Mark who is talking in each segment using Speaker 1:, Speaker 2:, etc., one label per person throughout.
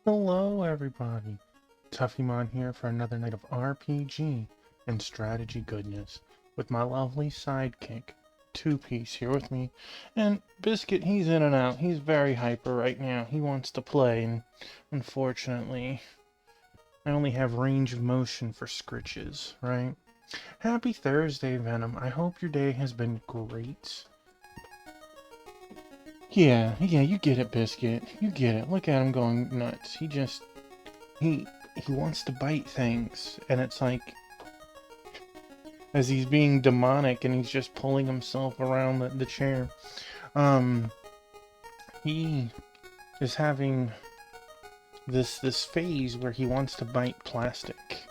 Speaker 1: Hello, everybody. Tuffymon here for another night of RPG and strategy goodness with my lovely sidekick, Two-Piece, here with me. And Biscuit, he's in and out. He's very hyper right now. He wants to play, and unfortunately, I only have range of motion for scritches, right? Happy Thursday, Venom. I hope your day has been great. Yeah, you get it, Biscuit. You get it. Look at him going nuts. He he wants to bite things, and it's like as he's being demonic and he's just pulling himself around the chair. Um, he is having this phase where he wants to bite plastic,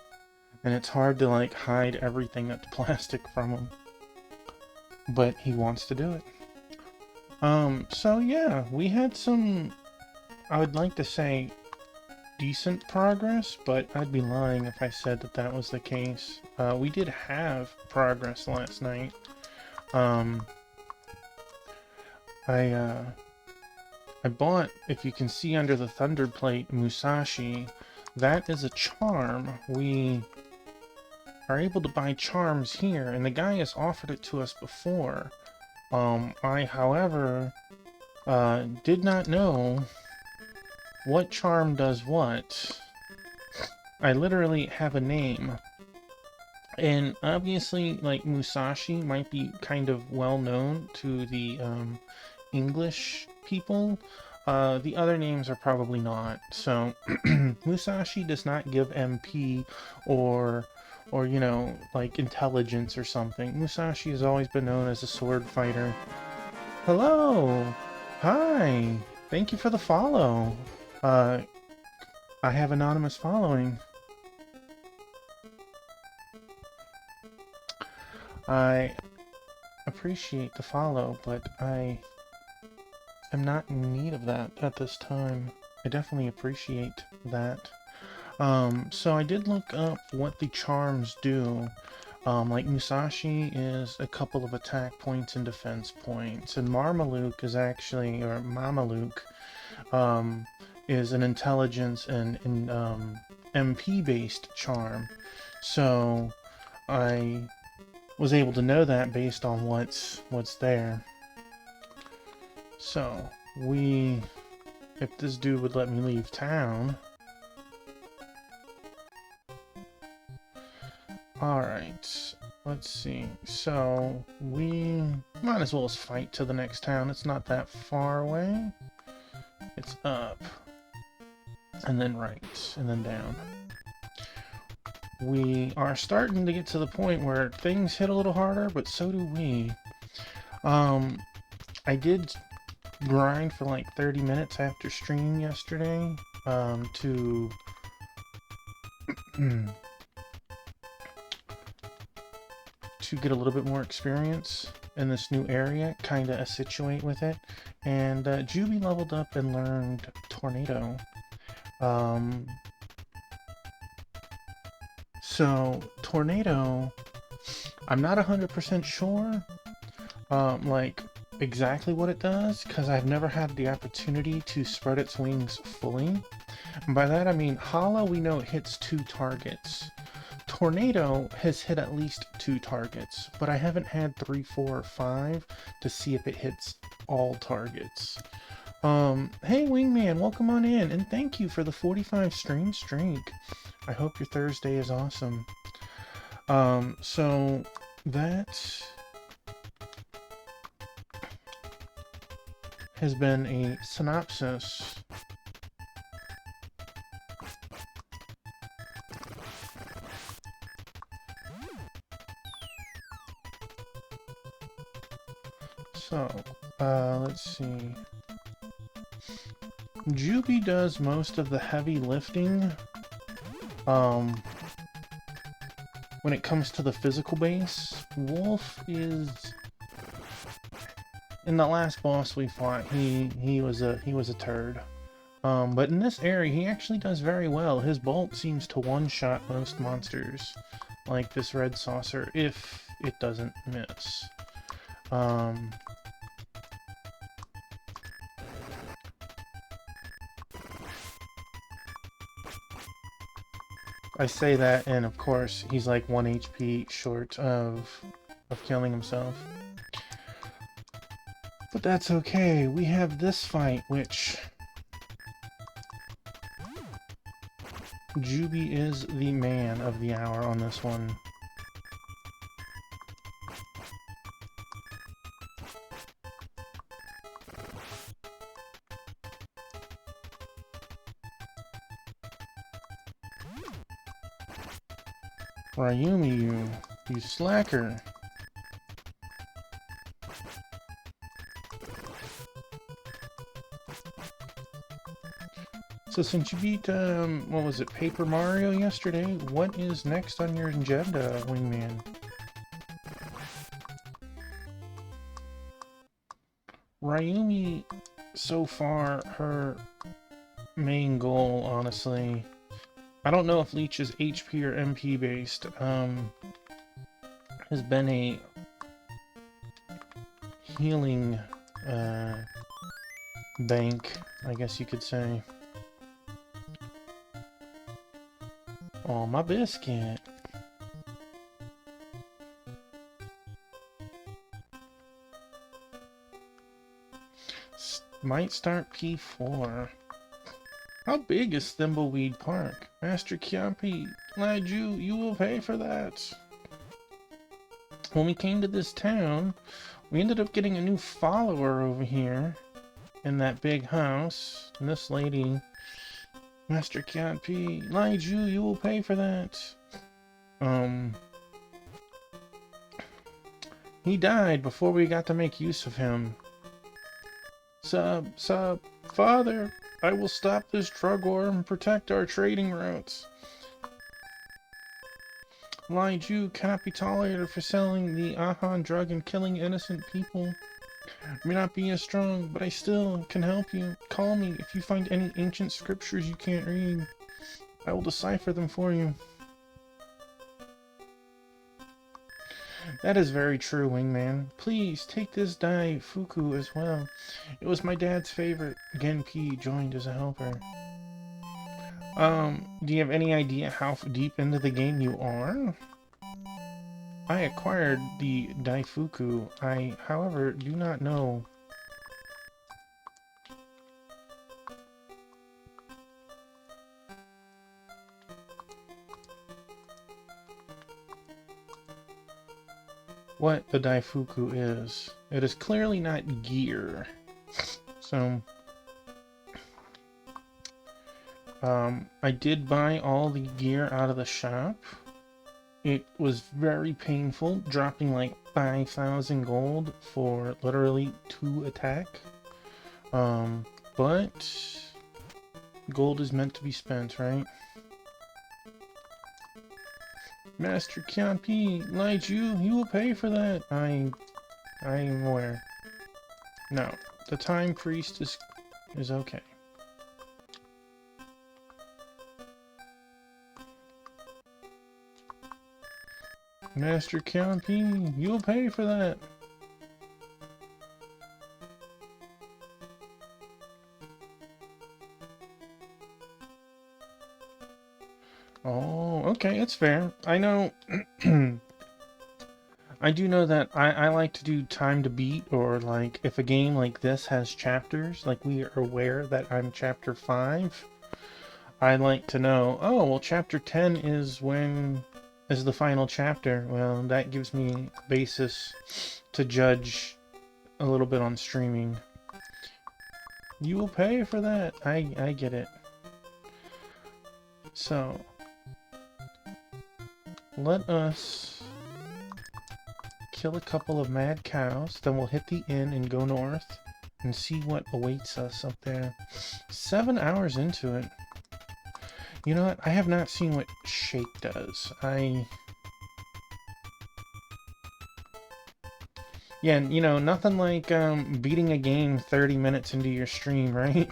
Speaker 1: and it's hard to like hide everything that's plastic from him, but he wants to do it. So yeah, we had some, I would like to say, decent progress, but I'd be lying if I said that that was the case. We did have progress last night. Um, I bought, if you can see under the Thunder Plate, Musashi. That is a charm. We are able to buy charms here, and the guy has offered it to us before. I, however, did not know what charm does what. I literally have a name. And obviously, like, Musashi might be kind of well known to the English people. The other names are probably not. So, Musashi does not give MP or, you know, like, intelligence or something. Musashi has always been known as a sword fighter. Hello! Hi! Thank you for the follow. I have anonymous following. I appreciate the follow, but I am not in need of that at this time. I definitely appreciate that. So I did look up what the charms do. Like Musashi is a couple of attack points and defense points, and Marmaluke is actually, or Mamaluke, is an intelligence and MP-based charm. So I was able to know that based on what's there. So if this dude would let me leave town. Alright, let's see. So we might as well just fight to the next town. It's not that far away. It's up, and then right, and then down. We are starting to get to the point where things hit a little harder, but so do we. I did grind for like 30 minutes after stream yesterday, to to get a little bit more experience in this new area, kind of situate with it. And Juvei leveled up and learned Tornado. So Tornado, I'm not 100% sure, like exactly what it does, because I've never had the opportunity to spread its wings fully. And by that I mean Hala, we know it hits 2 targets. Tornado has hit at least 2 targets, but I haven't had 3, 4, or 5 to see if it hits all targets. Hey Wingman, welcome on in, and thank you for the 45 stream streak. I hope your Thursday is awesome. So that has been a synopsis. So, let's see. Juvei does most of the heavy lifting, when it comes to the physical base. Wolf is, in the last boss we fought, he was a turd. But in this area, he actually does very well. His bolt seems to one-shot most monsters, like this red saucer, if it doesn't miss. I say that, and of course, he's like 1 HP short of killing himself. But that's okay. We have this fight, which Juvei is the man of the hour on this one. Ryumi, you slacker. So since you beat, what was it, Paper Mario yesterday, what is next on your agenda, Wingman? Ryumi, so far, her main goal, honestly, I don't know if Leech is HP or MP based, has been a healing, bank, I guess you could say. Oh, my biscuit. Might start P4. How big is Thimbleweed Park? Master Chiappi, lied you will pay for that. When we came to this town, we ended up getting a new follower over here in that big house. And this lady, Master Chiappi, lied you will pay for that. He died before we got to make use of him. Sub, father, I will stop this drug war and protect our trading routes. Lai Ju cannot be tolerated for selling the Ahan drug and killing innocent people. I may not be as strong, but I still can help you. Call me if you find any ancient scriptures you can't read. I will decipher them for you. That is very true, Wingman. Please, take this Dai Fuku as well. It was my dad's favorite. Genpi joined as a helper. Do you have any idea how deep into the game you are? I acquired the Daifuku. I, however, do not know what the Daifuku is. It is clearly not gear. So, I did buy all the gear out of the shop. It was very painful, dropping like 5,000 gold for literally 2 attack. But gold is meant to be spent, right? Master Chiappi, lied you will pay for that. I am aware. No, the Time Priest is okay. Master Chiappi, you'll pay for that. Oh, okay, it's fair. I know. I do know that I like to do time to beat, or like if a game like this has chapters, like we are aware that I'm chapter 5, I like to know, oh, well, chapter 10 is the final chapter. Well, that gives me basis to judge a little bit on streaming. You will pay for that. I get it. So, let us kill a couple of mad cows, then we'll hit the inn and go north and see what awaits us up there. 7 hours into it. You know what? I have not seen what Shake does. Yeah, you know, nothing like beating a game 30 minutes into your stream, right?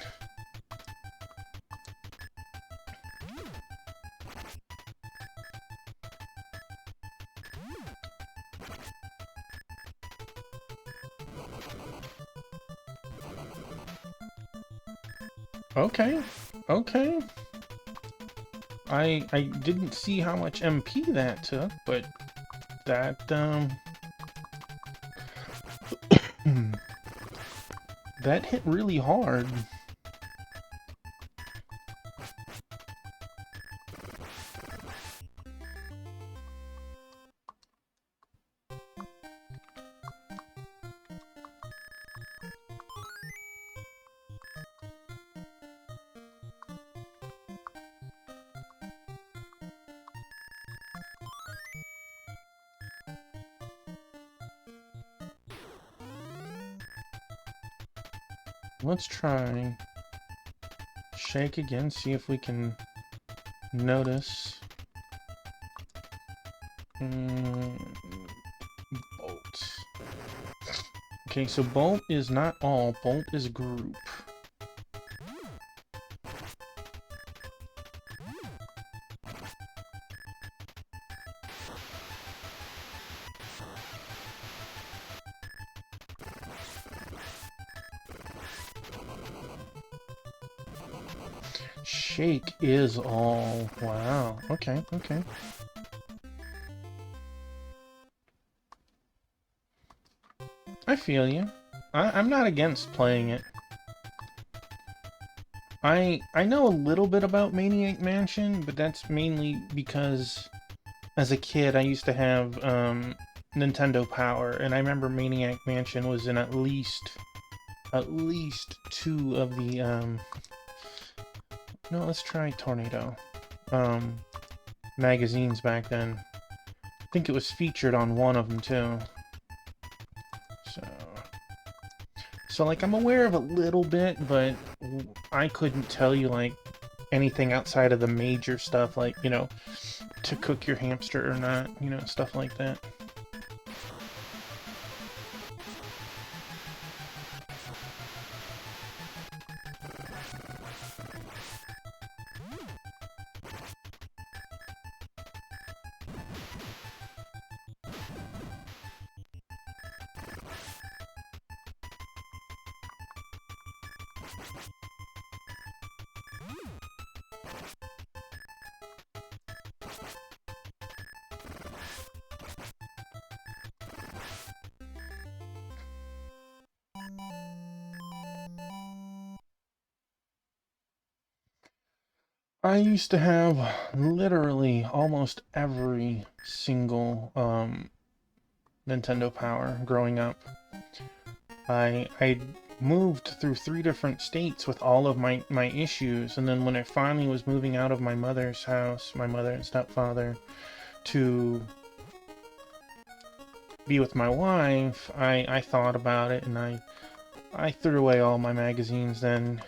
Speaker 1: Okay. Okay. I didn't see how much MP that took, but that, that hit really hard. Let's try shake again, see if we can notice. Bolt. Okay, so bolt is not all, bolt is group. Shake is all. Wow. Okay, okay. I feel you. I'm not against playing it. I know a little bit about Maniac Mansion, but that's mainly because as a kid I used to have Nintendo Power, and I remember Maniac Mansion was in at least two of the no, let's try Tornado magazines back then. I think it was featured on one of them too. So like, I'm aware of a little bit, but I couldn't tell you like anything outside of the major stuff, like, you know, to cook your hamster or not, you know, stuff like that. I used to have literally almost every single Nintendo Power growing up. I moved through 3 different states with all of my issues, and then when I finally was moving out of my mother's house, my mother and stepfather, to be with my wife, I thought about it, and I threw away all my magazines then.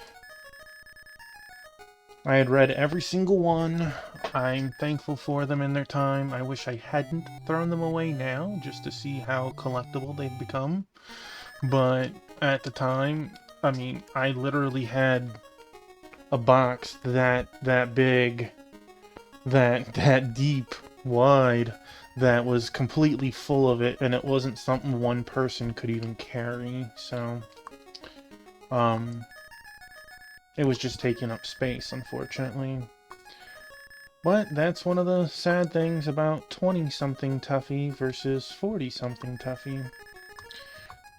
Speaker 1: I had read every single one. I'm thankful for them in their time. I wish I hadn't thrown them away now, just to see how collectible they've become. But at the time, I mean, I literally had a box that big, that deep, wide, that was completely full of it, and it wasn't something one person could even carry. So, it was just taking up space, unfortunately. But that's one of the sad things about 20-something Tuffy versus 40-something Tuffy.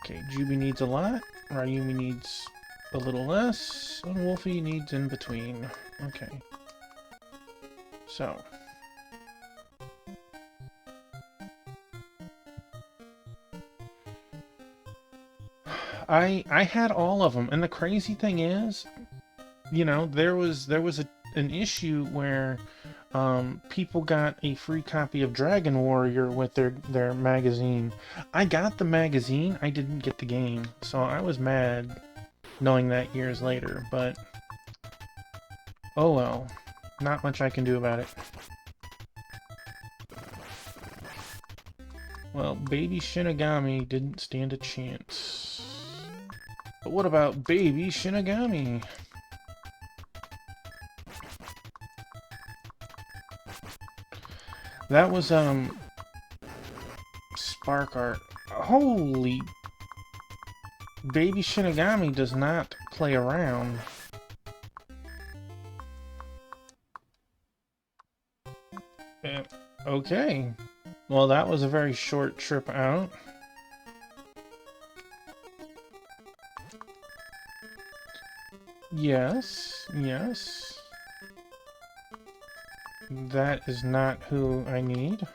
Speaker 1: Okay, Juby needs a lot, Ryumi needs a little less, and Wolfie needs in between. Okay. So. I had all of them, and the crazy thing is, you know, there was an issue where people got a free copy of Dragon Warrior with their magazine. I got the magazine, I didn't get the game, so I was mad knowing that years later, but oh well, not much I can do about it. Well, Baby Shinigami didn't stand a chance. But what about Baby Shinigami? That was, Spark Art. Holy... Baby Shinigami does not play around. Okay. Well, that was a very short trip out. Yes, yes. That is not who I need.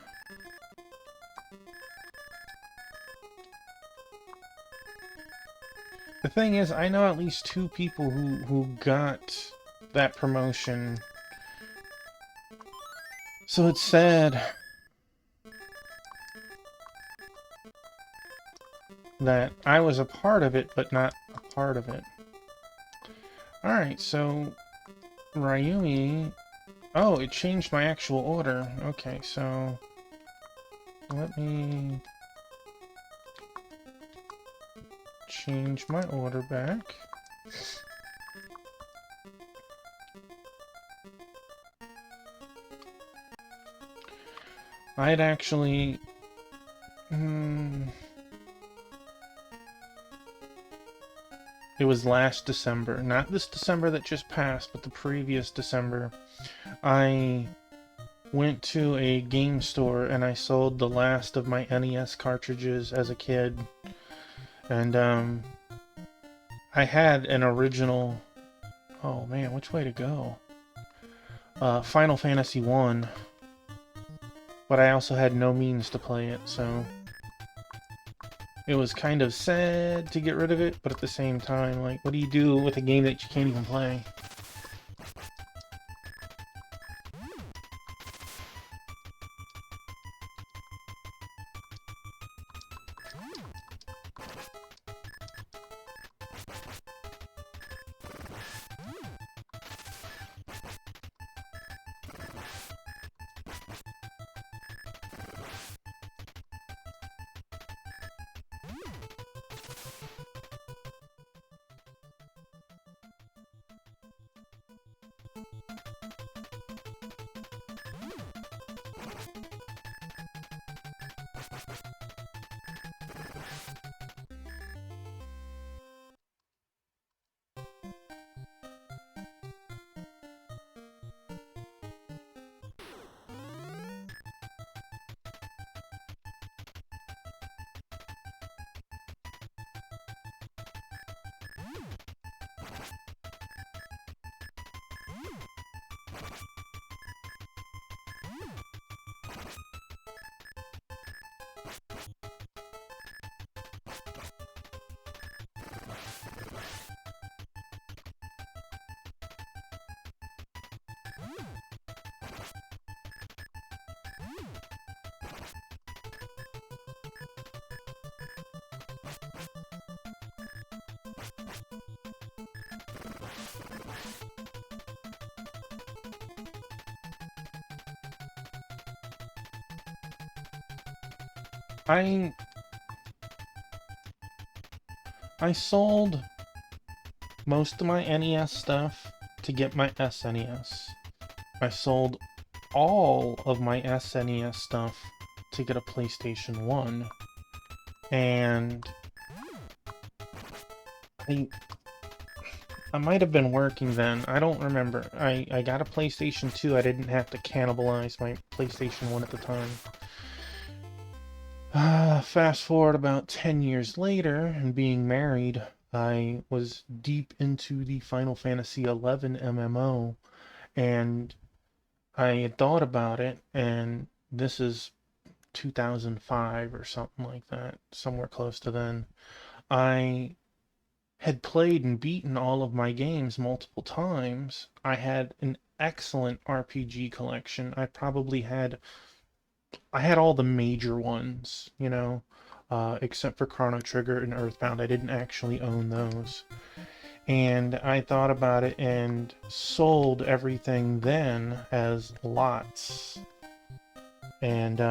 Speaker 1: The thing is, I know at least 2 people who got that promotion. So it's sad that I was a part of it, but not a part of it. Alright, so Ryumi... Oh, it changed my actual order. Okay, so let me change my order back. I'd actually... It was last December. Not this December that just passed, but the previous December. I went to a game store and I sold the last of my NES cartridges as a kid. And, I had an original... Oh man, which way to go? Final Fantasy 1. But I also had no means to play it, so... It was kind of sad to get rid of it, but at the same time, like, what do you do with a game that you can't even play? I sold most of my NES stuff to get my SNES. I sold all of my SNES stuff to get a PlayStation 1. And I might have been working then. I don't remember. I got a PlayStation 2. I didn't have to cannibalize my PlayStation 1 at the time. Fast forward about 10 years later, and being married, I was deep into the Final Fantasy XI MMO, and I had thought about it, and this is 2005 or something like that, somewhere close to then. I had played and beaten all of my games multiple times. I had an excellent RPG collection. I had all the major ones, you know, except for Chrono Trigger and Earthbound. I didn't actually own those. And I thought about it and sold everything then as lots. And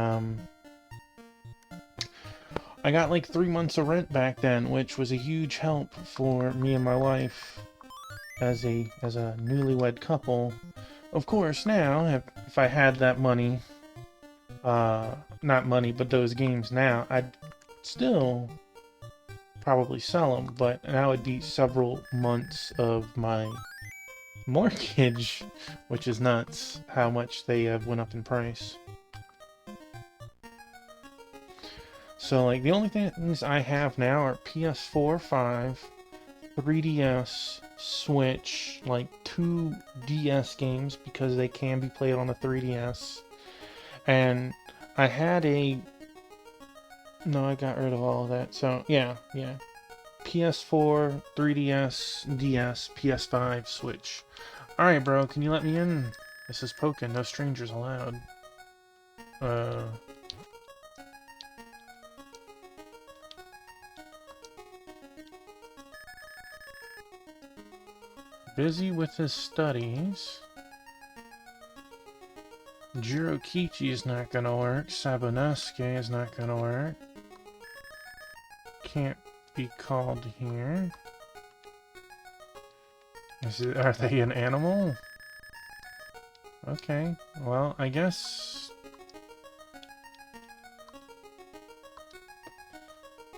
Speaker 1: I got like 3 months of rent back then, which was a huge help for me and my wife as a newlywed couple. Of course, now if I had that money, not money, but those games now, I'd still probably sell them, but that would be several months of my mortgage, which is nuts how much they have went up in price. So, like, the only things I have now are PS4, 5, 3DS, Switch, like 2 DS games because they can be played on the 3DS. And I had a... No, I got rid of all of that. So, yeah. PS4, 3DS, DS, PS5, Switch. Alright, bro, can you let me in? This is Pokin, no strangers allowed. Busy with his studies. Jirokichi is not gonna work. Sabunosuke is not gonna work. Can't be called here. Are they an animal? Okay, well, I guess...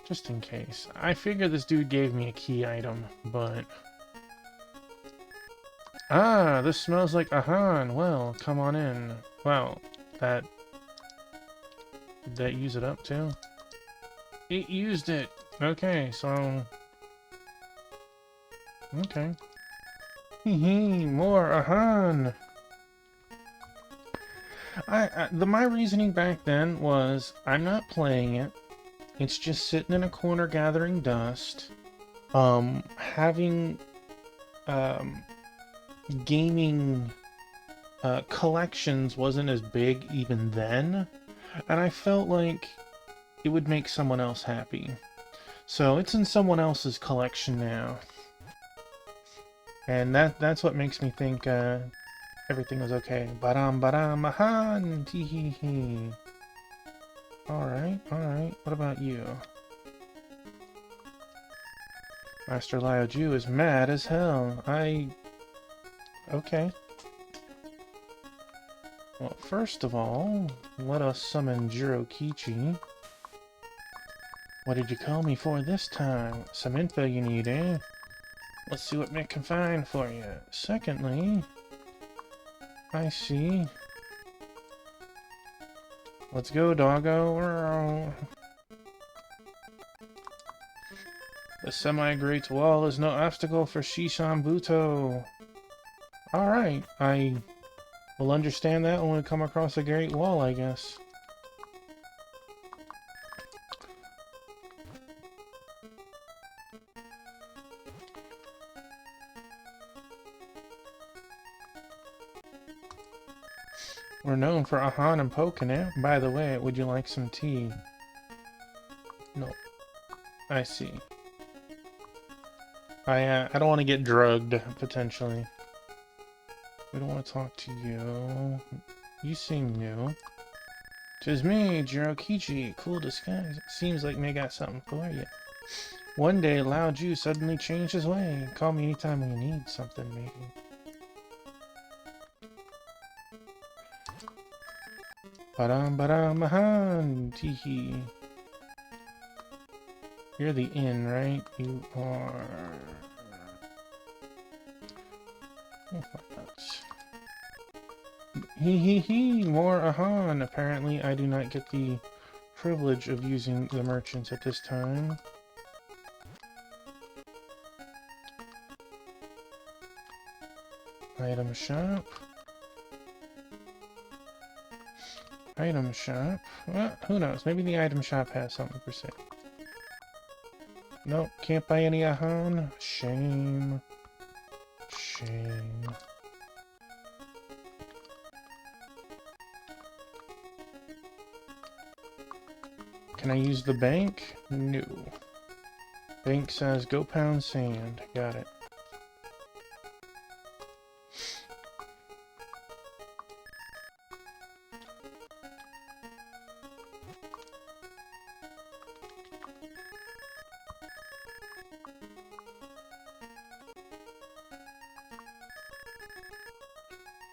Speaker 1: Just in case. I figure this dude gave me a key item, but... Ah, this smells like Ahan. Well, come on in. Wow, that... Did that use it up too? It used it! Okay, so... Okay. Hee more Ahan! My reasoning back then was, I'm not playing it. It's just sitting in a corner gathering dust. Having gaming collections wasn't as big even then, and I felt like it would make someone else happy. So it's in someone else's collection now. And that's what makes me think everything was okay. Badam ahan tee hee hee. Alright. What about you? Master Liao-Ju is mad as hell. Okay. Well, first of all, let us summon Jirokichi. What did you call me for this time? Some info you need, eh? Let's see what Mick can find for you. Secondly... I see. Let's go, doggo. The semi-great wall is no obstacle for Shishan Buto. Alright, I will understand that when we come across a great wall, I guess. We're known for Ahan and Pokin, eh? By the way, would you like some tea? No. I see. I don't want to get drugged, potentially. We don't want to talk to you. You seem new. 'Tis me, Jirokichi. Cool disguise. Seems like me got something for you. One day, Lao-Ju suddenly changed his way. Call me anytime when you need something, maybe. Badam ahan teehee. You're the inn, right? You are... Hee, more ahan. Apparently, I do not get the privilege of using the merchants at this time. Item shop. Item shop. Well, who knows? Maybe the item shop has something for sale. Nope, can't buy any Ahan. Shame. Shame. Can I use the bank? No. Bank says go pound sand. Got it.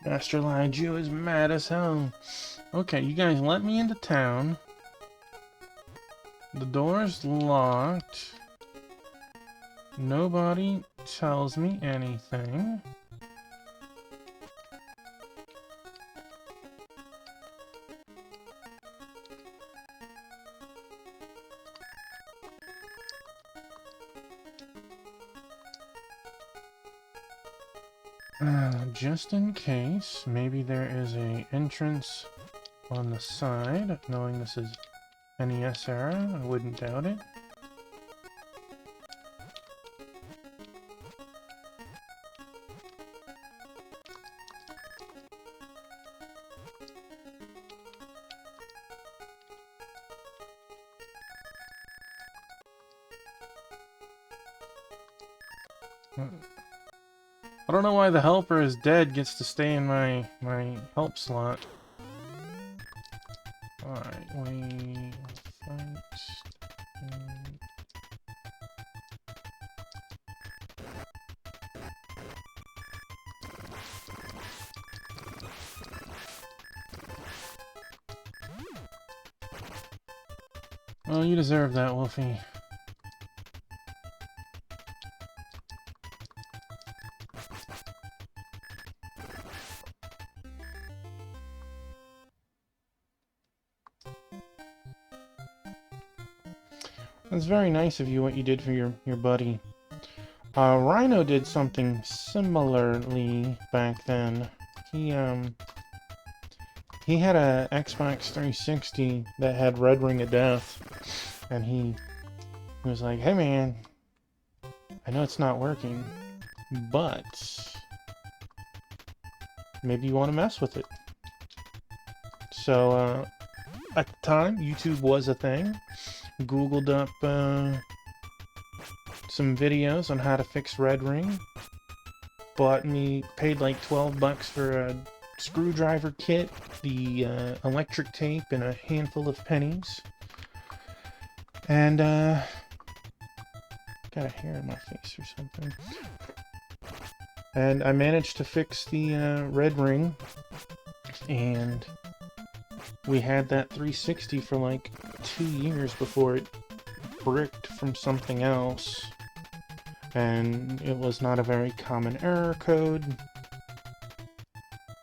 Speaker 1: Master Liao-Ju is mad as hell. Okay, you guys let me into town. The door's locked. Nobody tells me anything. Just in case, maybe there is a entrance on the side. Knowing this is NES era, I wouldn't doubt it. I don't know why the helper is dead gets to stay in my help slot. Alright, we fight. Oh, you deserve that, Wolfie. That's very nice of you, what you did for your buddy. Rhino did something similarly back then. He had a Xbox 360 that had Red Ring of Death, and he was like, "Hey man, I know it's not working, but maybe you want to mess with it." So at the time, YouTube was a thing. Googled up some videos on how to fix Red Ring. Paid like 12 bucks for a screwdriver kit, the electric tape, and a handful of pennies. And got a hair in my face or something. And I managed to fix the Red Ring, and we had that 360 for like 2 years before it bricked from something else. And it was not a very common error code.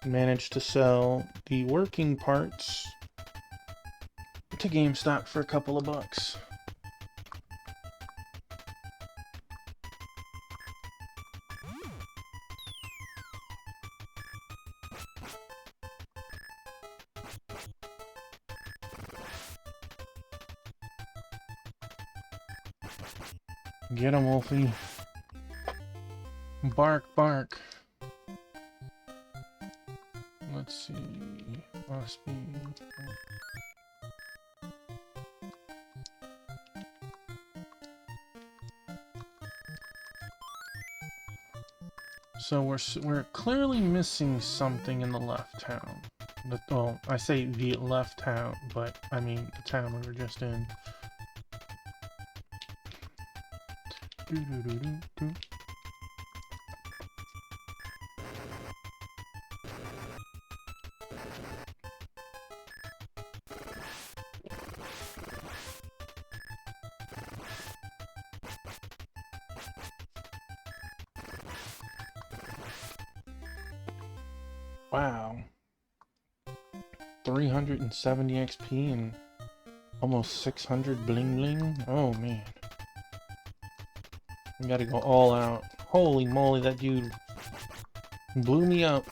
Speaker 1: Managed to sell the working parts to GameStop for a couple of bucks. Get him, Wolfie. Bark, bark. Let's see. Must be. So we're clearly missing something in the left town. Well, I say the left town, but I mean the town we were just in. Wow. 370 XP and almost 600 bling bling. Oh man. We gotta go all out. Holy moly, that dude blew me up.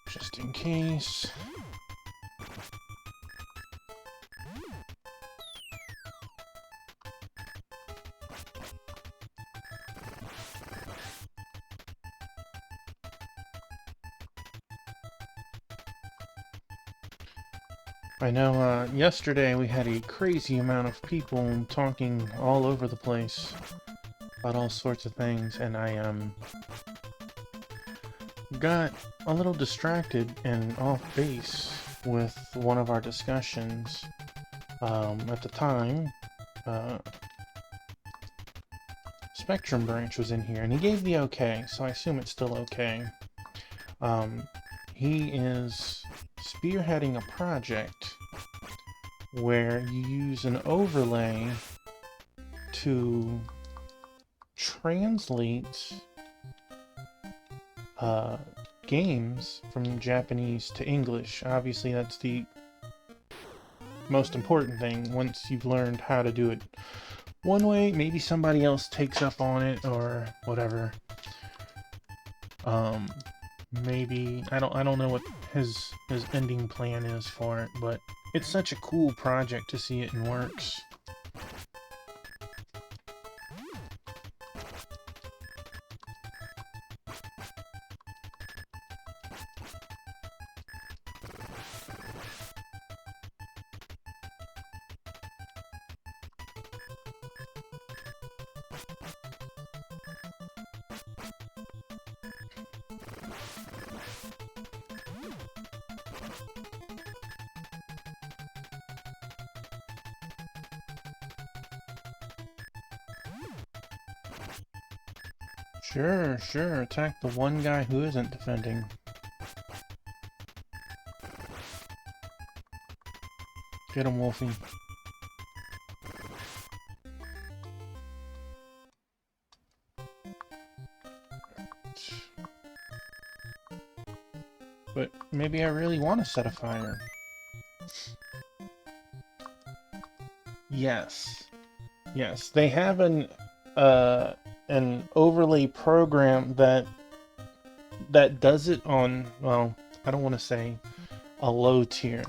Speaker 1: Just in case. I know, yesterday we had a crazy amount of people talking all over the place about all sorts of things, and I, got a little distracted and off base with one of our discussions. At the time, Spectrum Branch was in here, and he gave the okay, so I assume it's still okay. He is spearheading a project where you use an overlay to translate games from Japanese to English. Obviously, that's the most important thing. Once you've learned how to do it one way, maybe somebody else takes up on it or whatever. Maybe I don't know what his ending plan is for it, but it's such a cool project to see it in works. Sure, sure. Attack the one guy who isn't defending. Get him, Wolfie. But maybe I really want to set a fire. Yes. Yes, they have an overlay program that does it on, well, I don't want to say a low tier.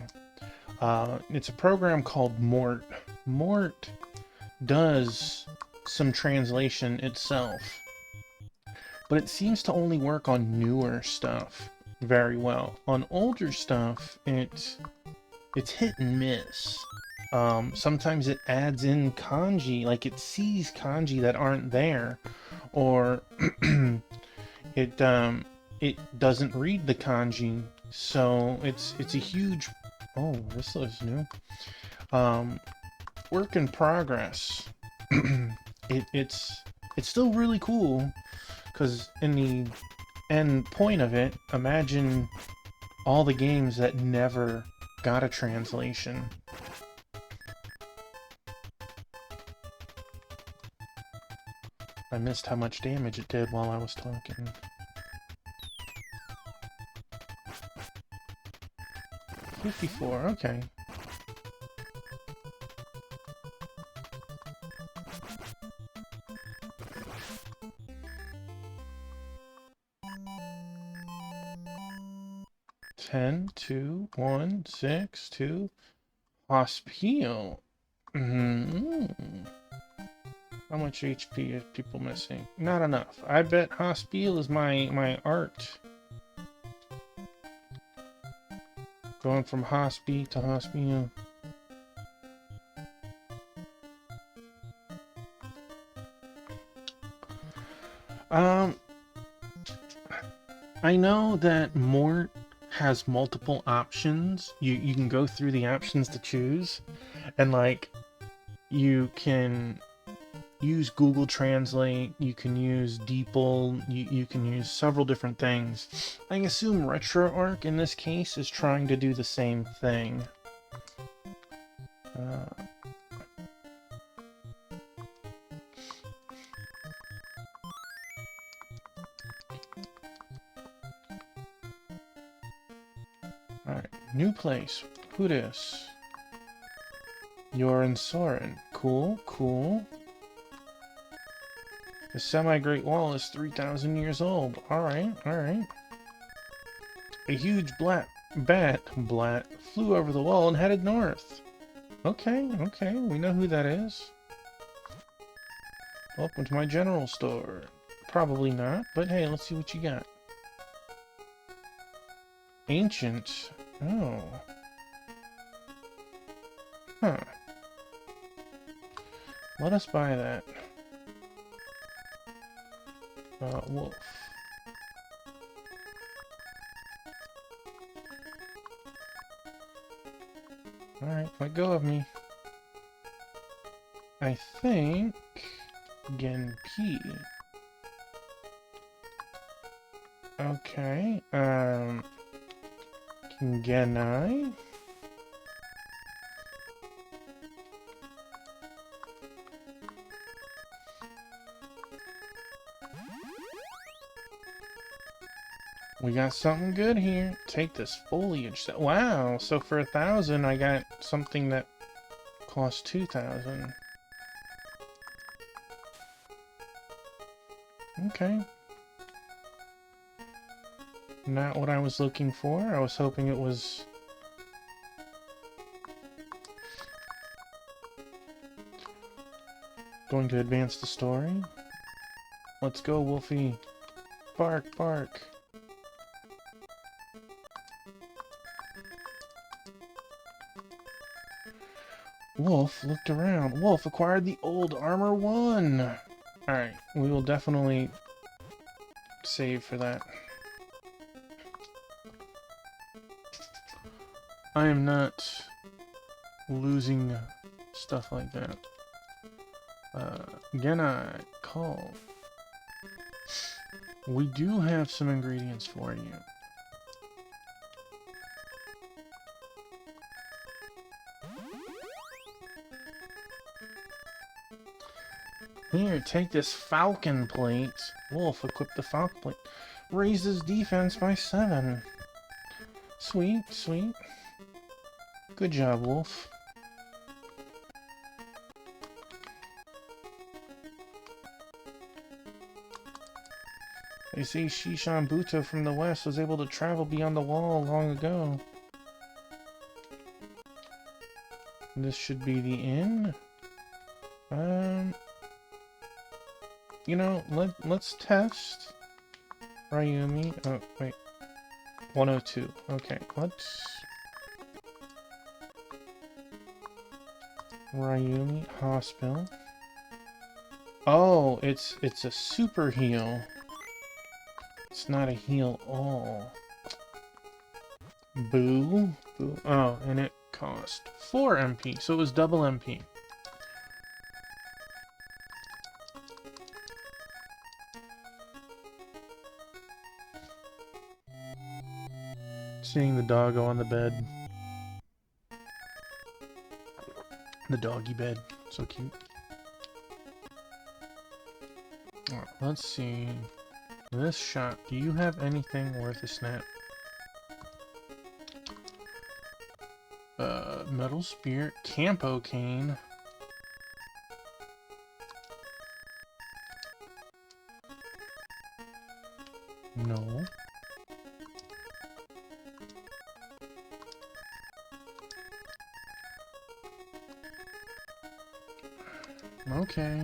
Speaker 1: It's a program called Mort. Mort does some translation itself, but it seems to only work on newer stuff very well. On older stuff, it's hit and miss. Sometimes it adds in kanji, like it sees kanji that aren't there, or it doesn't read the kanji, so it's a huge, oh, this looks new. Work in progress. It's still really cool, because in the end point of it, imagine all the games that never got a translation. I missed how much damage it did while I was talking. $54, okay. Ten, 2, 1, 6, 2. Hospital. How much HP is people missing? Not enough. I bet Hospital is my art. Going from Hospi to Hospital. I know that Mort has multiple options. You can go through the options to choose, and like you can use Google Translate, you can use DeepL, you can use several different things. I assume RetroArch in this case is trying to do the same thing. Alright, new place. Who dis? You're in Soren. Cool, cool. The semi-great wall is 3,000 years old. Alright, alright. A huge bat flew over the wall and headed north. Okay, okay, we know who that is. Welcome to my general store. Probably not, but hey, let's see what you got. Ancient. Oh. Huh. Let us buy that. Wolf. Alright, let go of me. I think... Genpei. Okay, Genai? We got something good here. Take this foliage. Wow, so for 1,000 I got something that costs 2,000. Okay. Not what I was looking for. I was hoping it was... going to advance the story. Let's go, Wolfie. Bark, bark. Wolf looked around. Wolf acquired the old armor 1. Alright, we will definitely save for that. I am not losing stuff like that. Genai, call. We do have some ingredients for you. Here, take this falcon plate. Wolf, equip the falcon plate. Raises defense by 7. Sweet, sweet. Good job, Wolf. They say Shishan Buto from the west was able to travel beyond the wall long ago. This should be the inn. You know, let's test Ryumi. Oh, wait. 102. Okay, let's... Ryumi Hospital. Oh, it's a super heal. It's not a heal all. Boo. Boo. Oh, and it cost 4 MP, so it was double MP. Seeing the doggo on the bed. The doggy bed. So cute. Right, let's see. This shop. Do you have anything worth a snap? Metal spear. Campo cane. No. Okay.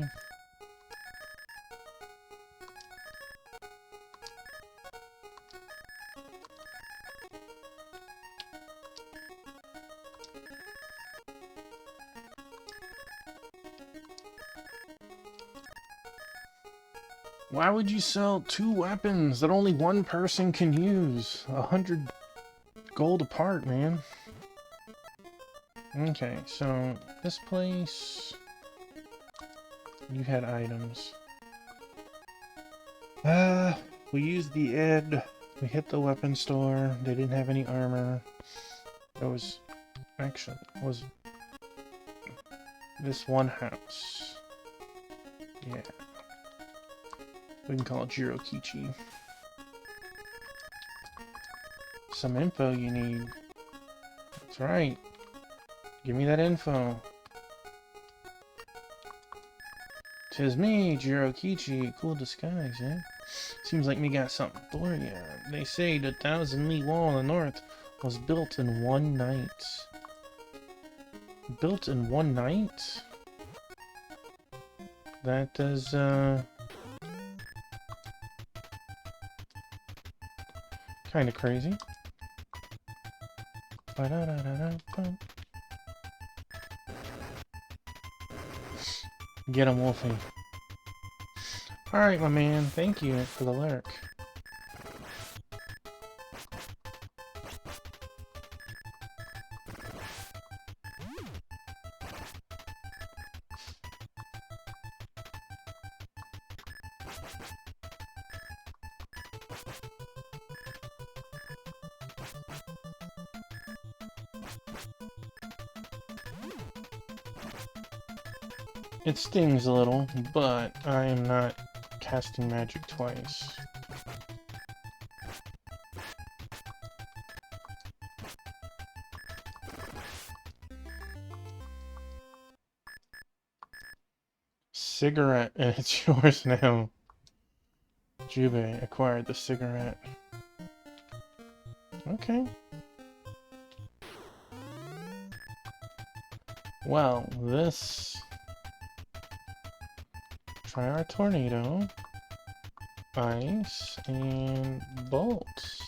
Speaker 1: Why would you sell 2 weapons that only one person can use? 100 gold apart, man. Okay, so this place... You had items. We used the Ed. We hit the weapon store. They didn't have any armor. There was... Actually, was... this one house. Yeah. We can call it Jirokichi. Some info you need. That's right. Give me that info. 'Tis me, Jirokichi. Cool disguise, eh? Seems like me got something for ya. They say the 1,000-li wall in the north was built in one night. Built in one night? That does, kinda crazy. Get him, Wolfie. Alright, my man. Thank you for the lurk. It stings a little, but I am not casting magic twice. cigarette, and it's yours now. Juvei acquired the cigarette. Okay. Well, this... Try our tornado. Ice and bolts.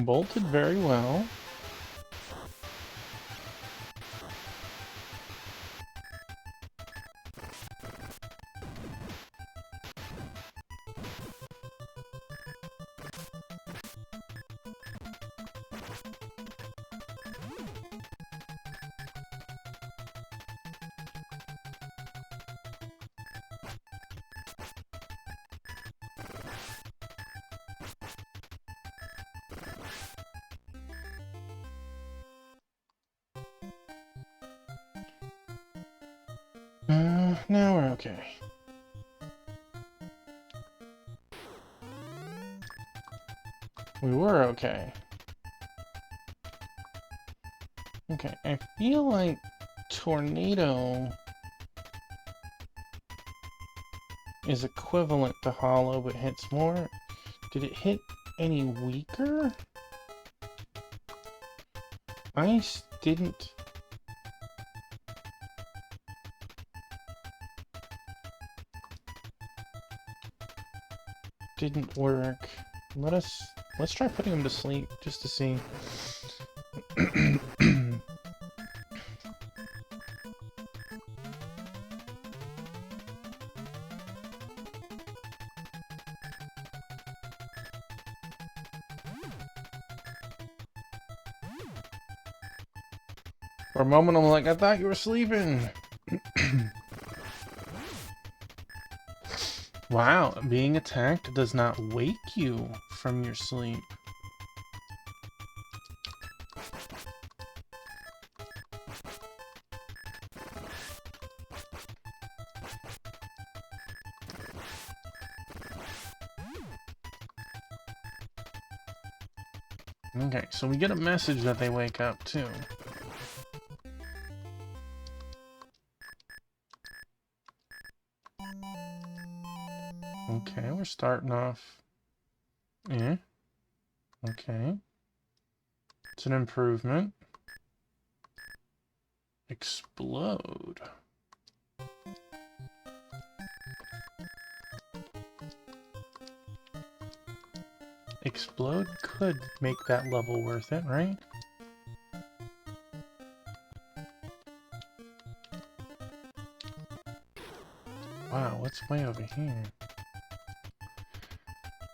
Speaker 1: Bolted very well. Now we're okay. We were okay. Okay, I feel like tornado is equivalent to hollow, but hits more. Did it hit any weaker? Ice didn't... Didn't work. Let's try putting him to sleep, just to see. For a moment, I'm like, I thought you were sleeping. Wow, being attacked does not wake you from your sleep. Okay, so we get a message that they wake up too. Okay, we're starting off. Yeah. Okay. It's an improvement. Explode. Explode could make that level worth it, right? Wow, what's way over here?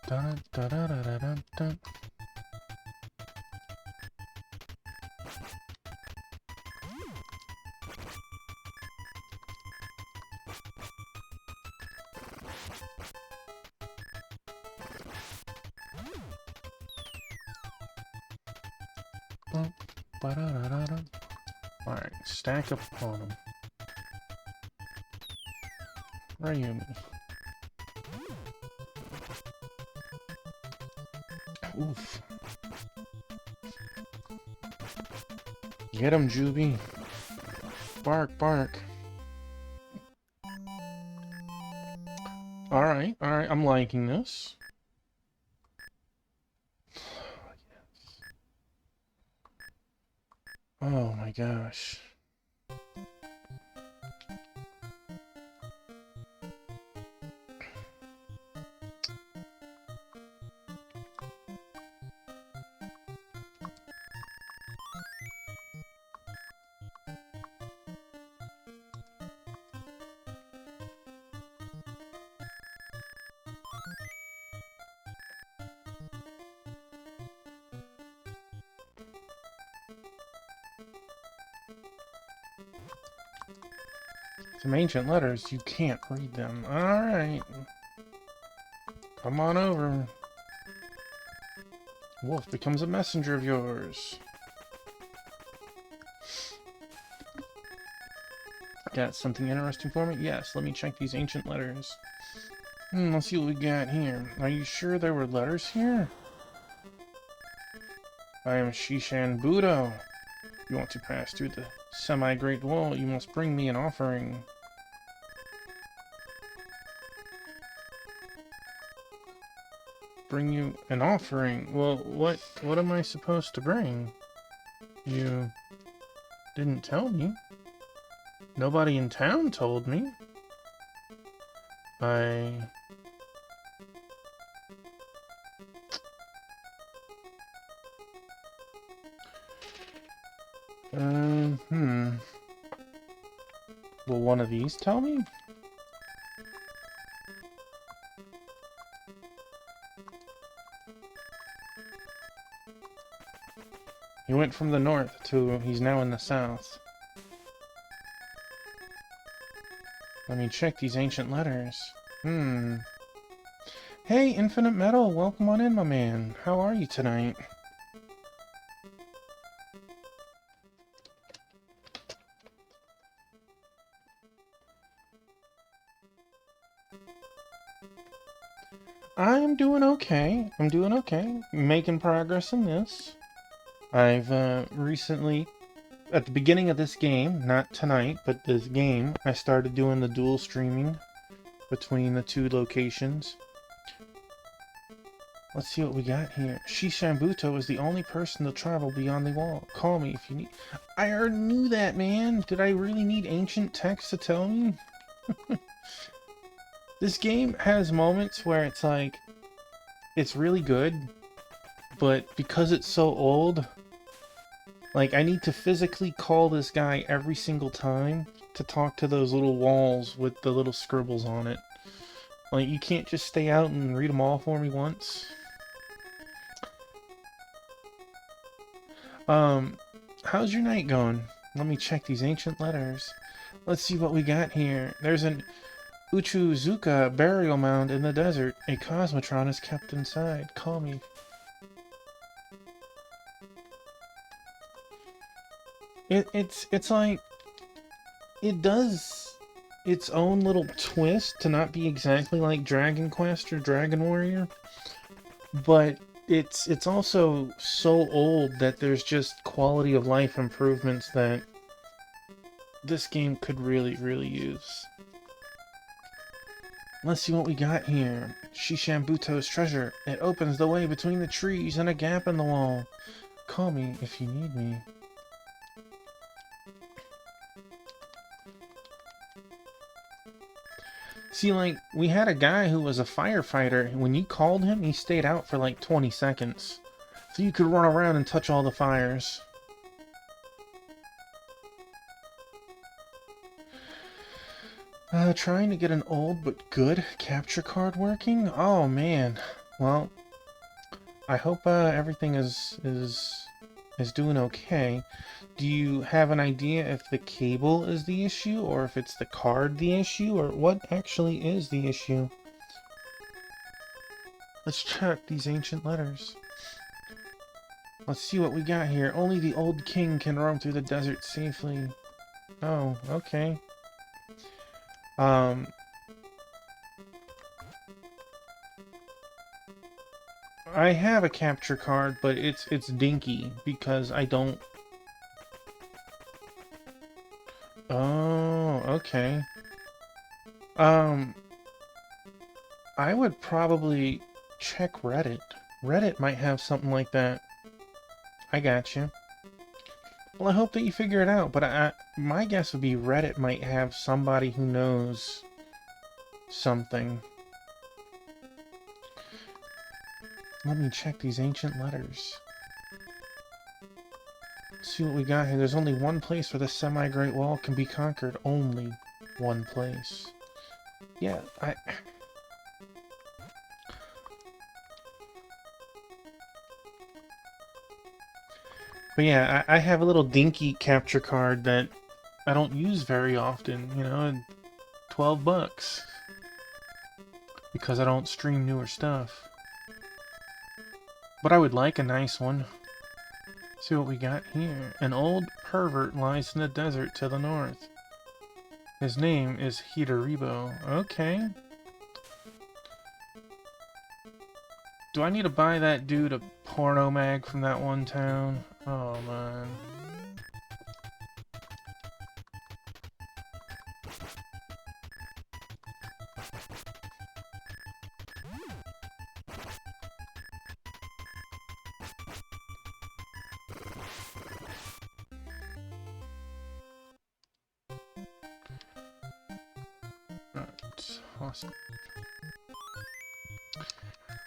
Speaker 1: Dun, dun, dun, dun, dun, dun, dun. Alright, stack up on them. Ryumi. Oof. Get him, Juvei. Bark, bark. Alright, I'm liking this. Oh my gosh. Some ancient letters, you can't read them. Alright. Come on over. Wolf becomes a messenger of yours. Got something interesting for me? Yes, let me check these ancient letters. Let's see what we got here. Are you sure there were letters here? I am Shishan Budo. If you want to pass through the semi-great wall, you must bring me an offering. Bring you an offering? Well, what am I supposed to bring? You didn't tell me. Nobody in town told me. Will one of these tell me? He went from the north to he's now in the south. Let me check these ancient letters. Hey, Infinite Metal, welcome on in, my man. How are you tonight? I'm doing okay. I'm doing okay. Making progress in this. I've recently, at the beginning of this game, not tonight, but this game, I started doing the dual streaming between the two locations. Let's see what we got here. Shishambuto is the only person to travel beyond the wall. Call me if you need... I already knew that, man! Did I really need ancient text to tell me? This game has moments where it's like... It's really good, but because it's so old... Like, I need to physically call this guy every single time to talk to those little walls with the little scribbles on it. Like, you can't just stay out and read them all for me once. How's your night going? Let me check these ancient letters. Let's see what we got here. There's an Uchuzuka burial mound in the desert. A Cosmotron is kept inside. Call me. It's like... It does its own little twist to not be exactly like Dragon Quest or Dragon Warrior. But it's also so old that there's just quality of life improvements that this game could really, really use. Let's see what we got here. Shishambuto's treasure. It opens the way between the trees and a gap in the wall. Call me if you need me. See, like, we had a guy who was a firefighter. When you called him, he stayed out for like 20 seconds. So you could run around and touch all the fires. Trying to get an old but good capture card working? Oh, man. Well, I hope everything is doing okay. Do you have an idea if the cable is the issue, or if it's the card the issue, or what actually is the issue? Let's check these ancient letters. Let's see what we got here. Only the old king can roam through the desert safely. Oh, okay. I have a capture card, but it's dinky because I don't... Oh, okay. I would probably check Reddit. Reddit might have something like that. I got you. Well, I hope that you figure it out, but my guess would be Reddit might have somebody who knows something. Let me check these ancient letters. See what we got here. There's only one place where the semi-great wall can be conquered. Only one place. Yeah, But yeah, I have a little dinky capture card that I don't use very often, you know, and $12. Because I don't stream newer stuff. But I would like a nice one. See what we got here. An old pervert lies in the desert to the north. His name is Hidaribo. Okay. Do I need to buy that dude a porno mag from that one town. Oh, man. Awesome.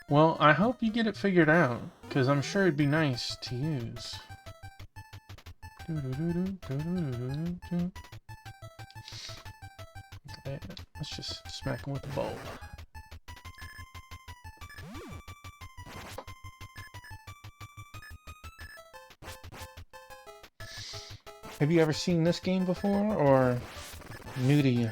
Speaker 1: Well, I hope you get it figured out, because I'm sure it'd be nice to use. Okay, let's just smack him with the bulb. Have you ever seen this game before, or new to you?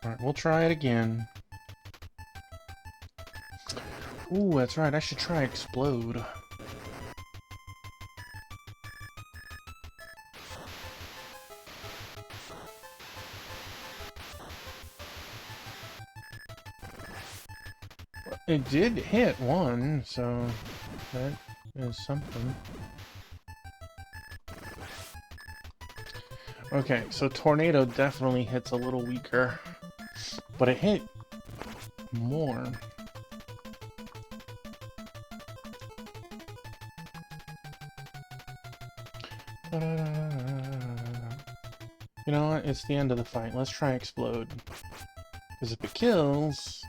Speaker 1: Alright, we'll try it again. Ooh, that's right, I should try Explode. It did hit one, so that is something. Okay, so Tornado definitely hits a little weaker, but it hit more. You know what? It's the end of the fight. Let's try Explode. Because if it kills...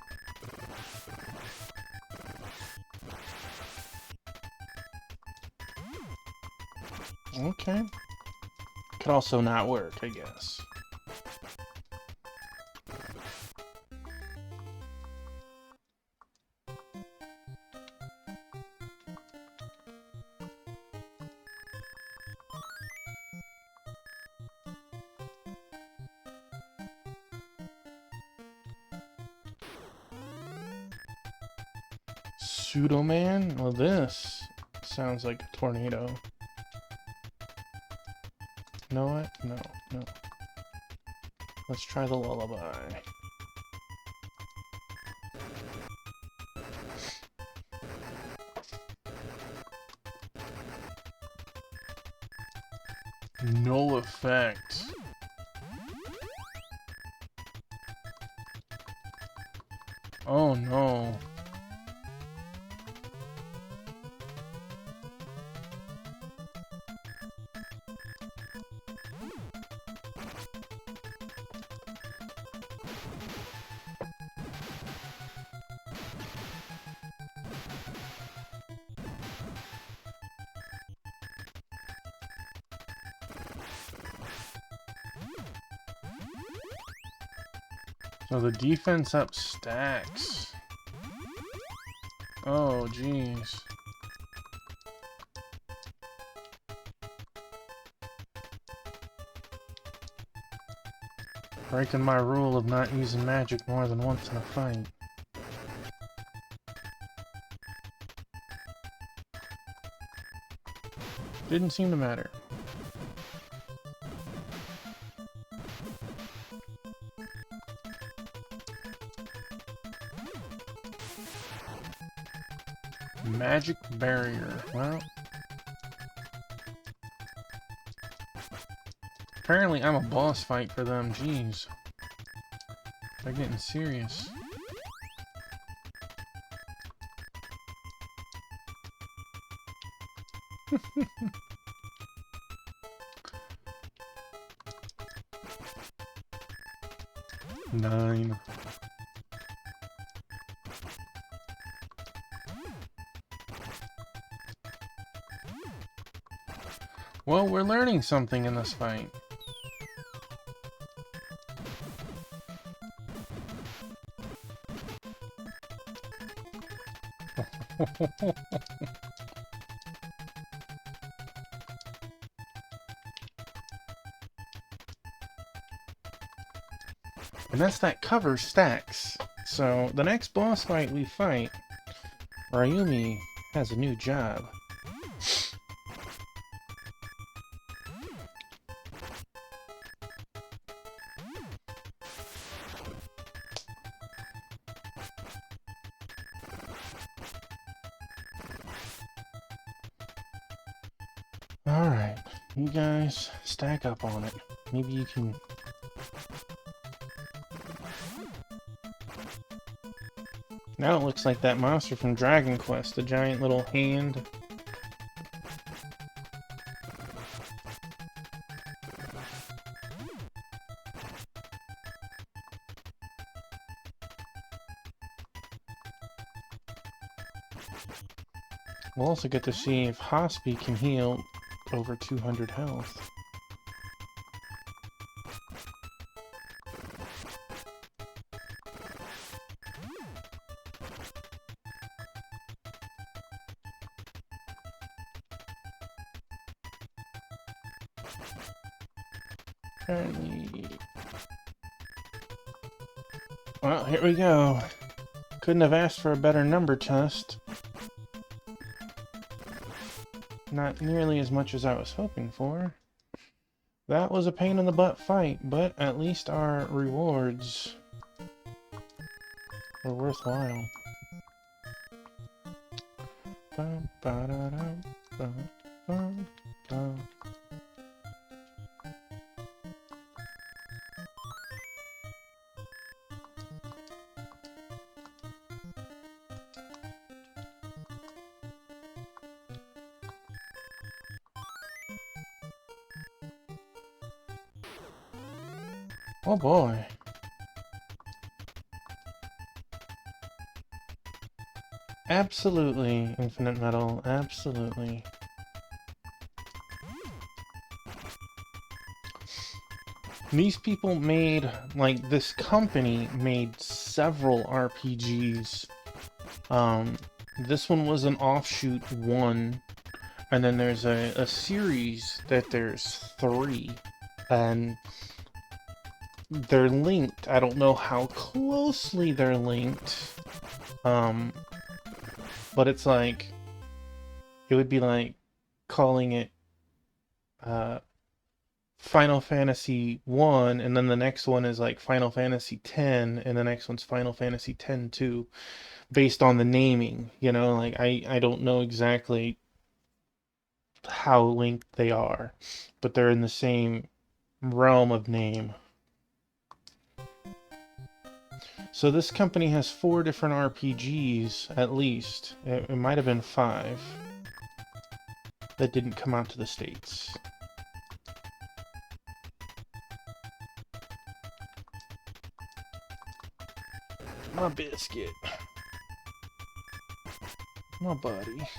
Speaker 1: Okay. Could also not work, I guess. Pseudo-Man? Well, this sounds like a tornado. You know what? No, no. Let's try the lullaby. No effect. Oh no. So the defense up stacks. Oh, jeez. Breaking my rule of not using magic more than once in a fight. Didn't seem to matter. Magic barrier. Well, apparently I'm a boss fight for them. Jeez, they're getting serious. 9. Well, we're learning something in this fight. And that's that cover stacks. So the next boss fight we fight, Ryumi has a new job. Alright, you guys stack up on it. Maybe you can... Now it looks like that monster from Dragon Quest, the giant little hand. We'll also get to see if Hospi can heal over 200 health. Apparently... Well, here we go. Couldn't have asked for a better number test. Not nearly as much as I was hoping for. That was a pain in the butt fight, but at least our rewards were worthwhile. Oh boy. Absolutely, Infinite Metal, absolutely. These people made, like, this company made several RPGs. This one was an offshoot one, and then there's a series that there's 3, and they're linked. I don't know how closely they're linked, but it's like, it would be like calling it Final Fantasy 1, and then the next one is like Final Fantasy 10, and the next one's Final Fantasy 10 2, based on the naming, you know, like I don't know exactly how linked they are, but they're in the same realm of name. So this company has 4 different RPGs, at least. It might have been 5 that didn't come out to the States. My biscuit. My buddy.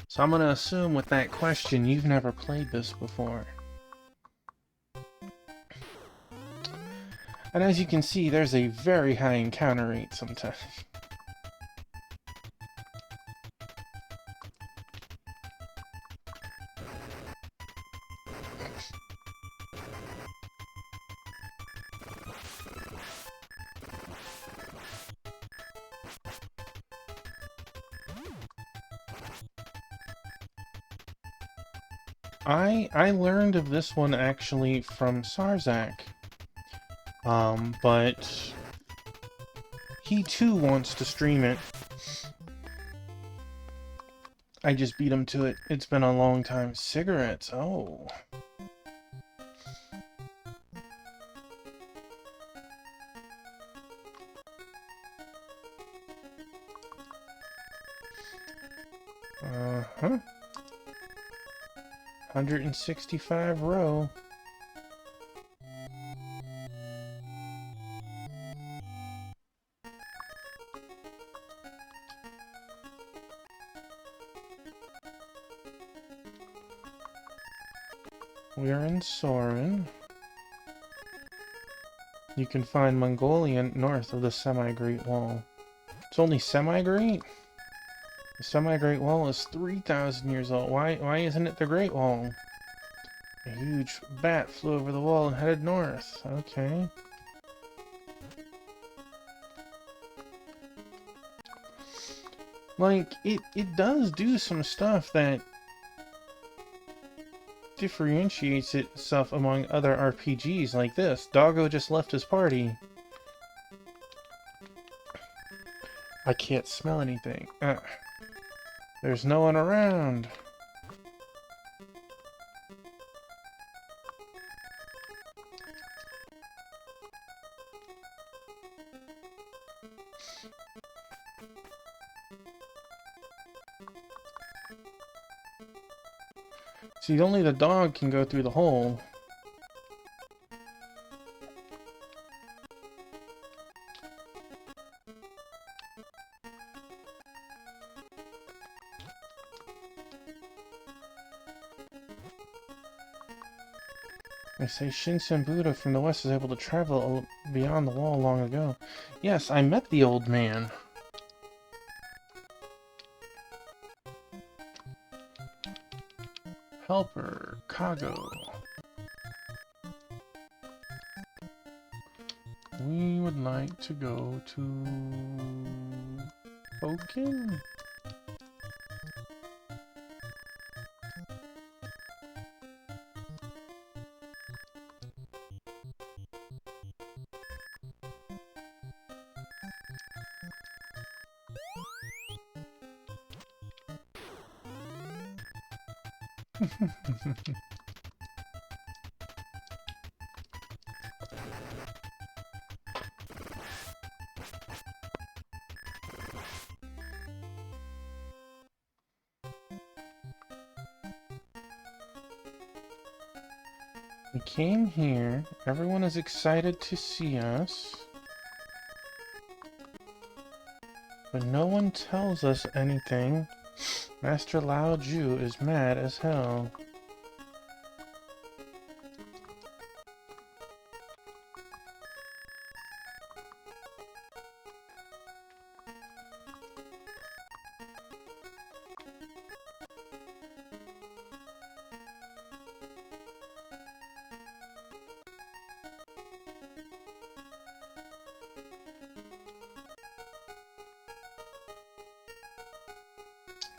Speaker 1: So I'm gonna assume with that question you've never played this before. And as you can see, there's a very high encounter rate sometimes. I learned of this one actually from Sarzak. But he too wants to stream it. I just beat him to it. It's been a long time. Cigarettes, oh. Uh-huh. 165 row. We're in Soren. You can find Mongolian north of the Semi-Great Wall. It's only Semi-Great? The Semi-Great Wall is 3,000 years old. Why isn't it the Great Wall? A huge bat flew over the wall and headed north. Okay. Like, it does do some stuff that differentiates itself among other RPGs like this. Doggo just left his party. I can't smell anything. There's no one around. See, only the dog can go through the hole. They say Shinsen Buddha from the west is able to travel beyond the wall long ago. Yes, I met the old man. Helper, Kago. We would like to go to Oaken? We came here. Everyone is excited to see us. But no one tells us anything. Master Lao Ju is mad as hell.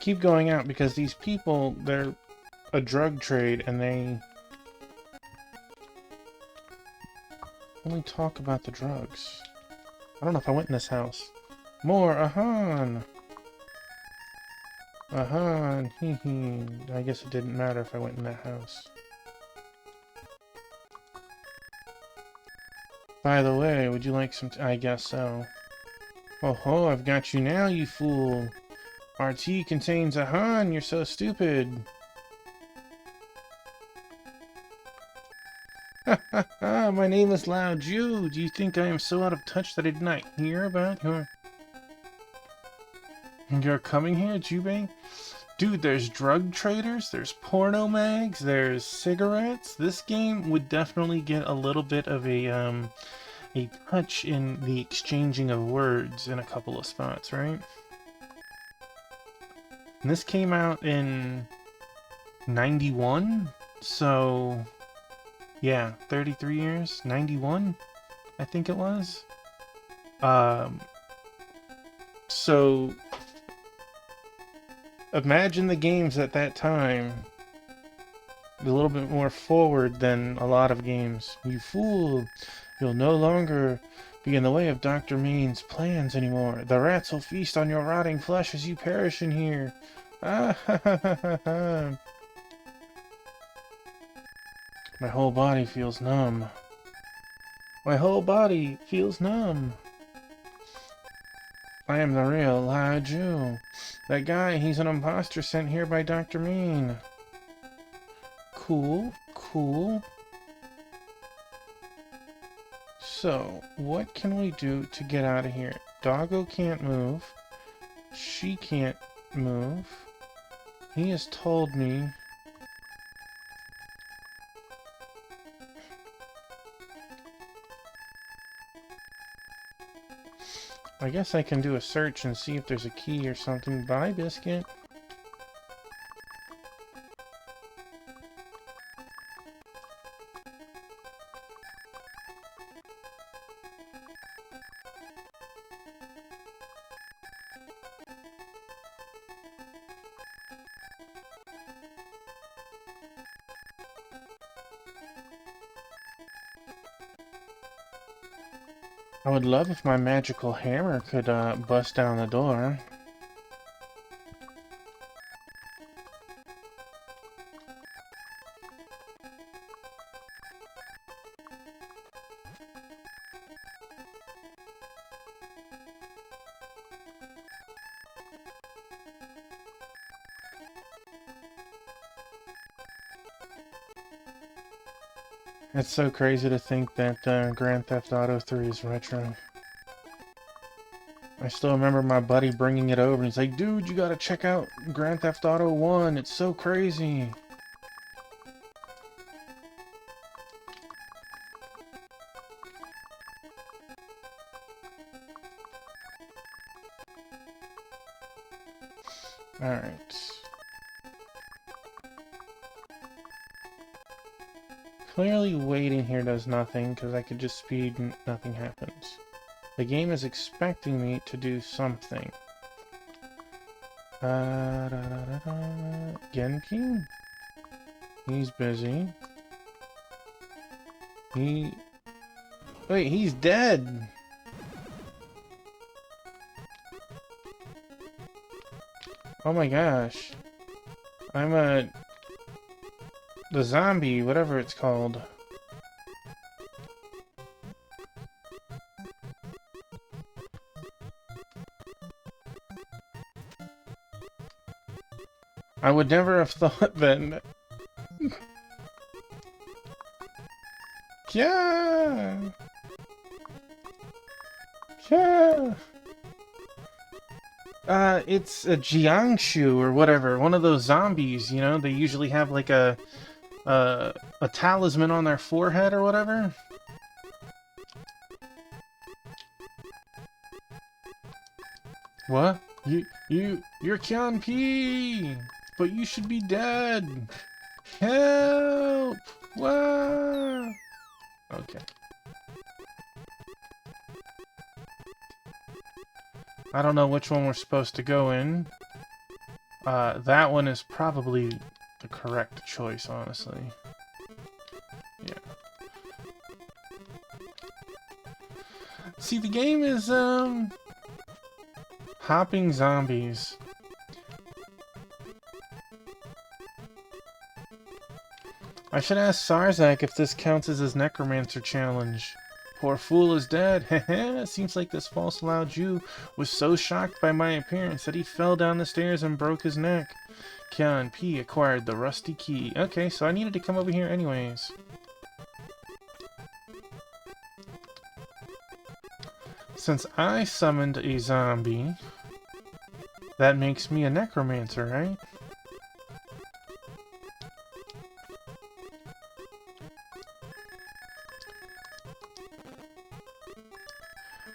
Speaker 1: Keep going out because these people, they're a drug trade and they only talk about the drugs. I don't know if I went in this house. More Ahan! Ahan, hee hee. I guess it didn't matter if I went in that house. By the way, would you like some I guess so. Oh ho, I've got you now, you fool! Our tea contains a Han, you're so stupid. Ha ha ha, my name is Lao Ju. Do you think I am so out of touch that I did not hear about you're coming here, Jubei? Dude, there's drug traders, there's porno mags, there's cigarettes. This game would definitely get a little bit of a touch in the exchanging of words in a couple of spots, right? And this came out in 91, so yeah, 33 years, 91, I think it was. So imagine the games at that time, a little bit more forward than a lot of games. You fool, you'll no longer be in the way of Dr. Main's plans anymore. The rats will feast on your rotting flesh as you perish in here. Ah, ha, ha, ha, ha, ha. My whole body feels numb. My whole body feels numb. I am the real Lao Ju. That guy, he's an imposter sent here by Dr. Mean. Cool, cool. So, what can we do to get out of here? Doggo can't move. She can't move. He has told me... I guess I can do a search and see if there's a key or something. Bye, Biscuit. I would love if my magical hammer could bust down the door. It's so crazy to think that Grand Theft Auto 3 is retro. I still remember my buddy bringing it over and he's like, dude, you gotta check out Grand Theft Auto 1, it's so crazy. Alright. Clearly waiting here does nothing, because I could just speed and nothing happens. The game is expecting me to do something. Genki? He's busy. Wait, he's dead! Oh my gosh. The zombie, whatever it's called. I would never have thought that... Yeah! Yeah! It's a Jiangshu or whatever, one of those zombies, you know? They usually have like a talisman on their forehead or whatever. What? You're Kian P! But you should be dead! Help! Wow! Okay. I don't know which one we're supposed to go in. That one is probably the correct choice, honestly. Yeah. See, the game is, hopping zombies. I should ask Sarzak if this counts as his necromancer challenge. Poor fool is dead. Heh. Seems like this false Lao Jew was so shocked by my appearance that he fell down the stairs and broke his neck. Kian P acquired the rusty key. Okay, so I needed to come over here anyways. Since I summoned a zombie, that makes me a necromancer, right?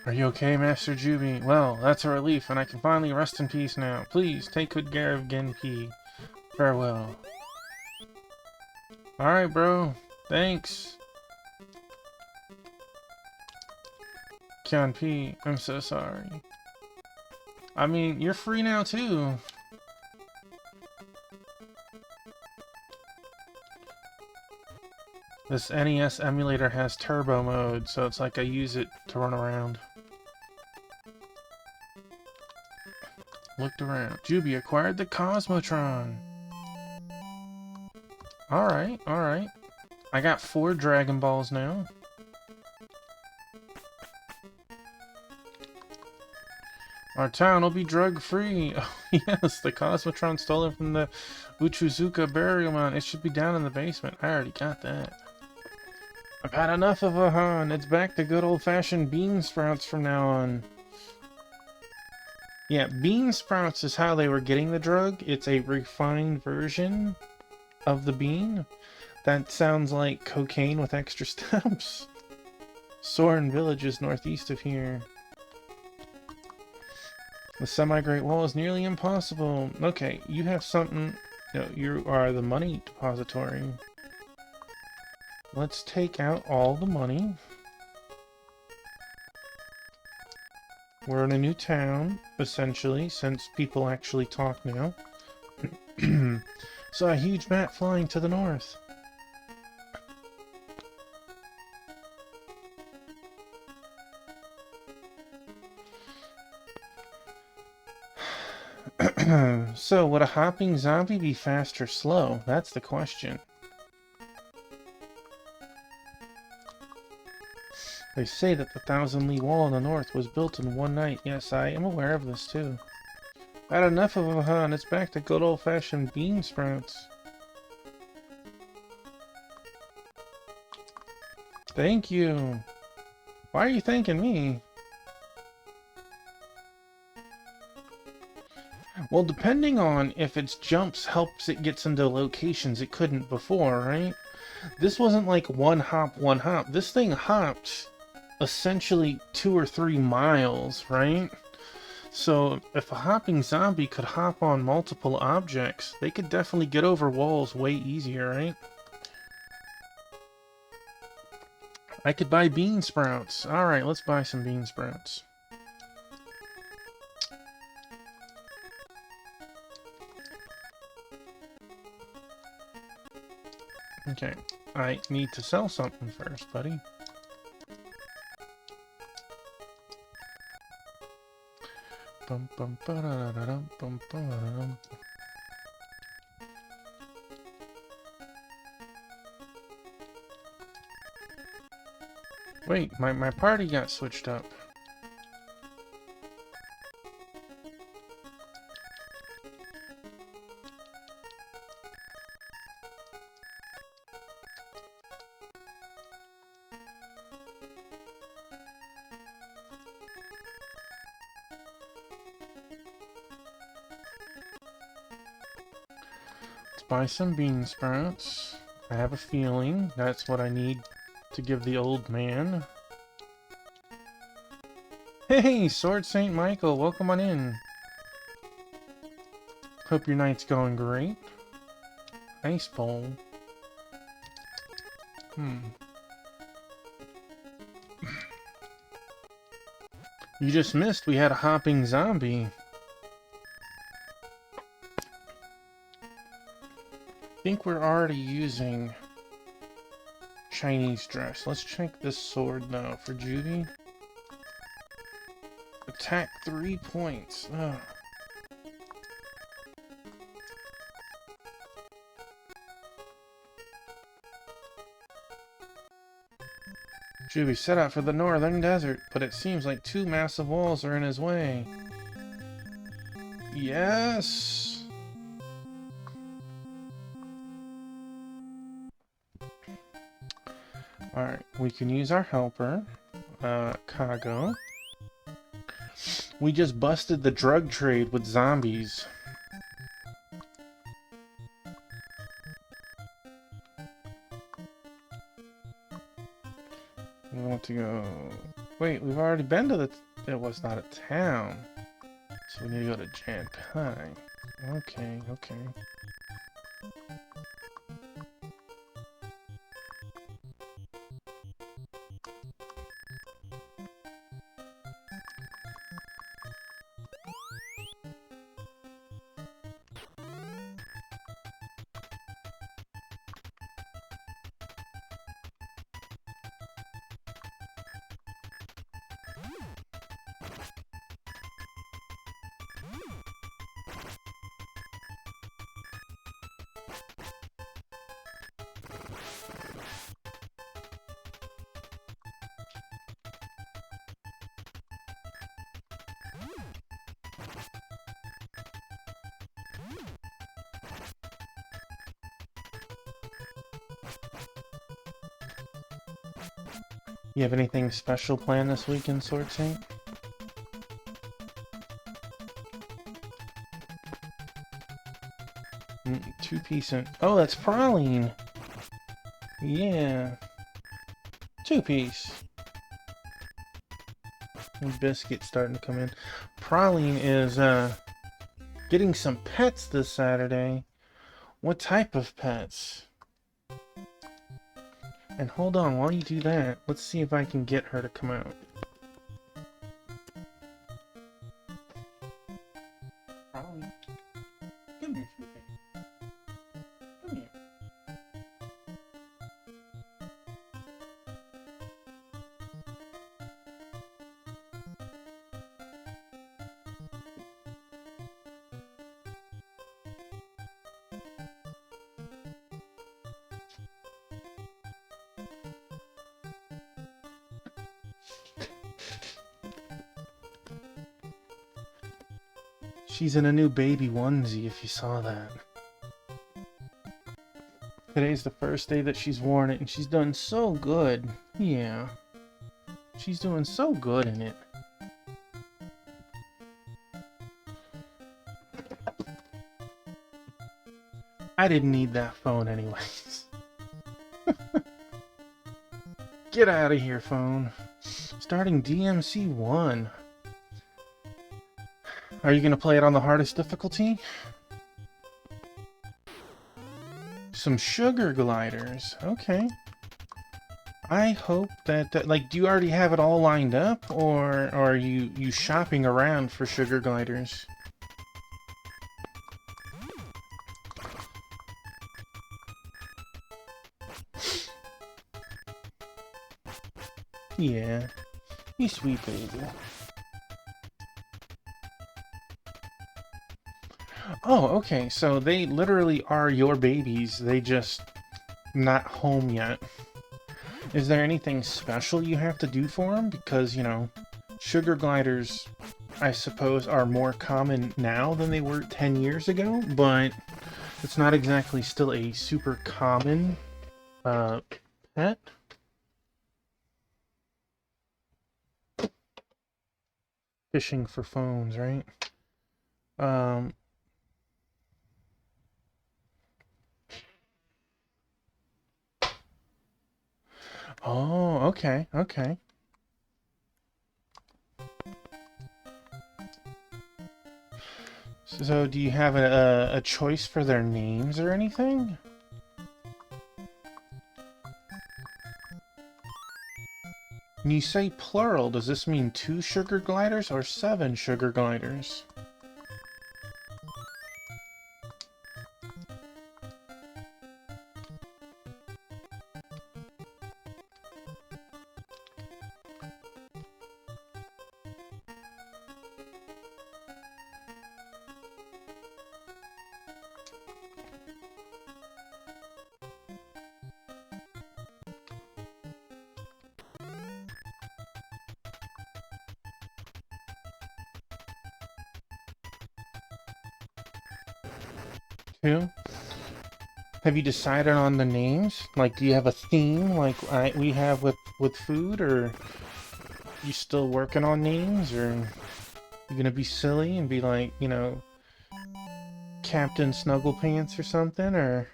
Speaker 1: Are you okay, Master Juvei? Well, that's a relief, and I can finally rest in peace now. Please, take good care of Genki. Farewell. Alright, bro. Thanks. Kian P, I'm so sorry. I mean, you're free now, too. This NES emulator has turbo mode, so it's like I use it to run around. Looked around. Juvei acquired the Cosmotron. Alright, alright. I got 4 Dragon Balls now. Our town will be drug-free. Oh, yes, the Cosmotron stolen from the Uchizuka burial mound. It should be down in the basement. I already got that. I've had enough of a Han. It's back to good old-fashioned bean sprouts from now on. Yeah, bean sprouts is how they were getting the drug. It's a refined version of the bean. That sounds like cocaine with extra steps. Soren Village is northeast of here. The semi-great wall is nearly impossible. Okay, you have something. No, you are the money depository. Let's take out all the money. We're in a new town, essentially, since people actually talk now. Saw a huge bat flying to the north. So, would a hopping zombie be fast or slow? That's the question. They say that the Thousand-Li Wall in the north was built in one night. Yes, I am aware of this too. Had enough of them, huh? And it's back to good old-fashioned bean sprouts. Thank you. Why are you thanking me? Well, depending on if its jumps helps it gets into locations it couldn't before, right? This wasn't like one hop, one hop. This thing hopped essentially 2 or 3 miles, right? So if a hopping zombie could hop on multiple objects, they could definitely get over walls way easier, right? I could buy bean sprouts. Alright, let's buy some bean sprouts. Okay, I need to sell something first, buddy. Bum, bum, ba-da-da-da-dum, bum, ba-da-dum. Wait, my party got switched up. Buy some bean sprouts. I have a feeling that's what I need to give the old man. Hey, Sword Saint Michael, welcome on in. Hope your night's going great. Ice bowl. You just missed we had a hopping zombie. I think we're already using Chinese dress. Let's check this sword now for Juvei. Attack 3 points. Ugh. Juvei set out for the northern desert, but it seems like 2 massive walls are in his way. Yes! Alright, we can use our helper, Kago. We just busted the drug trade with zombies. We want to go... Wait, we've already been to the... It was not a town. So we need to go to Janpai. Okay, okay. You have anything special planned this weekend, Sword Saint? Two-piece and... Oh, that's praline! Yeah. Two-piece. Biscuit starting to come in. Praline is, getting some pets this Saturday. What type of pets? And hold on, while you do that, let's see if I can get her to come out. Praline. Come here, sweetie. Come here. She's in a new baby onesie, if you saw that. Today's the first day that she's worn it, and she's done so good. Yeah. She's doing so good in it. I didn't need that phone anyways. Get out of here, phone. Starting DMC 1. Are you going to play it on the hardest difficulty? Some sugar gliders. Okay. I hope that, like, do you already have it all lined up? Or are you shopping around for sugar gliders? Yeah. You sweet baby. Oh, okay, so they literally are your babies, they just not home yet. Is there anything special you have to do for them? Because, you know, sugar gliders, I suppose, are more common now than they were 10 years ago, but it's not exactly still a super common pet. Fishing for phones, right? Oh, okay, okay. So, do you have a choice for their names or anything? When you say plural, does this mean 2 sugar gliders or 7 sugar gliders? Two? Have you decided on the names? Like, do you have a theme like we have with food, or you still working on names, or you gonna be silly and be like, you know, Captain Snugglepants or something, or...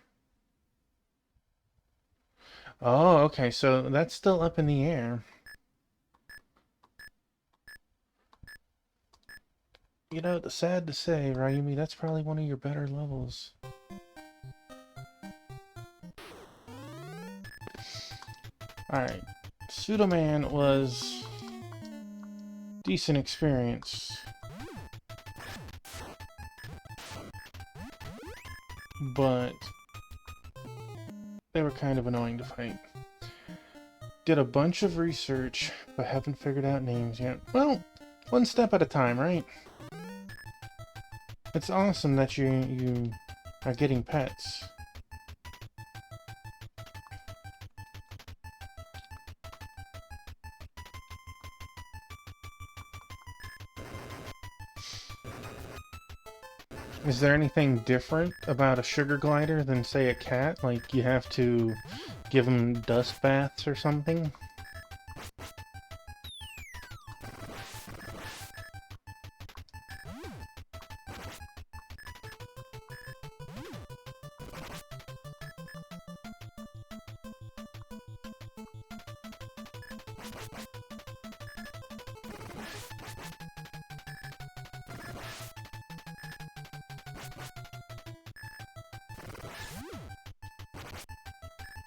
Speaker 1: Oh, okay, so that's still up in the air. You know, sad to say, Ryumi, that's probably one of your better levels. Alright, Pseudoman was decent experience, but they were kind of annoying to fight. Did a bunch of research, but haven't figured out names yet. Well, one step at a time, right? It's awesome that you are getting pets. Is there anything different about a sugar glider than, say, a cat? Like, you have to give them dust baths or something?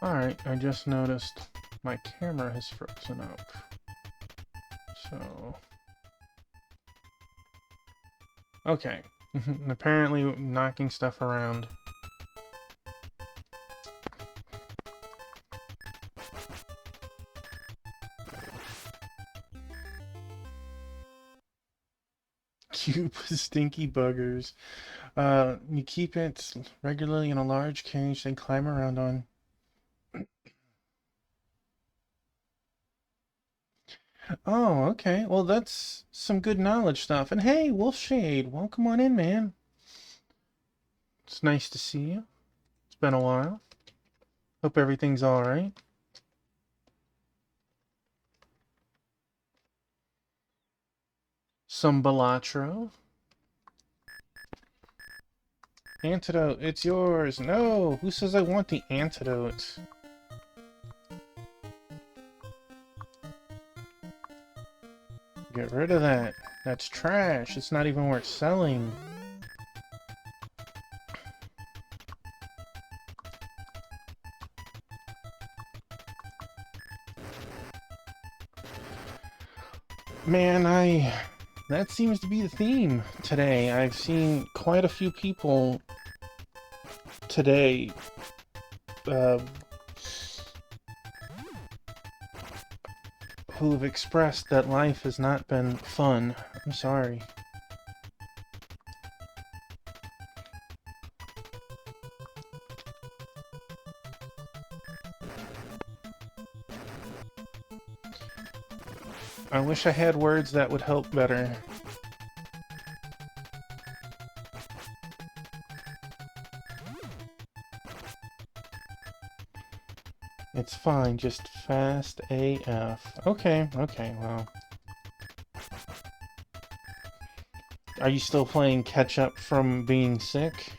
Speaker 1: Alright, I just noticed my camera has frozen up. So... Okay. Apparently knocking stuff around. Cute stinky buggers. You keep it regularly in a large cage they climb around on. Oh, okay. Well, that's some good knowledge stuff. And hey, Wolfshade, welcome on in, man. It's nice to see you. It's been a while. Hope everything's alright. Some Balatro. Antidote, it's yours. No, who says I want the antidote? Get rid of that. That's trash. It's not even worth selling. Man, that seems to be the theme today. I've seen quite a few people today who've expressed that life has not been fun. I'm sorry. I wish I had words that would help better. It's fine, just fast AF. Okay, well. Are you still playing catch up from being sick?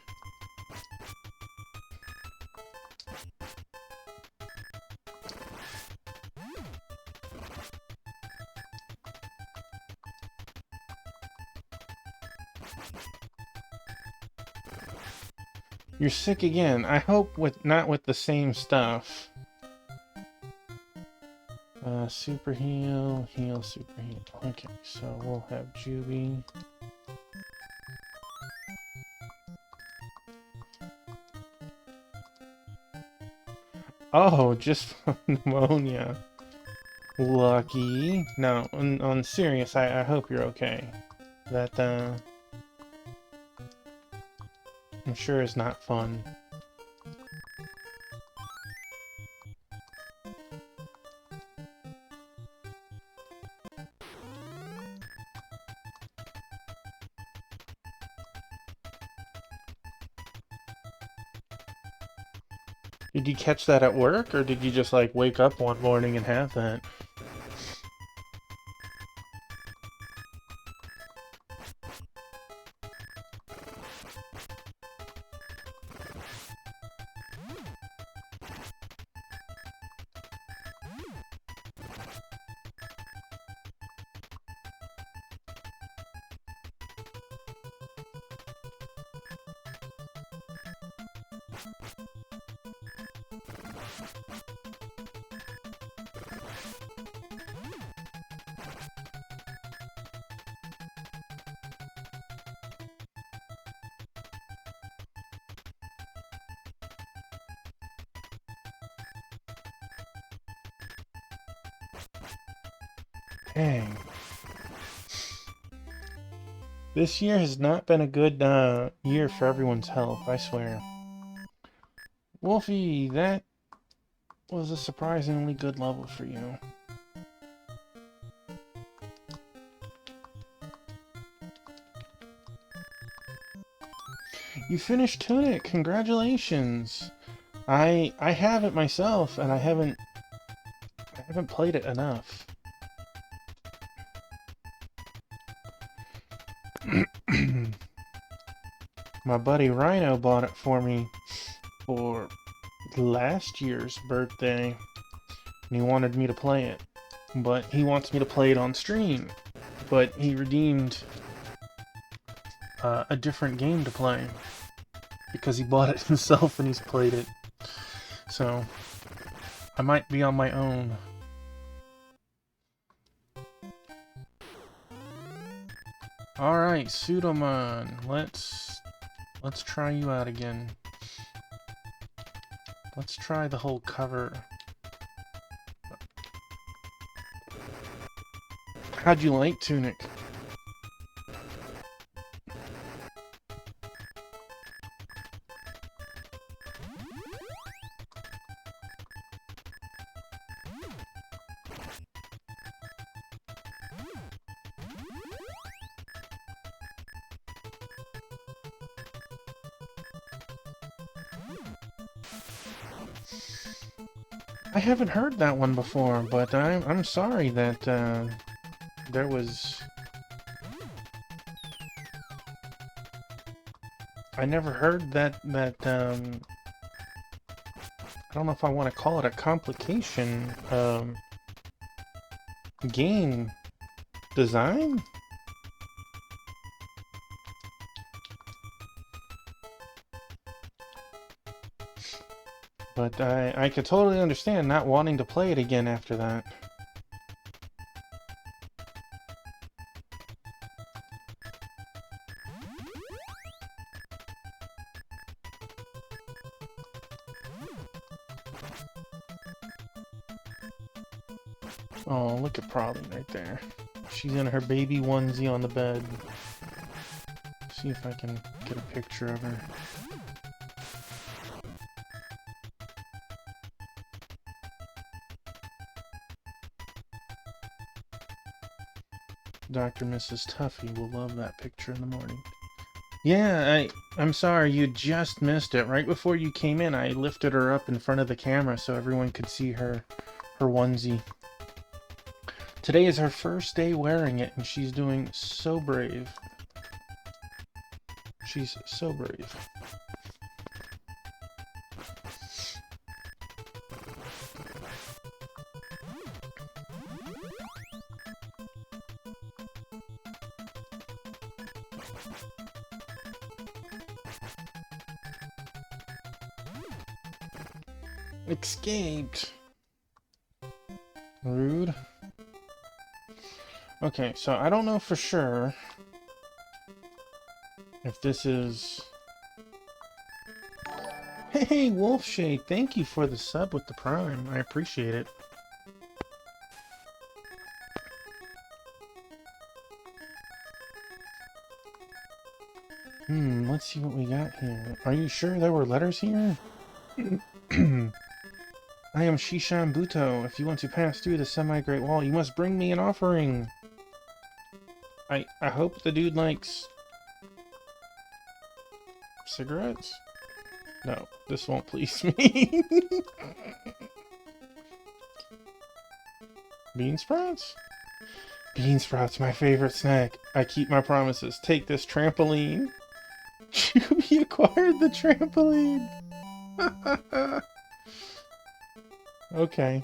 Speaker 1: You're sick again. I hope not with the same stuff. Super heal, super heal. Okay, so we'll have Juvei. Oh, just pneumonia. Lucky. No, on serious, I hope you're okay. That, I'm sure is not fun. Did you catch that at work, or did you just, like, wake up one morning and have that? Dang. This year has not been a good year for everyone's health, I swear. Wolfie, that was a surprisingly good level for you. You finished Tunic, congratulations! I have it myself, and I haven't played it enough. My buddy Rhino bought it for me for last year's birthday, and he wanted me to play it. but he wants me to play it on stream. But he redeemed a different game to play because he bought it himself and he's played it. So I might be on my own. Alright, Pseudomon, let's try you out again. Let's try the whole cover. How'd you like Tunic? I haven't heard that one before, but I'm sorry that there was... I never heard that I don't know if I want to call it a complication, game design? But I could totally understand not wanting to play it again after that. Oh, look at Praline right there. She's in her baby onesie on the bed. See if I can get a picture of her. Dr. Mrs. Tuffy will love that picture in the morning. Yeah, I'm sorry, you just missed it. Right before you came in, I lifted her up in front of the camera so everyone could see her onesie. Today is her first day wearing it, and she's doing so brave. She's so brave. Escaped. Rude. Okay, so I don't know for sure if this is... Hey, Wolfshade, thank you for the sub with the Prime. I appreciate it. Let's see what we got here. Are you sure there were letters here? I am Shishan Buto. If you want to pass through the semi-great wall, you must bring me an offering. I hope the dude likes... cigarettes? No, this won't please me. Bean sprouts? Bean sprouts, my favorite snack. I keep my promises. Take this trampoline. Juvei acquired the trampoline. Okay.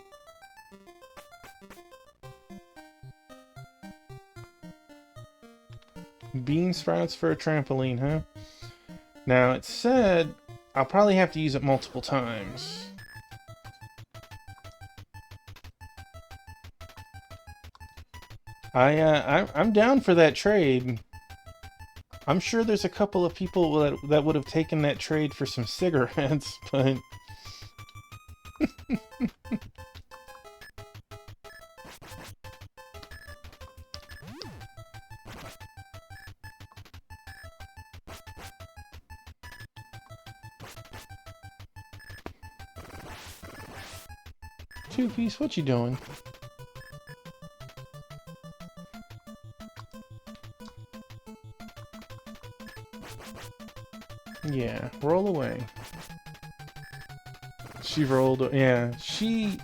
Speaker 1: Bean sprouts for a trampoline, huh? Now, it said I'll probably have to use it multiple times. I'm down for that trade. I'm sure there's a couple of people that would have taken that trade for some cigarettes, but... Two-piece, what you doing? Yeah, roll away. She rolled, yeah, she...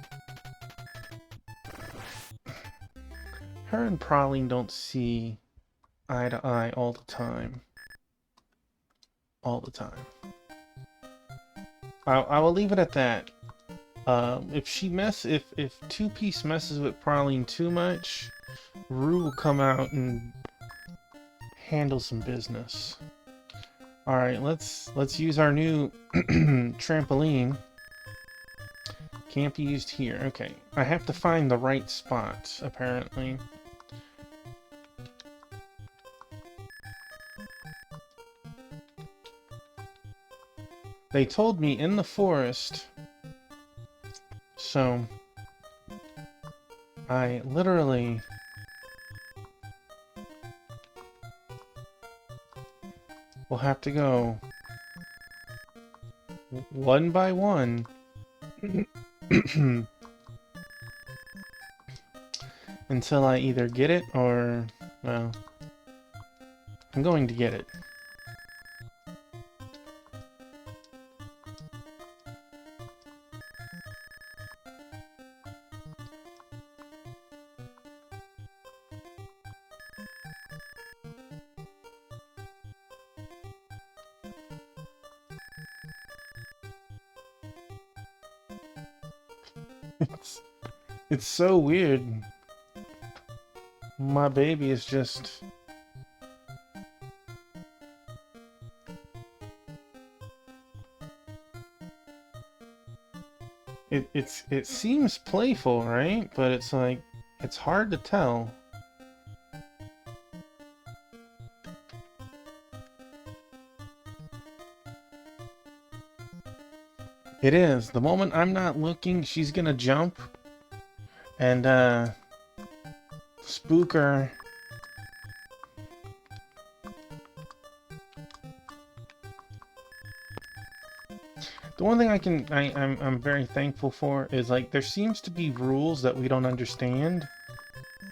Speaker 1: Her and Praline don't see eye to eye all the time. All the time. I will leave it at that. If Two Piece messes with Praline too much, Rue will come out and handle some business. All right, let's use our new trampoline. Can't be used here. Okay, I have to find the right spot, apparently. They told me in the forest, so I literally will have to go one by one until I either get it or, well, I'm going to get it. It's so weird. My baby is just... It seems playful, right? But it's like, it's hard to tell. It is. The moment I'm not looking, she's gonna jump and spook her. The one thing I'm very thankful for is, like, there seems to be rules that we don't understand.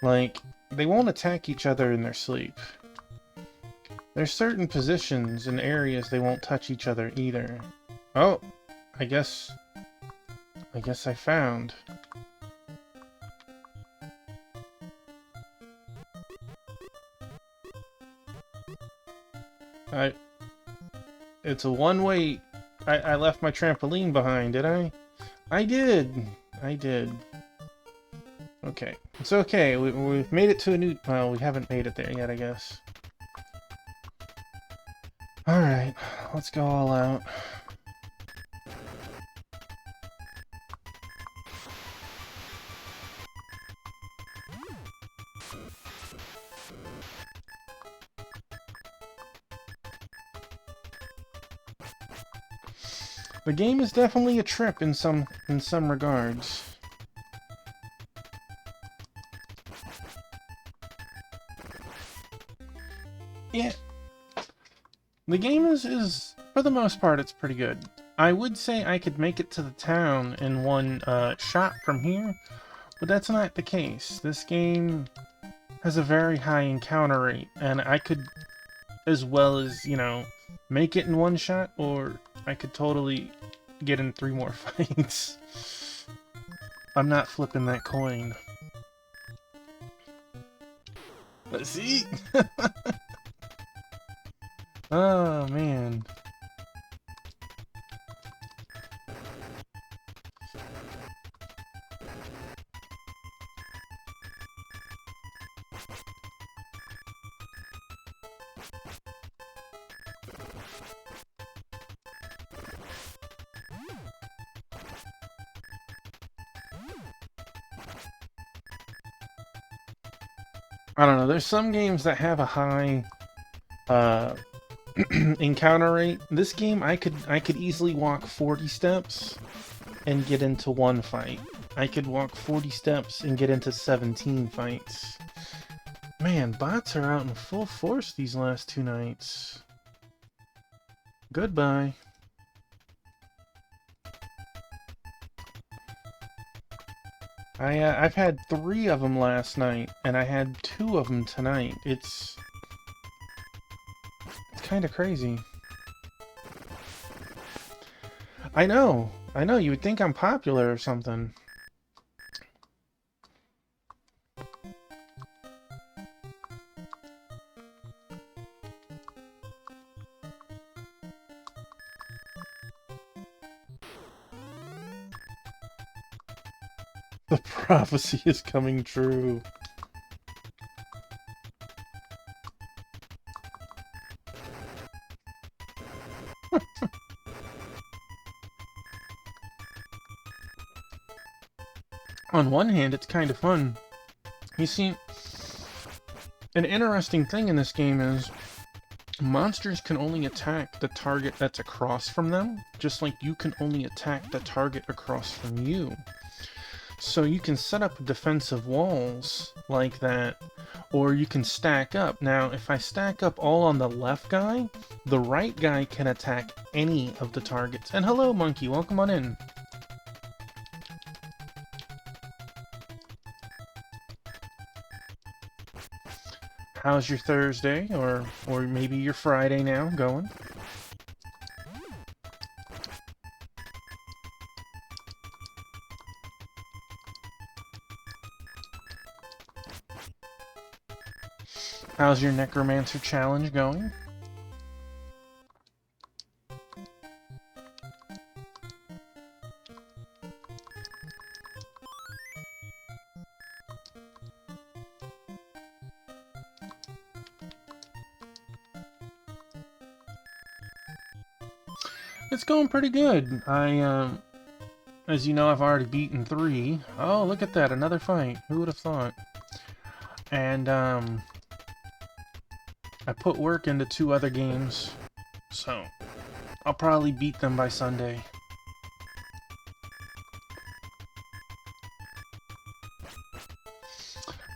Speaker 1: Like, they won't attack each other in their sleep. There's certain positions and areas they won't touch each other either. Oh, I guess I found. It's a one-way. I left my trampoline behind, did I? I did. I did. Okay. It's okay. We've made it to a new... Well, we haven't made it there yet, I guess. Alright. Let's go all out. The game is definitely a trip in some regards. Yeah. The game is for the most part, it's pretty good. I would say I could make it to the town in one shot from here, but that's not the case. This game has a very high encounter rate, and I could, as well as, you know, make it in one shot, or I could totally get in 3 more fights. I'm not flipping that coin. Let's see. Oh, man. I don't know, there's some games that have a high encounter rate. This game, I could easily walk 40 steps and get into 1 fight. I could walk 40 steps and get into 17 fights. Man, bots are out in full force these last 2 nights. Goodbye. I've had 3 of them last night, and I had 2 of them tonight. It's kind of crazy. I know, you would think I'm popular or something. The prophecy is coming true. On one hand, it's kind of fun. You see, an interesting thing in this game is monsters can only attack the target that's across from them, just like you can only attack the target across from you. So you can set up defensive walls like that, or you can stack up. Now, if I stack up all on the left guy, the right guy can attack any of the targets. And hello, monkey, welcome on in. How's your Thursday, or maybe your Friday now, going? How's your Necromancer challenge going? It's going pretty good. As you know, I've already beaten 3. Oh, look at that, another fight. Who would have thought? And, I put work into 2 other games, so I'll probably beat them by Sunday.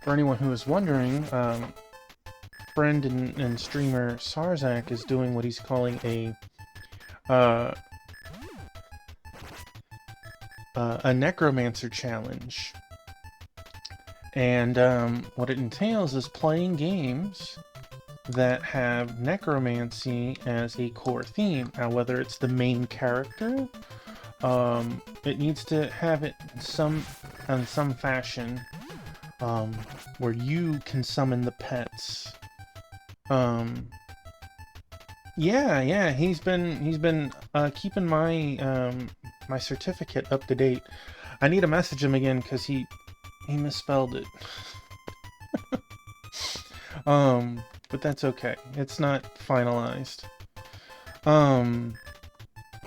Speaker 1: For anyone who is wondering, friend and streamer Sarzak is doing what he's calling a Necromancer challenge. And what it entails is playing games that have necromancy as a core theme. Now, whether it's the main character, it needs to have it in some fashion where you can summon the pets. Yeah, he's been keeping my my certificate up to date. I need to message him again because he misspelled it. But that's okay. It's not finalized.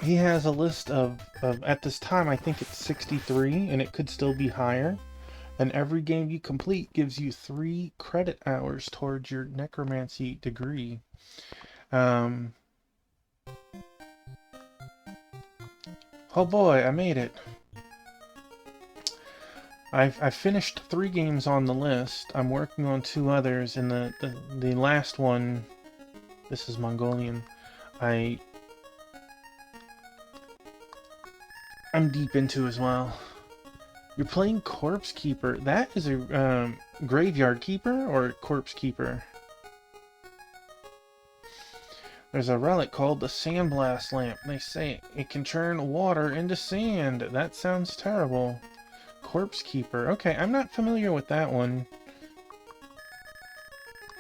Speaker 1: He has a list of at this time I think it's 63, and it could still be higher. And every game you complete gives you 3 credit hours towards your necromancy degree. Oh boy, I made it. I've finished 3 games on the list. I'm working on 2 others, and the last one, this is Mongolian, I'm deep into as well. You're playing Corpse Keeper. That is a Graveyard Keeper or Corpse Keeper? There's a relic called the Sandblast Lamp. They say it can turn water into sand. That sounds terrible. Corpse Keeper. Okay, I'm not familiar with that one.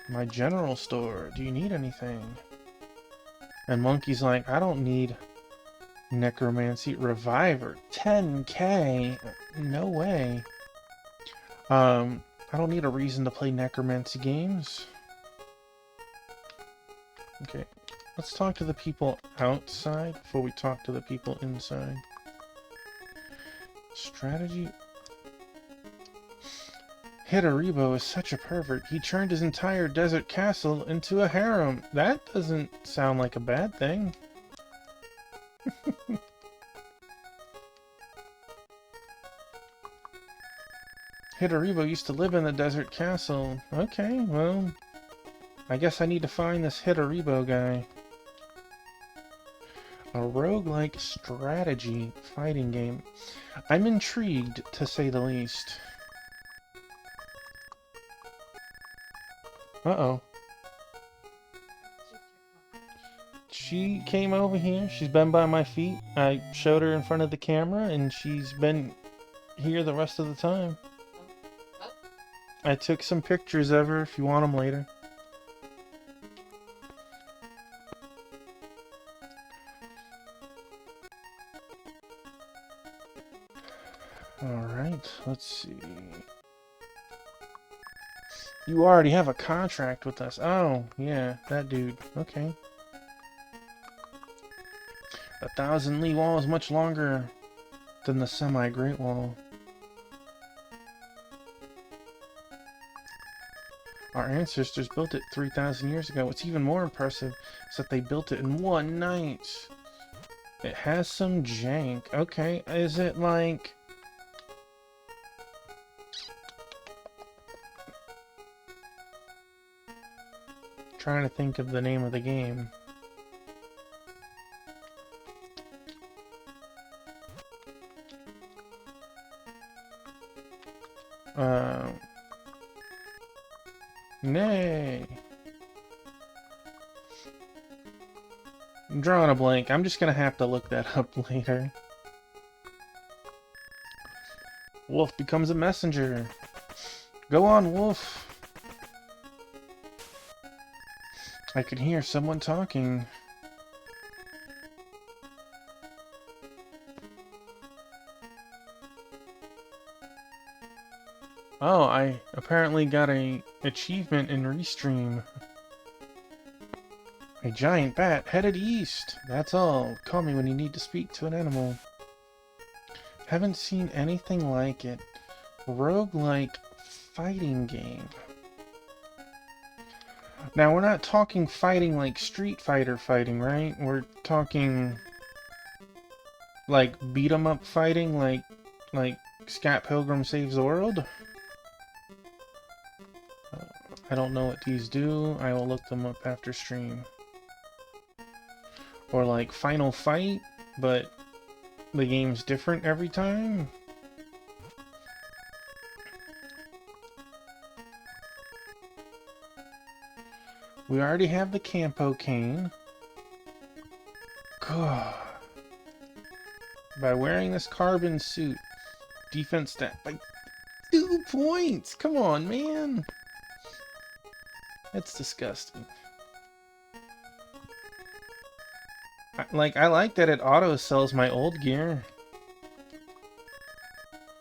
Speaker 1: My general store. Do you need anything? And Monkey's like, I don't need necromancy. Reviver. 10k? No way. I don't need a reason to play necromancy games. Okay, let's talk to the people outside before we talk to the people inside. Strategy. Hidaribo is such a pervert. He turned his entire desert castle into a harem. That doesn't sound like a bad thing. Hidaribo used to live in the desert castle. Okay, well, I guess I need to find this Hidaribo guy. A roguelike strategy fighting game. I'm intrigued, to say the least. Uh-oh. She came over here. She's been by my feet. I showed her in front of the camera, and she's been here the rest of the time. I took some pictures of her if you want them later. Alright, let's see. You already have a contract with us. Oh, yeah, that dude. Okay. 1,000 Li Wall is much longer than the Semi-Great Wall. Our ancestors built it 3,000 years ago. What's even more impressive is that they built it in one night. It has some jank. Okay, is it like... Trying to think of the name of the game. Nay. I'm drawing a blank. I'm just gonna have to look that up later. Wolf becomes a messenger. Go on, Wolf. I could hear someone talking. Oh, I apparently got a achievement in Restream. A giant bat headed east. That's all. Call me when you need to speak to an animal. Haven't seen anything like it. Roguelike fighting game. Now, we're not talking fighting like Street Fighter fighting, right? We're talking like beat 'em up fighting like Scott Pilgrim Saves the World? I don't know what these do. I will look them up after stream. Or like Final Fight, but the game's different every time. We already have the Campo cane. God. By wearing this carbon suit, defense stat by 2 points. Come on, man. That's disgusting. I like that it auto sells my old gear.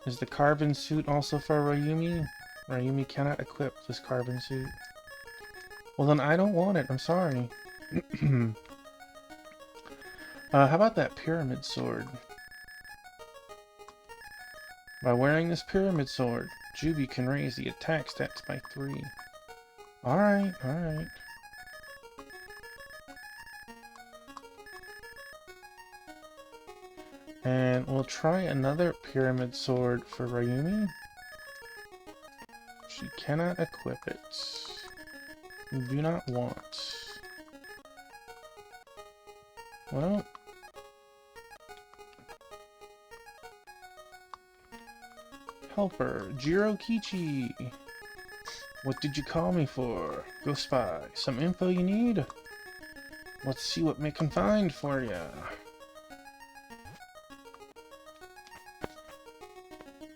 Speaker 1: Is the carbon suit also for Ryumi? Ryumi cannot equip this carbon suit. Well then I don't want it, I'm sorry. How about that pyramid sword? By wearing this pyramid sword, Juvei can raise the attack stats by 3. Alright, alright. And we'll try another pyramid sword for Ryumi. She cannot equip it. Do not want. Well. Helper, Jirokichi. What did you call me for? Go spy. Some info you need? Let's see what we can find for ya.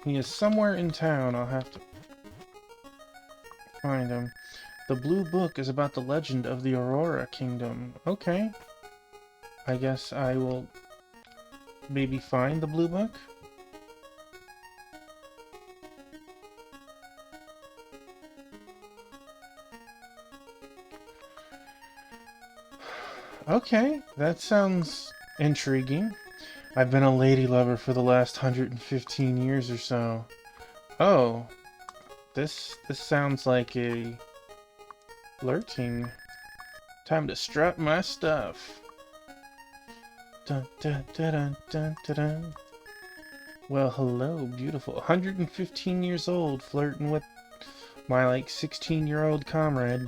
Speaker 1: He is somewhere in town. I'll have to find him. The blue book is about the legend of the Aurora Kingdom. Okay. I guess I will maybe find the blue book. Okay, that sounds intriguing. I've been a lady lover for the last 115 years or so. Oh, this sounds like a flirting. Time to strut my stuff. Dun, dun, dun, dun, dun, dun, dun. Well, hello, beautiful. 115 years old, flirting with my like 16-year-old comrade.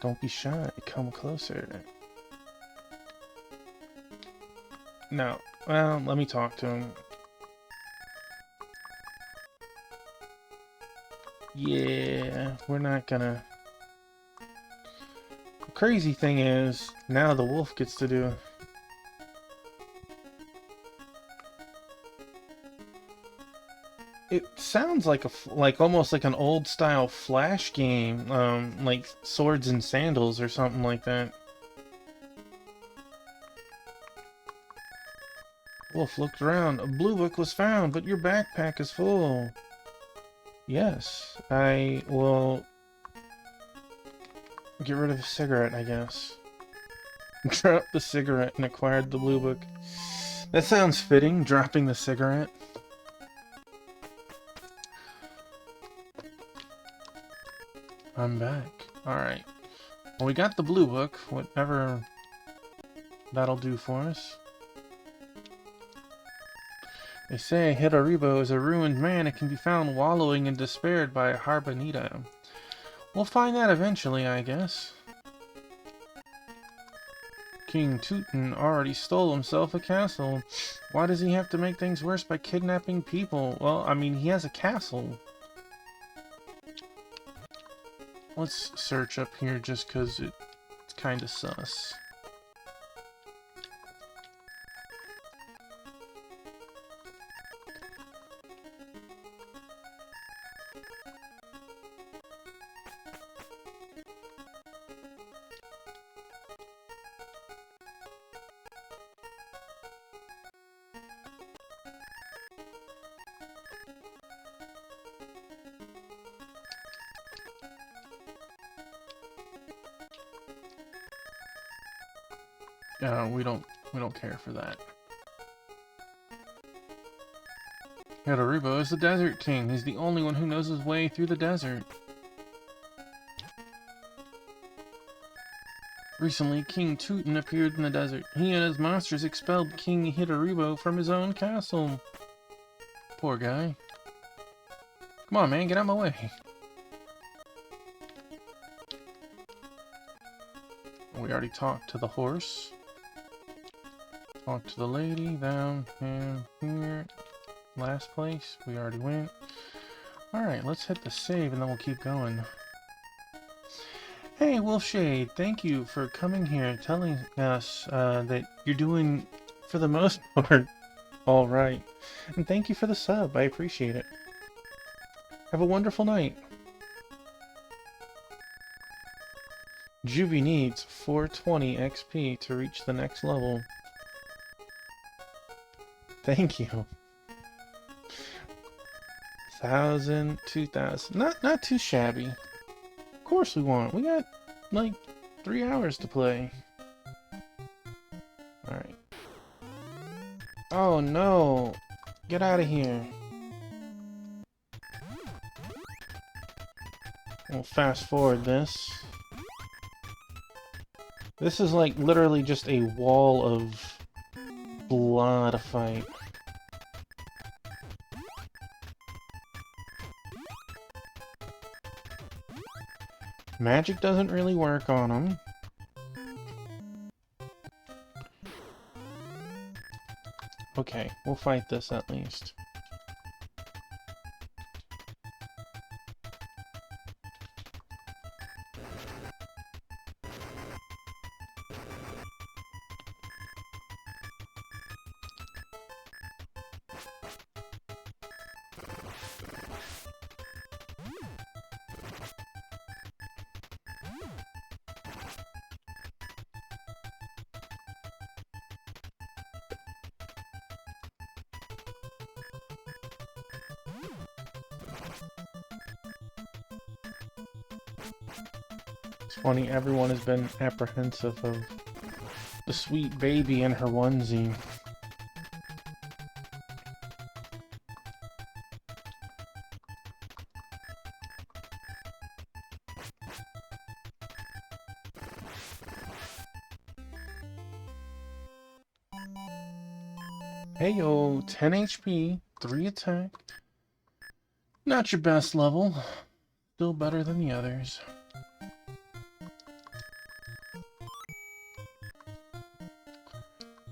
Speaker 1: Don't be shy. Come closer. No. Well, let me talk to him. Yeah, we're not gonna... The crazy thing is, now the wolf gets to do... It sounds like almost like an old style Flash game, like Swords and Sandals or something like that. Wolf looked around. A blue book was found, but your backpack is full. Yes, I will get rid of the cigarette, I guess. Dropped the cigarette and acquired the blue book. That sounds fitting, dropping the cigarette. I'm back. Alright. Well, we got the blue book, whatever that'll do for us. They say Hidaribo is a ruined man and can be found wallowing in despair by Harbonita. We'll find that eventually, I guess. King Tootin already stole himself a castle. Why does he have to make things worse by kidnapping people? Well, I mean, he has a castle. Let's search up here just because it's kind of sus. We don't care for that. Hidaribo is the Desert King. He's the only one who knows his way through the desert. Recently, King Tootin appeared in the desert. He and his monsters expelled King Hidaribo from his own castle. Poor guy. Come on, man, get out of my way. We already talked to the horse. Talked to the lady down here. Last place, we already went. Alright, let's hit the save and then we'll keep going. Hey, Wolfshade, thank you for coming here, telling us that you're doing, for the most part, alright. And thank you for the sub, I appreciate it. Have a wonderful night. Juvei needs 420 XP to reach the next level. Thank you. 1,000, 2,000. Not too shabby. Of course we want. We got like 3 hours to play. Alright. Oh no! Get out of here. We'll fast forward this. This is like literally just a wall of blood to fight. Magic doesn't really work on them. Okay, we'll fight this at least. It's funny, everyone has been apprehensive of the sweet baby in her onesie. Hey yo, 10 HP, 3 attack. Not your best level. Still better than the others.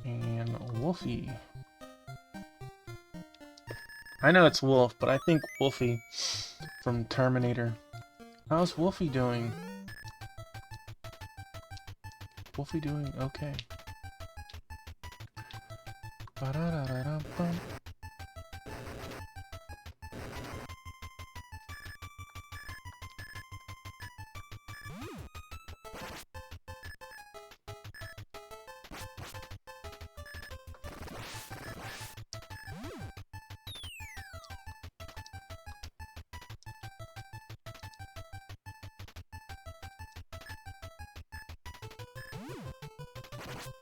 Speaker 1: And Wolfie. I know it's Wolf, but I think Wolfie from Terminator. How's Wolfie doing? Wolfie doing okay. Ba-da-da-da-da-bum.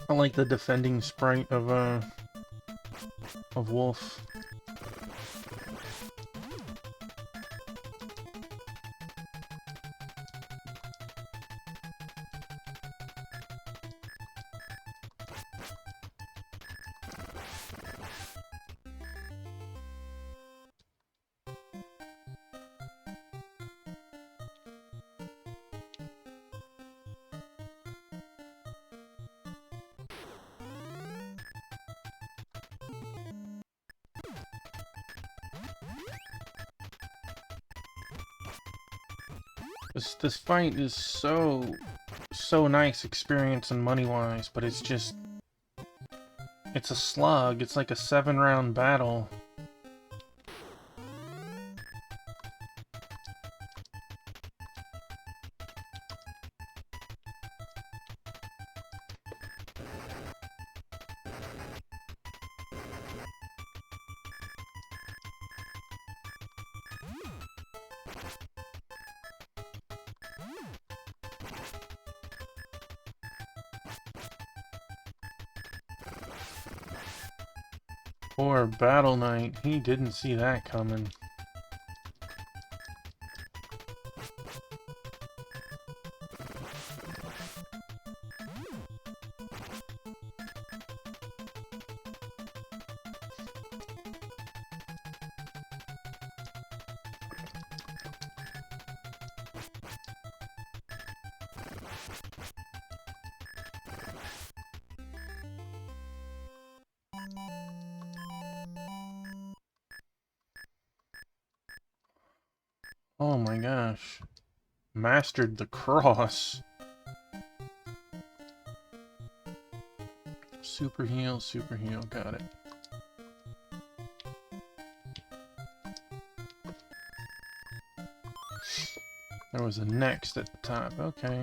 Speaker 1: I like the defending sprite of Wolf. This fight is so nice experience and money-wise, but it's just... It's a slug. It's like a 7-round battle. Poor Battle Knight, he didn't see that coming. Oh my gosh. Mastered the cross. Super heal, got it. There was a next at the top. Okay.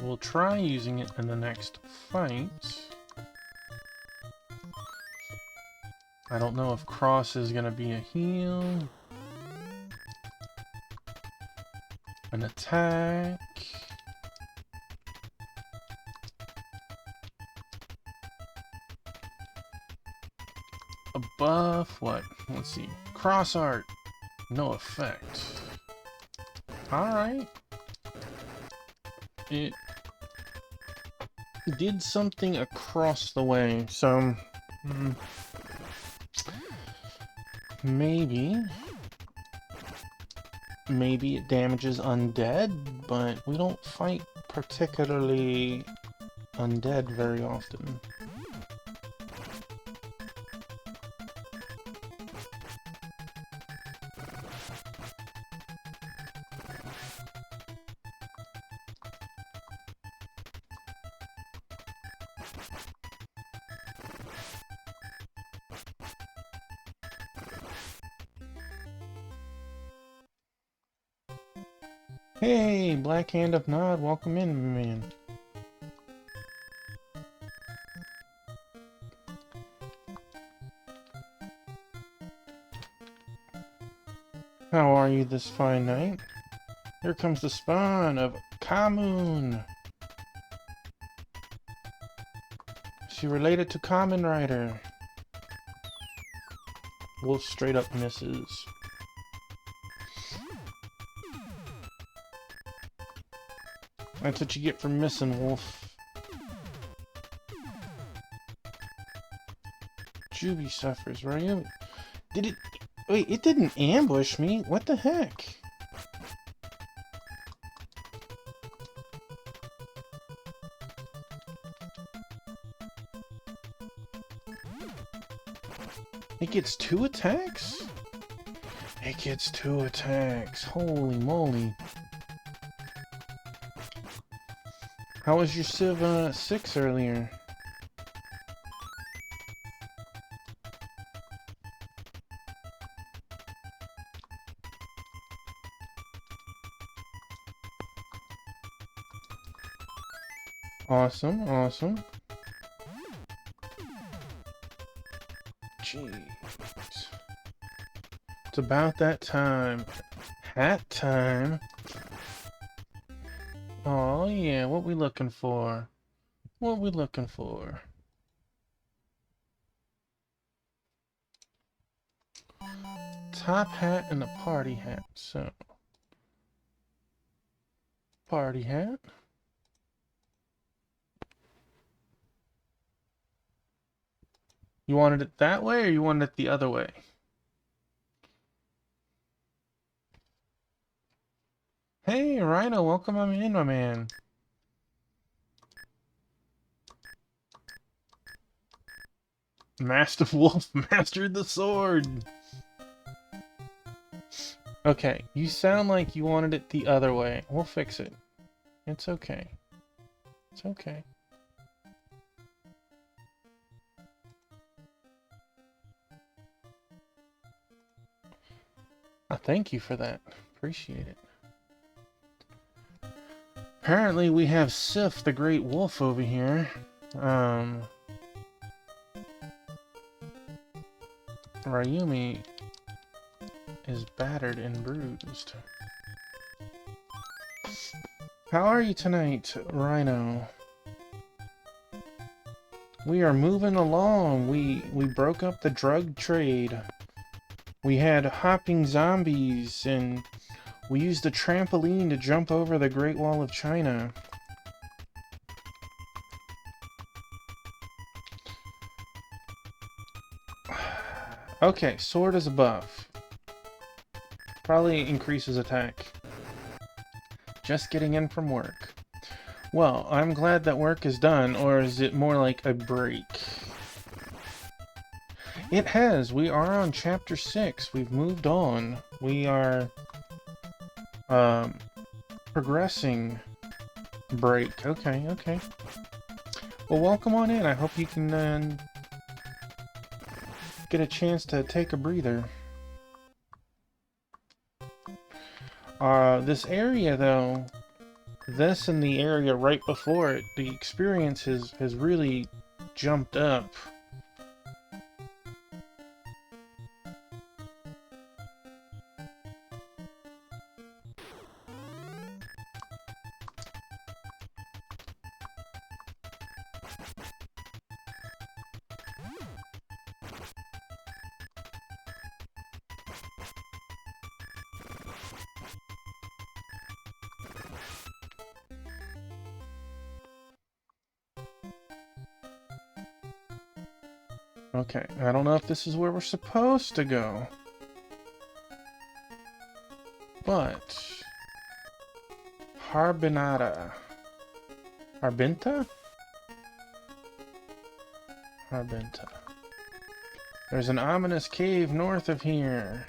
Speaker 1: We'll try using it in the next fight. I don't know if cross is gonna be a heal. An attack. A buff. What? Let's see. Cross art. No effect. Alright. It did something across the way, so... Maybe it damages undead, but we don't fight particularly undead very often. Hey, Black Hand of Nod, welcome in, man. How are you this fine night? Here comes the spawn of Kamun. She related to Kamen Rider. Wolf straight up misses. That's what you get for missing, Wolf. Juvei suffers, were you? Did it... Wait, it didn't ambush me? What the heck? It gets 2 attacks? It gets 2 attacks. Holy moly. How was your Civ 6 earlier? Awesome, awesome. Jeez. It's about that time. Hat time. Oh yeah, what we looking for? What we looking for? Top hat and a party hat. So, party hat. You wanted it that way or you wanted it the other way? Hey, Rhino, welcome on in, my man. Master Wolf mastered the sword. Okay, you sound like you wanted it the other way. We'll fix it. It's okay. It's okay. Thank you for that. Appreciate it. Apparently we have Sif, the Great Wolf, over here. Ryumi is battered and bruised. How are you tonight, Rhino? We are moving along. We broke up the drug trade. We had hopping zombies, and we used a trampoline to jump over the Great Wall of China. Okay, sword is a buff. Probably increases attack. Just getting in from work. Well, I'm glad that work is done, or is it more like a break? It has. We are on chapter 6. We've moved on. We are progressing. Break. Okay, okay. Well, welcome on in. I hope you can get a chance to take a breather. This area, though, this and the area right before it, the experience has really jumped up. Okay, I don't know if this is where we're supposed to go. But... Harbinata. Harbinta? Harbinta. There's an ominous cave north of here.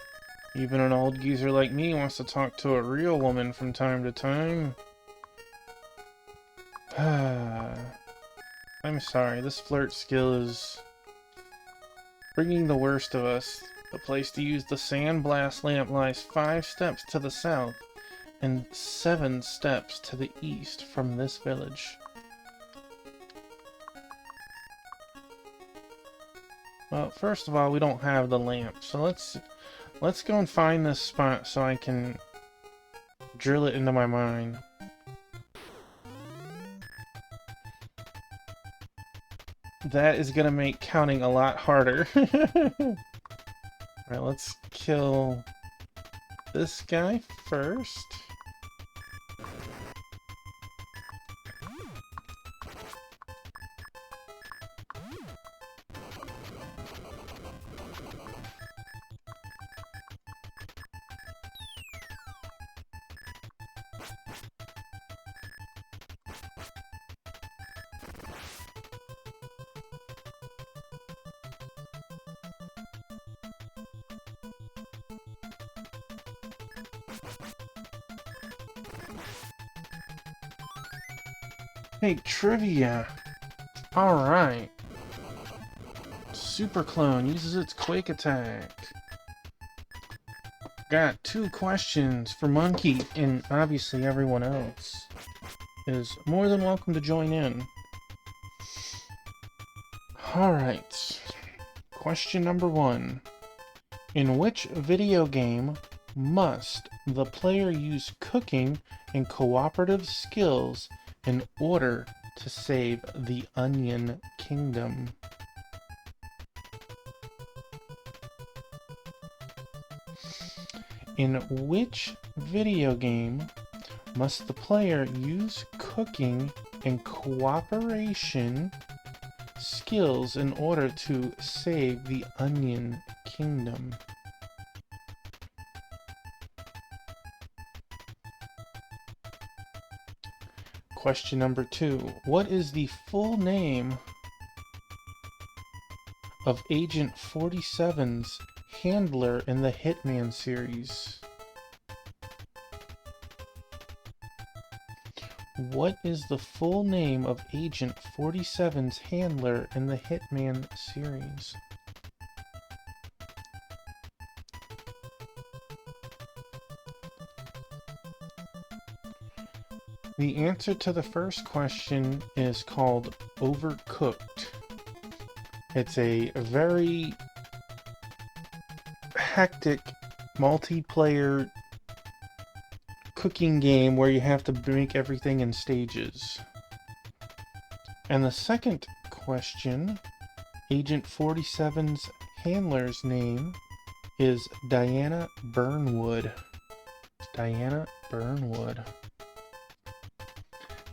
Speaker 1: Even an old geezer like me wants to talk to a real woman from time to time. I'm sorry, this flirt skill is bringing the worst of us. The place to use the sandblast lamp lies 5 steps to the south and 7 steps to the east from this village. Well, first of all, we don't have the lamp, so let's go and find this spot so I can drill it into my mind. That is gonna make counting a lot harder. Alright, let's kill this guy first. Hey, trivia! Alright. Super Clone uses its Quake attack. Got 2 questions for Monkey, and obviously everyone else is more than welcome to join in. Alright. Question number 1. In which video game must the player use cooking and cooperative skills in order to save the Onion Kingdom? In which video game must the player use cooking and cooperation skills in order to save the Onion Kingdom? Question number 2. What is the full name of Agent 47's handler in the Hitman series? What is the full name of Agent 47's handler in the Hitman series? The answer to the first question is called Overcooked. It's a very hectic multiplayer cooking game where you have to make everything in stages. And the second question, Agent 47's handler's name is Diana Burnwood. Diana Burnwood.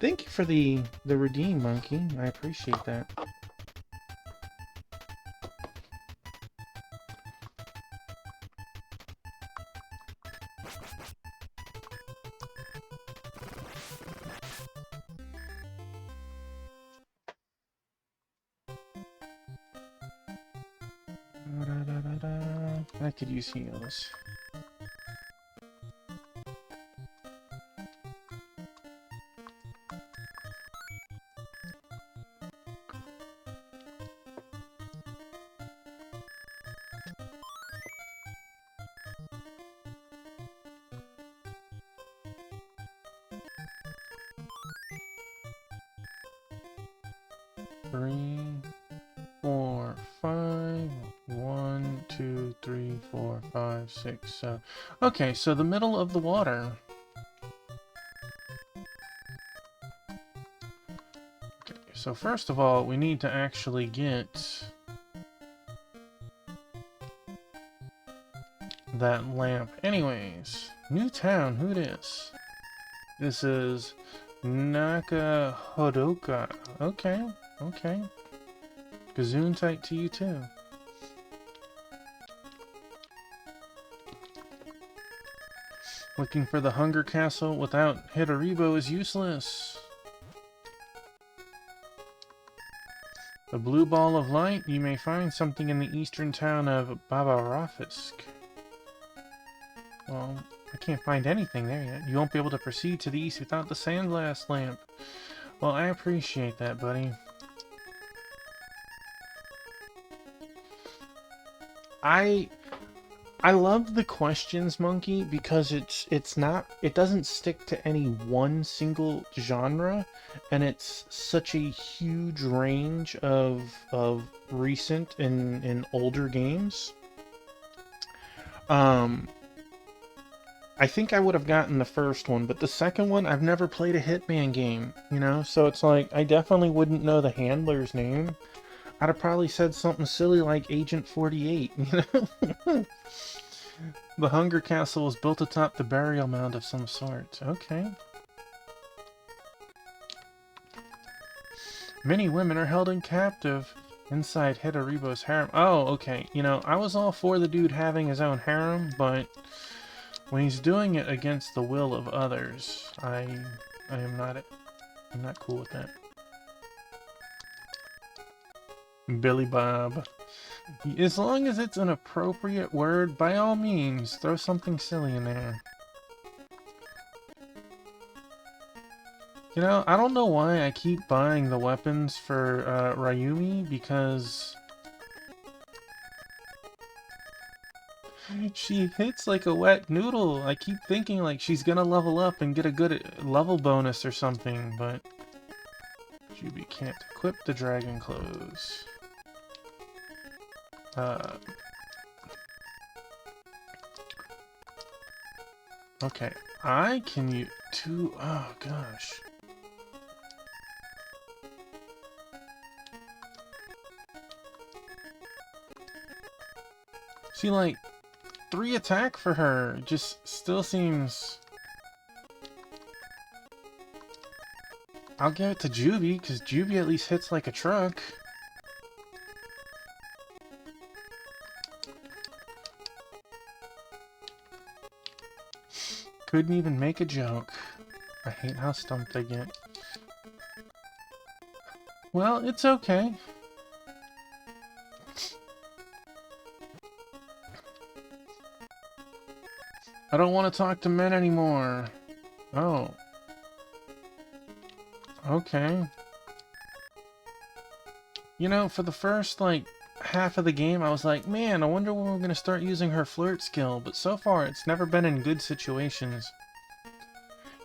Speaker 1: Thank you for the redeem, Monkey. I appreciate that. I could use heals. Three, 4, 5. 1, 2, 3, 4, 5, 6, 7. Okay, so the middle of the water. Okay, so first of all, we need to actually get that lamp. Anyways, new town, who this? This is Nakahodoka. Okay, okay. Gazoon type to you too. Looking for the Hunger Castle without Hidaribo is useless. The blue ball of light, you may find something in the eastern town of Babarafisk. Well, I can't find anything there yet. You won't be able to proceed to the east without the sandglass lamp. Well, I appreciate that, buddy. I love the questions, Monkey, because it doesn't stick to any one single genre, and it's such a huge range of recent and older games. I think I would have gotten the first one, but the second one, I've never played a Hitman game, you know? So it's like, I definitely wouldn't know the handler's name. I'd have probably said something silly like Agent 48, you know? The Hunger Castle was built atop the burial mound of some sort. Okay. Many women are held in captive inside Hidaribo's harem. Oh, okay. You know, I was all for the dude having his own harem, but when he's doing it against the will of others, I'm not cool with that. Billy Bob. As long as it's an appropriate word, by all means, throw something silly in there. You know, I don't know why I keep buying the weapons for Ryumi, because she hits like a wet noodle. I keep thinking like she's gonna level up and get a good level bonus or something, but Juby can't equip the dragon clothes. Okay, I can use two. Oh gosh. feel like 3 attack for her just still seems... I'll give it to Juvei, because Juvei at least hits like a truck. Couldn't even make a joke. I hate how stumped I get. Well, it's okay. I don't want to talk to men anymore. Oh. Okay. You know, for the first, like, half of the game, I was like, man, I wonder when we're going to start using her flirt skill, but so far it's never been in good situations.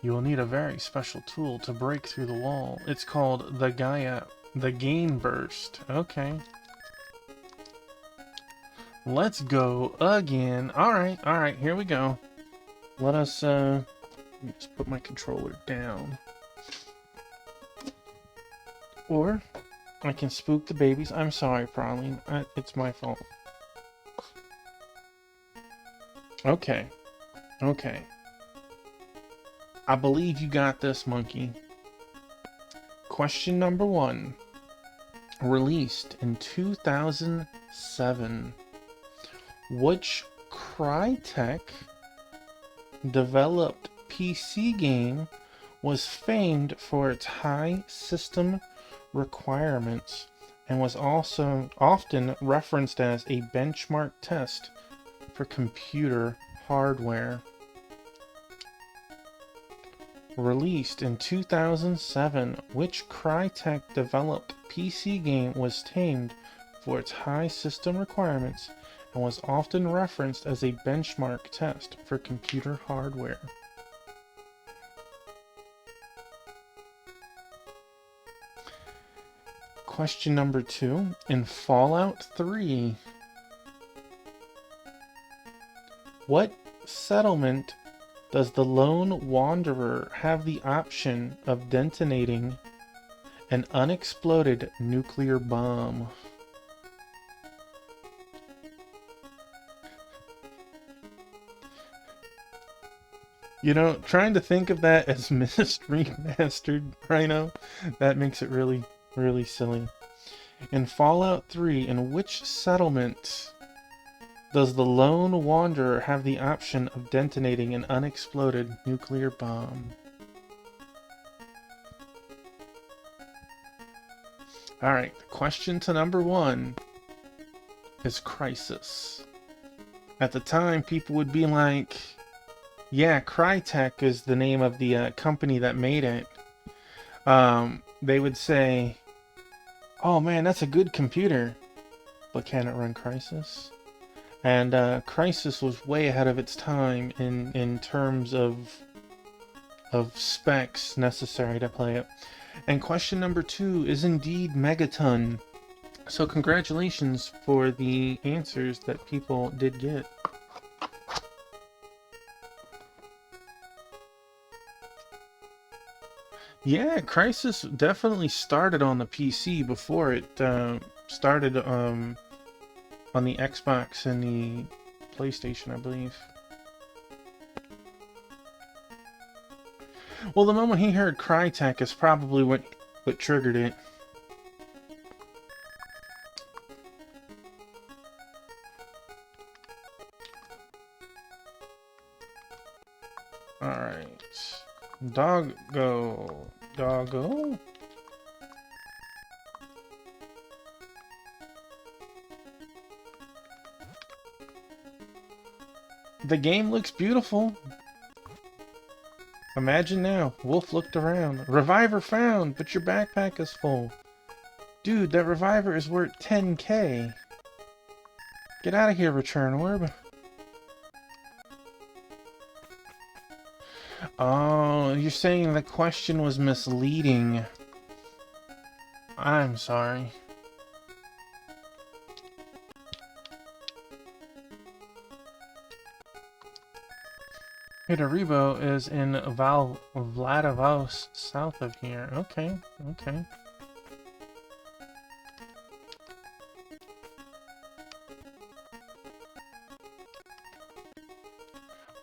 Speaker 1: You will need a very special tool to break through the wall. It's called the Gain Burst. Okay. Let's go again. Alright, here we go. Let us, let me just put my controller down. Or, I can spook the babies. I'm sorry, Praline. It's my fault. Okay. Okay. I believe you got this, monkey. Question number 1. Released in 2007. Which Crytek developed PC game was famed for its high system requirements and was also often referenced as a benchmark test for computer hardware? Released in 2007, which Crytek developed PC game was famed for its high system requirements and was often referenced as a benchmark test for computer hardware? Question number 2. In Fallout 3, what settlement does the lone wanderer have the option of detonating an unexploded nuclear bomb? You know, trying to think of that as Mist Remastered, Rhino, that makes it really, really silly. In Fallout 3, in which settlement does the lone wanderer have the option of detonating an unexploded nuclear bomb? Alright, question to number 1 is Crisis. At the time, people would be like, yeah, Crytek is the name of the company that made it. They would say, oh man, that's a good computer, but can it run Crisis? And Crisis was way ahead of its time in terms of specs necessary to play it. And question number 2 is indeed Megaton. So congratulations for the answers that people did get. Yeah, Crisis definitely started on the PC before it started on the Xbox and the PlayStation, I believe. Well, the moment he heard Crytek is probably what triggered it. Alright. Doggo. The game looks beautiful. Imagine now, Wolf looked around. Reviver found, but your backpack is full. Dude, that reviver is worth 10k. Get out of here, Return Orb. Oh, you're saying the question was misleading. I'm sorry. Hitaribo is in Vladivostok, south of here. Okay, okay.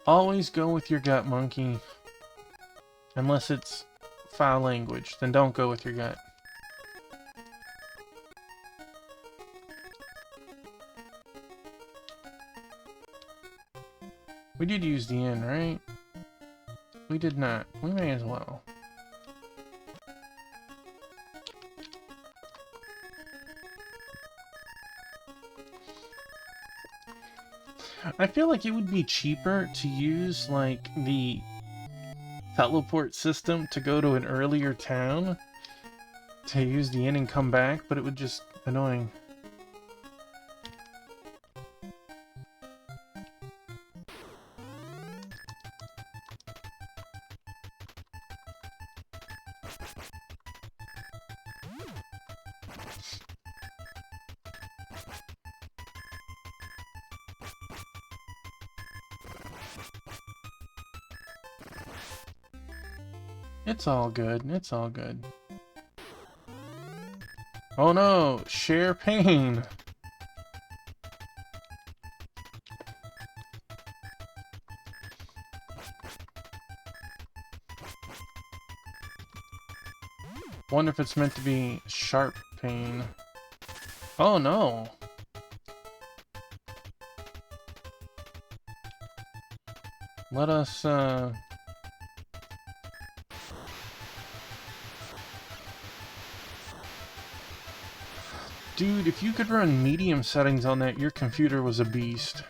Speaker 1: Always go with your gut, monkey. Unless it's foul language, then don't go with your gut. We did use the inn, right? We did not. We may as well. I feel like it would be cheaper to use, like, the teleport system to go to an earlier town to use the inn and come back, but it would just annoying. It's all good. It's all good. Oh no! Share pain! Wonder if it's meant to be sharp pain. Oh no! Let us, Dude, if you could run medium settings on that, your computer was a beast.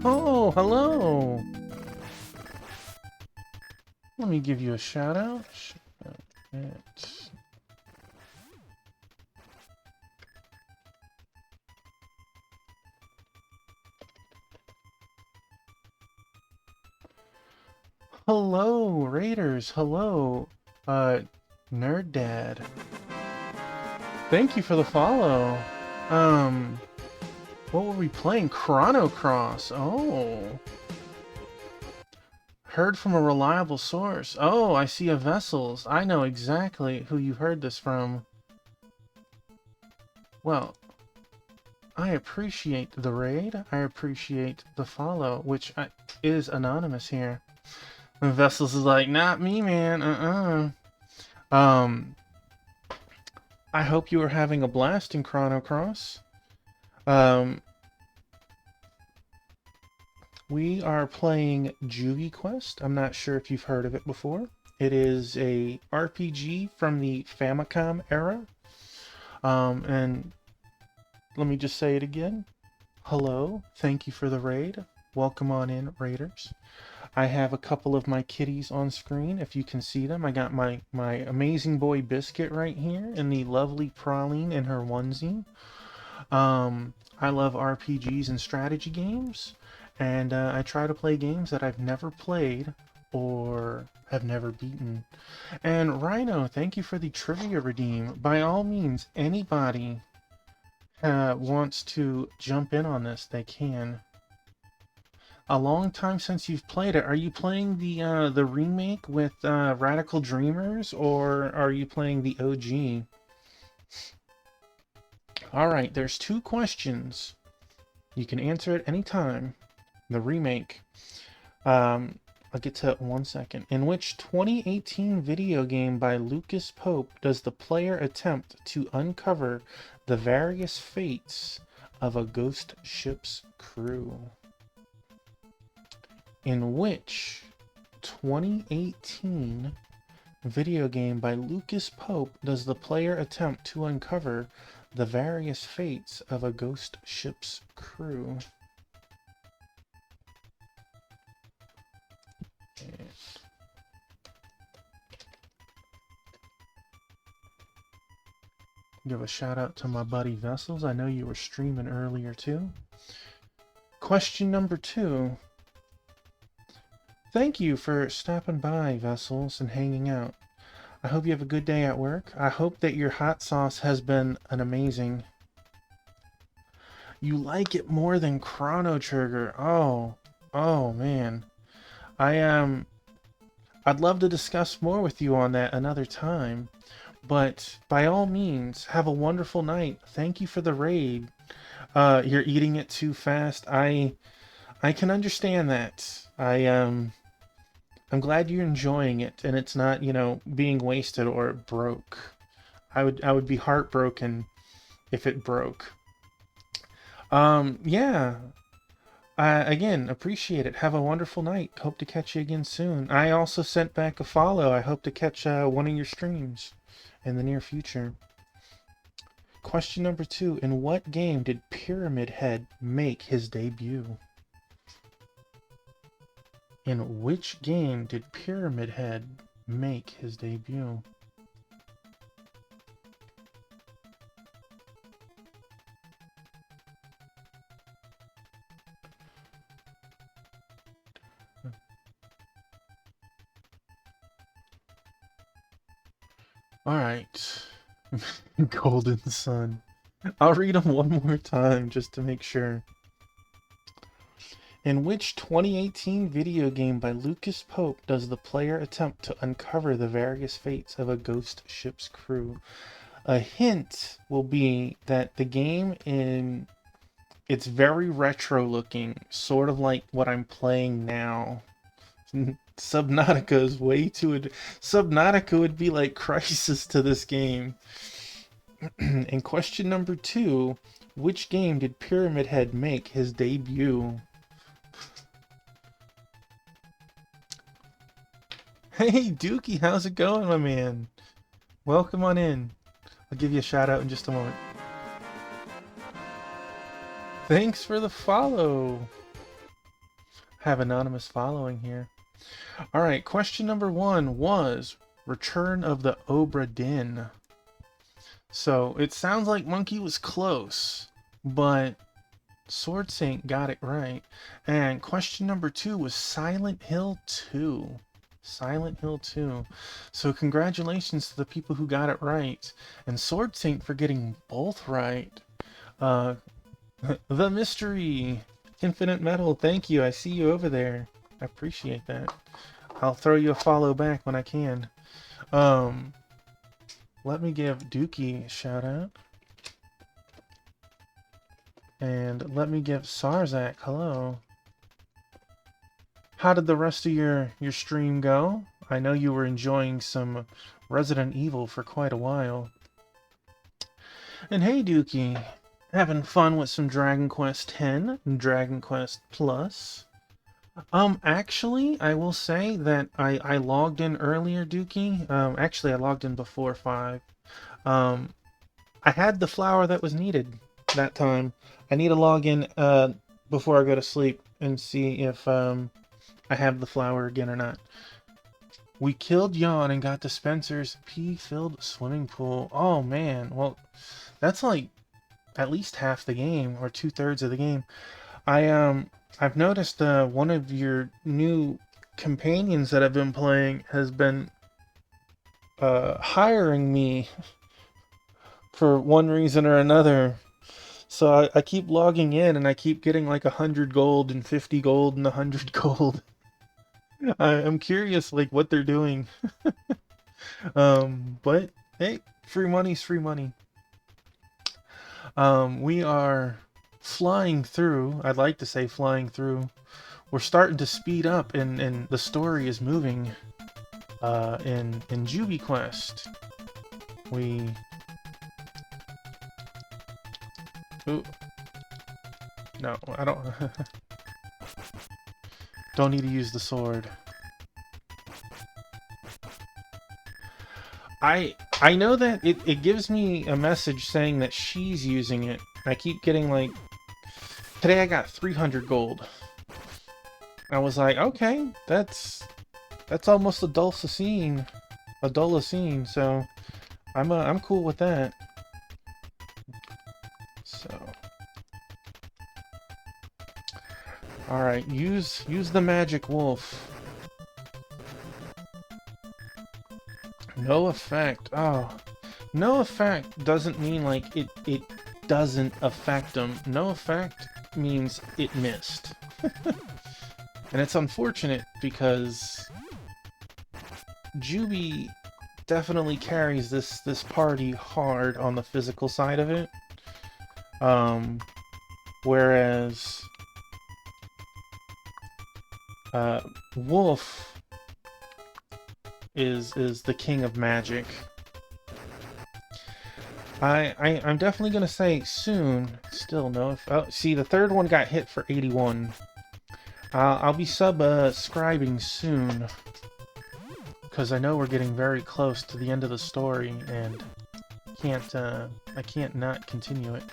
Speaker 1: Oh, hello! Let me give you a shout out. Hello, Raiders. Hello, Nerd Dad. Thank you for the follow. What were we playing? Chrono Cross. Oh. Heard from a reliable source. Oh, I see a Vessels. I know exactly who you heard this from. Well, I appreciate the raid. I appreciate the follow, which is anonymous here. And Vessels is like, not me, man. I hope you are having a blast in Chrono Cross. We are playing Juvei Quest. I'm not sure if you've heard of it before. It is a RPG from the Famicom era. And let me just say it again. Hello, thank you for the raid. Welcome on in, Raiders. I have a couple of my kitties on screen, if you can see them. I got my amazing boy Biscuit right here, and the lovely Praline in her onesie. I love RPGs and strategy games, and I try to play games that I've never played or have never beaten. And Rhino, thank you for the trivia redeem. By all means, anybody wants to jump in on this, they can. A long time since you've played it. Are you playing the remake with Radical Dreamers, or are you playing the OG? Alright, there's two questions. You can answer at any time. The remake. I'll get to it in 1 second. In which 2018 video game by Lucas Pope does the player attempt to uncover the various fates of a ghost ship's crew? In which 2018 video game by Lucas Pope does the player attempt to uncover the various fates of a ghost ship's crew? Give a shout out to my buddy Vessels. I know you were streaming earlier too. Question number 2. Thank you for stopping by, Vessels, and hanging out. I hope you have a good day at work. I hope that your hot sauce has been an amazing. You like it more than Chrono Trigger. Oh man. I I'd love to discuss more with you on that another time. But by all means, have a wonderful night. Thank you for the raid. You're eating it too fast. I can understand that. I'm glad you're enjoying it and it's not, being wasted or it broke. I would be heartbroken if it broke. Yeah. Again, appreciate it. Have a wonderful night. Hope to catch you again soon. I also sent back a follow. I hope to catch one of your streams in the near future. Question number 2. In what game did Pyramid Head make his debut? In which game did Pyramid Head make his debut? Alright. Golden Sun. I'll read them one more time just to make sure. In which 2018 video game by Lucas Pope does the player attempt to uncover the various fates of a ghost ship's crew? A hint will be that the game it's very retro looking, sort of like what I'm playing now. Subnautica is way too... Subnautica would be like Crisis to this game. And question number 2, which game did Pyramid Head make his debut? Hey Dookie, how's it going, my man? Welcome on in. I'll give you a shout out in just a moment. Thanks for the follow. Have anonymous following here. Alright, question number 1 was Return of the Obra Dinn. So, it sounds like Monkey was close, but Sword Saint got it right. And question number 2 was Silent Hill 2. Silent Hill 2. So congratulations to the people who got it right. And Sword Saint for getting both right. The Mystery. Infinite Metal, thank you. I see you over there. I appreciate that. I'll throw you a follow back when I can. Let me give Dookie a shout out. And let me give Sarzak hello. How did the rest of your stream go? I know you were enjoying some Resident Evil for quite a while. And hey Dookie, having fun with some Dragon Quest X and Dragon Quest Plus. Actually, I will say that I logged in earlier, Dookie. Actually, I logged in before 5. I had the flower that was needed that time. I need to log in before I go to sleep and see if I have the flower again or not. We killed Yawn and got to Spencer's pea-filled swimming pool. Oh man, well, that's like at least half the game, or 2/3 of the game. I've noticed one of your new companions that I've been playing has been hiring me for one reason or another. So I keep logging in and I keep getting like 100 gold and 50 gold and 100 gold. I'm curious like what they're doing. But hey, free money's free money. We are flying through. I'd like to say flying through. We're starting to speed up and the story is moving in Juvei Quest. Ooh. No, I don't. Don't need to use the sword. I know that it gives me a message saying that she's using it. I keep getting like... Today I got 300 gold. I was like, okay, that's almost a Dulcicine. A Dulcicine, so I'm cool with that. So... Alright, use the magic wolf. No effect. Oh. No effect doesn't mean like it doesn't affect them. No effect means it missed. And it's unfortunate because Juvei definitely carries this party hard on the physical side of it. Whereas Wolf is the king of magic. I'm definitely gonna say soon. Still no. Oh, see, the third one got hit for 81. I'll be subscribing soon, because I know we're getting very close to the end of the story, and I can't not continue it.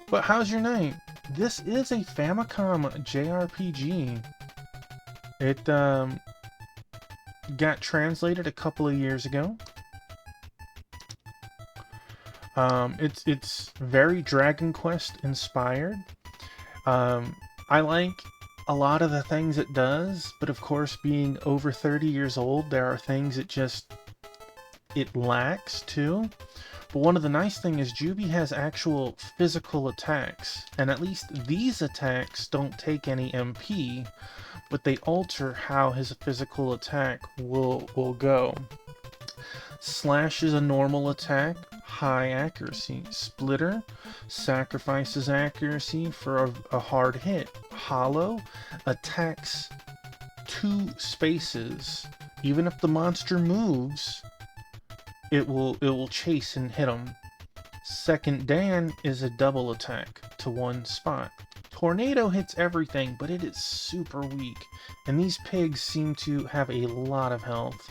Speaker 1: But how's your night? This is a Famicom JRPG. It got translated a couple of years ago. It's very Dragon Quest inspired. I like a lot of the things it does, but of course, being over 30 years old, there are things it lacks too. But one of the nice things is Juvei has actual physical attacks, and at least these attacks don't take any MP, but they alter how his physical attack will go. Slash is a normal attack, high accuracy. Splitter sacrifices accuracy for a hard hit. Hollow attacks 2 spaces. Even if the monster moves, it will chase and hit him. Second Dan is a double attack to 1 spot. Tornado hits everything, but it is super weak, and these pigs seem to have a lot of health.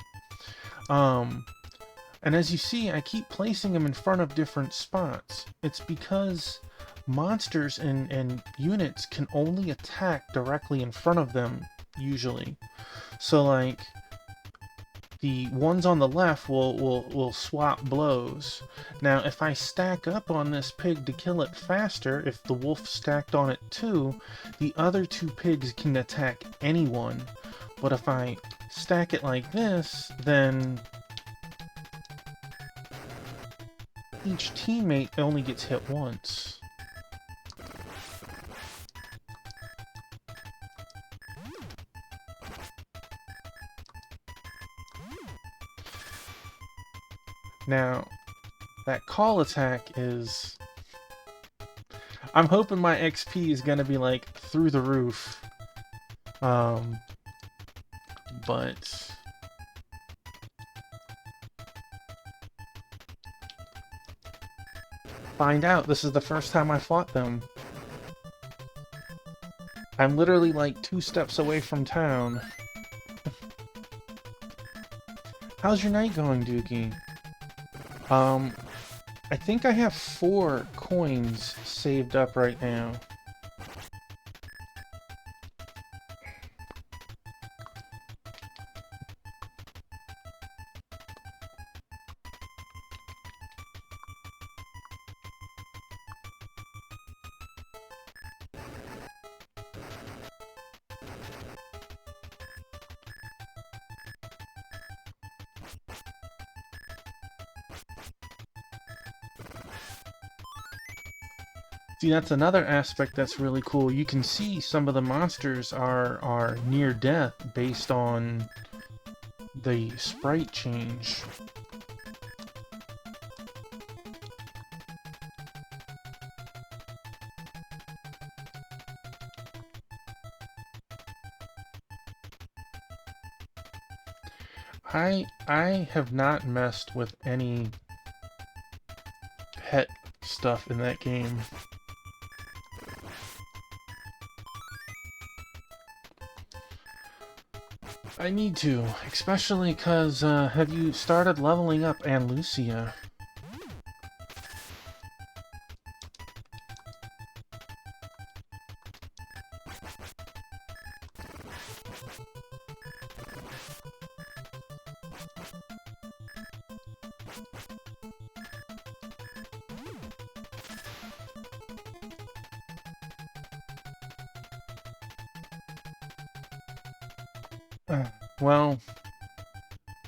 Speaker 1: And as you see, I keep placing them in front of different spots. It's because monsters and units can only attack directly in front of them, usually. So, like, the ones on the left will swap blows. Now, if I stack up on this pig to kill it faster, if the wolf stacked on it too, the other 2 pigs can attack anyone. But if I stack it like this, then each teammate only gets hit once. Now, that call attack is... I'm hoping my XP is gonna be, like, through the roof. But... find out, this is the first time I fought them. I'm literally, like, 2 steps away from town. How's your night going, Dookie? I think I have 4 coins saved up right now. See, that's another aspect that's really cool. You can see some of the monsters are near death based on the sprite change. I have not messed with any pet stuff in that game. I need to, especially because, have you started leveling up Anlucia? Well,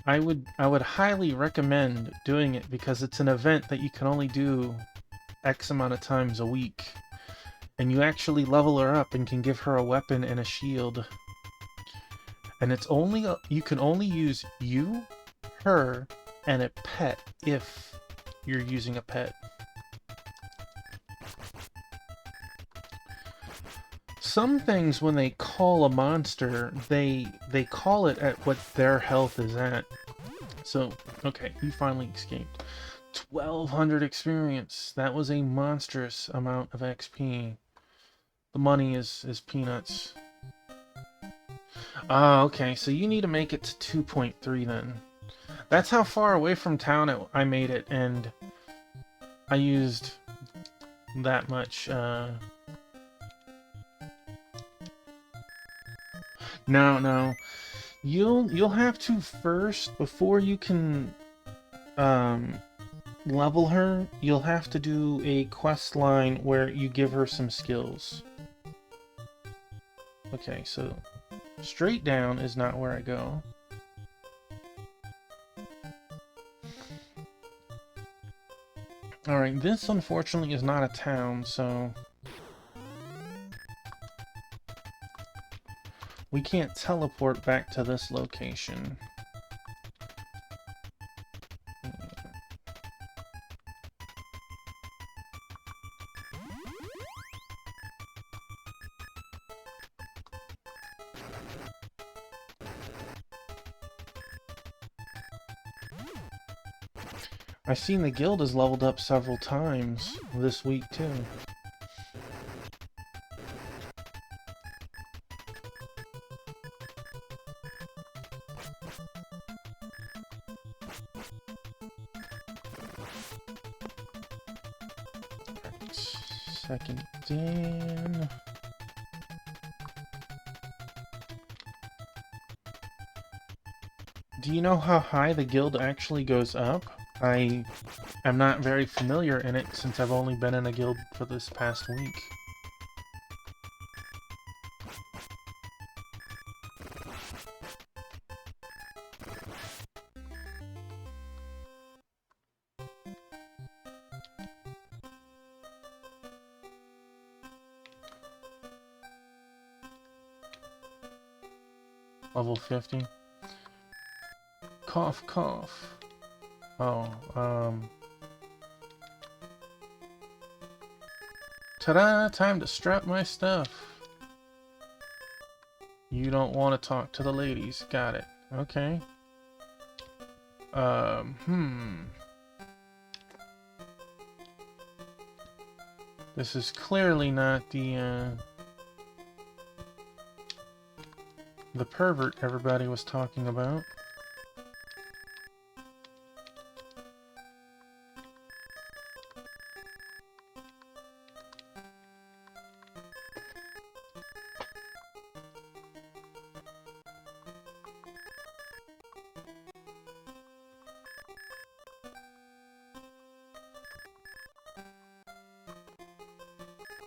Speaker 1: I would highly recommend doing it because it's an event that you can only do X amount of times a week. And you actually level her up and can give her a weapon and a shield. And it's only you can only use you, her, and a pet if you're using a pet. Some things, when they call a monster, they call it at what their health is at. So, okay, you finally escaped. 1,200 experience. That was a monstrous amount of XP. The money is peanuts. Ah, okay, so you need to make it to 2.3 then. That's how far away from town I made it, and I used that much. No. You'll have to first, before you can level her, you'll have to do a quest line where you give her some skills. Okay, so straight down is not where I go. Alright, this unfortunately is not a town, so we can't teleport back to this location. I've seen the guild has leveled up several times this week, too. Second Dan. Do you know how high the guild actually goes up? I am not very familiar in it since I've only been in a guild for this past week. Level 50. Cough, cough. Oh, ta-da! Time to strap my stuff. You don't want to talk to the ladies. Got it. Okay. This is clearly not the pervert everybody was talking about.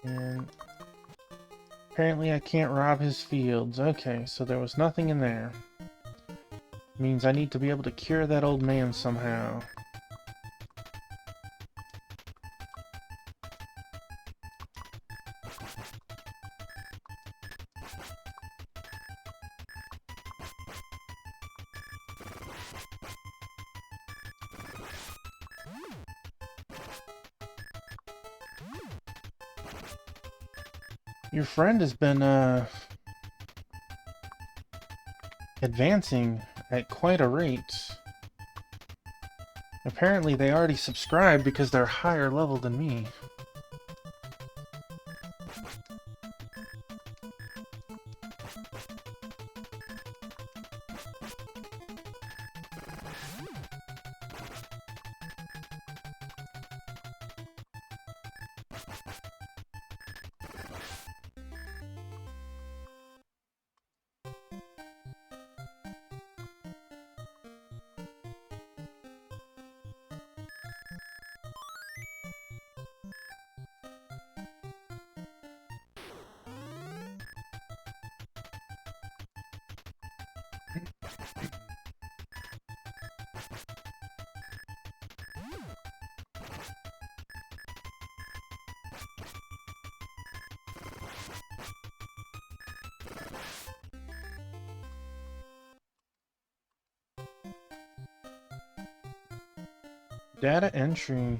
Speaker 1: And apparently I can't rob his fields. Okay, so there was nothing in there. Means I need to be able to cure that old man somehow. Your friend has been, advancing at quite a rate. Apparently they already subscribed because they're higher level than me. Data entry.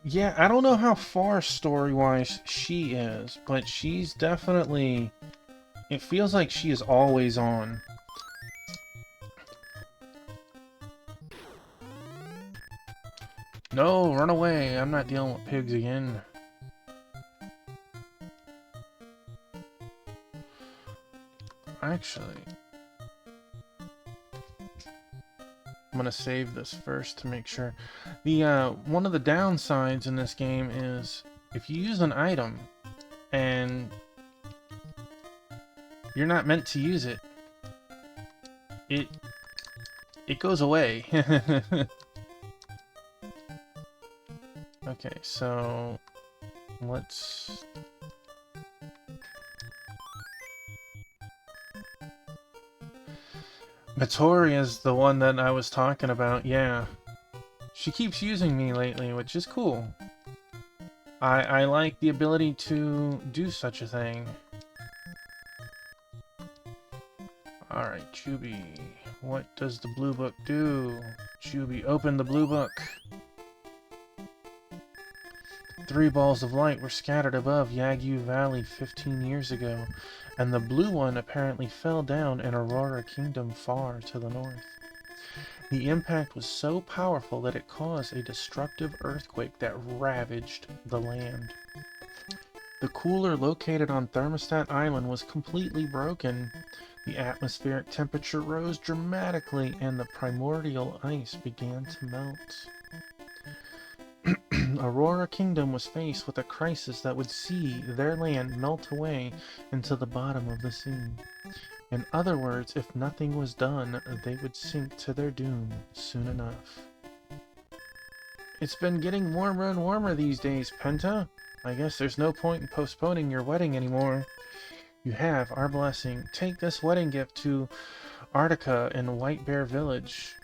Speaker 1: Yeah, I don't know how far story-wise she is, but she's definitely... It feels like she is always on. No, run away. I'm not dealing with pigs again. Actually, I'm gonna save this first to make sure. The one of the downsides in this game is if you use an item and you're not meant to use it, it goes away. Okay, so let's... Matori is the one that I was talking about, yeah. She keeps using me lately, which is cool. I like the ability to do such a thing. Alright, Juvei. What does the blue book do? Juvei, open the blue book. 3 balls of light were scattered above Yagyu Valley 15 years ago, and the blue one apparently fell down in Aurora Kingdom far to the north. The impact was so powerful that it caused a destructive earthquake that ravaged the land. The cooler located on Thermostat Island was completely broken. The atmospheric temperature rose dramatically, and the primordial ice began to melt. Aurora Kingdom was faced with a crisis that would see their land melt away into the bottom of the sea. In other words, if nothing was done, they would sink to their doom soon enough. It's been getting warmer and warmer these days, Penta. I guess there's no point in postponing your wedding anymore. You have our blessing. Take this wedding gift to Artica in White Bear Village.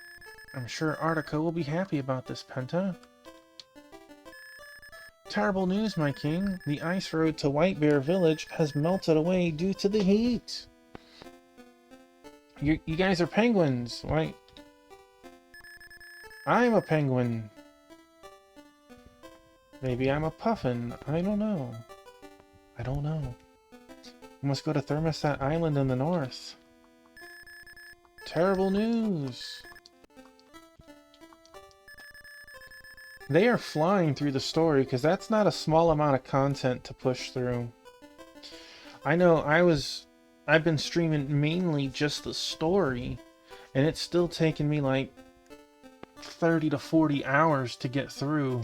Speaker 1: I'm sure Artica will be happy about this, Penta. Terrible news, my king. The ice road to White Bear Village has melted away due to the heat. You guys are penguins, right? I'm a penguin. Maybe I'm a puffin. I don't know. I don't know. We must go to Thermostat Island in the north. Terrible news. They are flying through the story because that's not a small amount of content to push through. I know I've been streaming mainly just the story, and it's still taking me like 30 to 40 hours to get through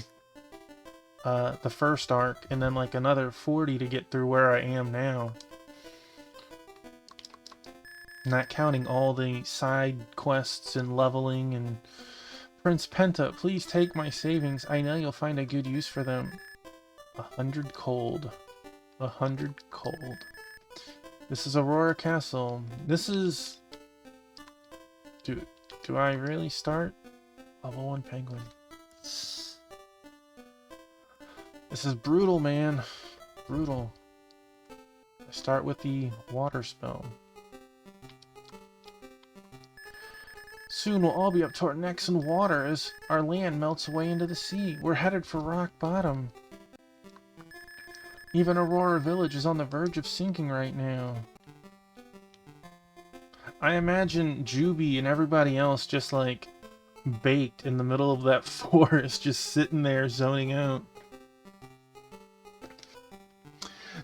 Speaker 1: the first arc, and then like another 40 to get through where I am now. Not counting all the side quests and leveling and... Prince Penta, please take my savings. I know you'll find a good use for them. 100 cold. 100 cold. This is Aurora Castle. This is... Do I really start? Level 1 penguin. This is brutal, man. Brutal. I start with the water spell. Soon we'll all be up to our necks in water as our land melts away into the sea. We're headed for rock bottom. Even Aurora Village is on the verge of sinking right now. I imagine Juvei and everybody else just like baked in the middle of that forest, just sitting there zoning out.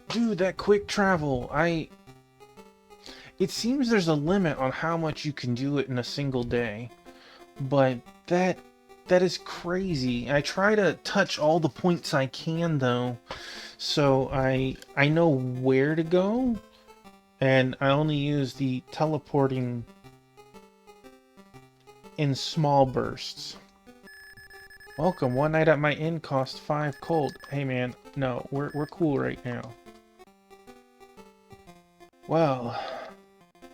Speaker 1: Dude, that quick travel, it seems there's a limit on how much you can do it in a single day, but that is crazy. I try to touch all the points I can though, so I know where to go, and I only use the teleporting in small bursts. Welcome, one night at my inn cost 5 cold. Hey man, no, we're cool right now. Well,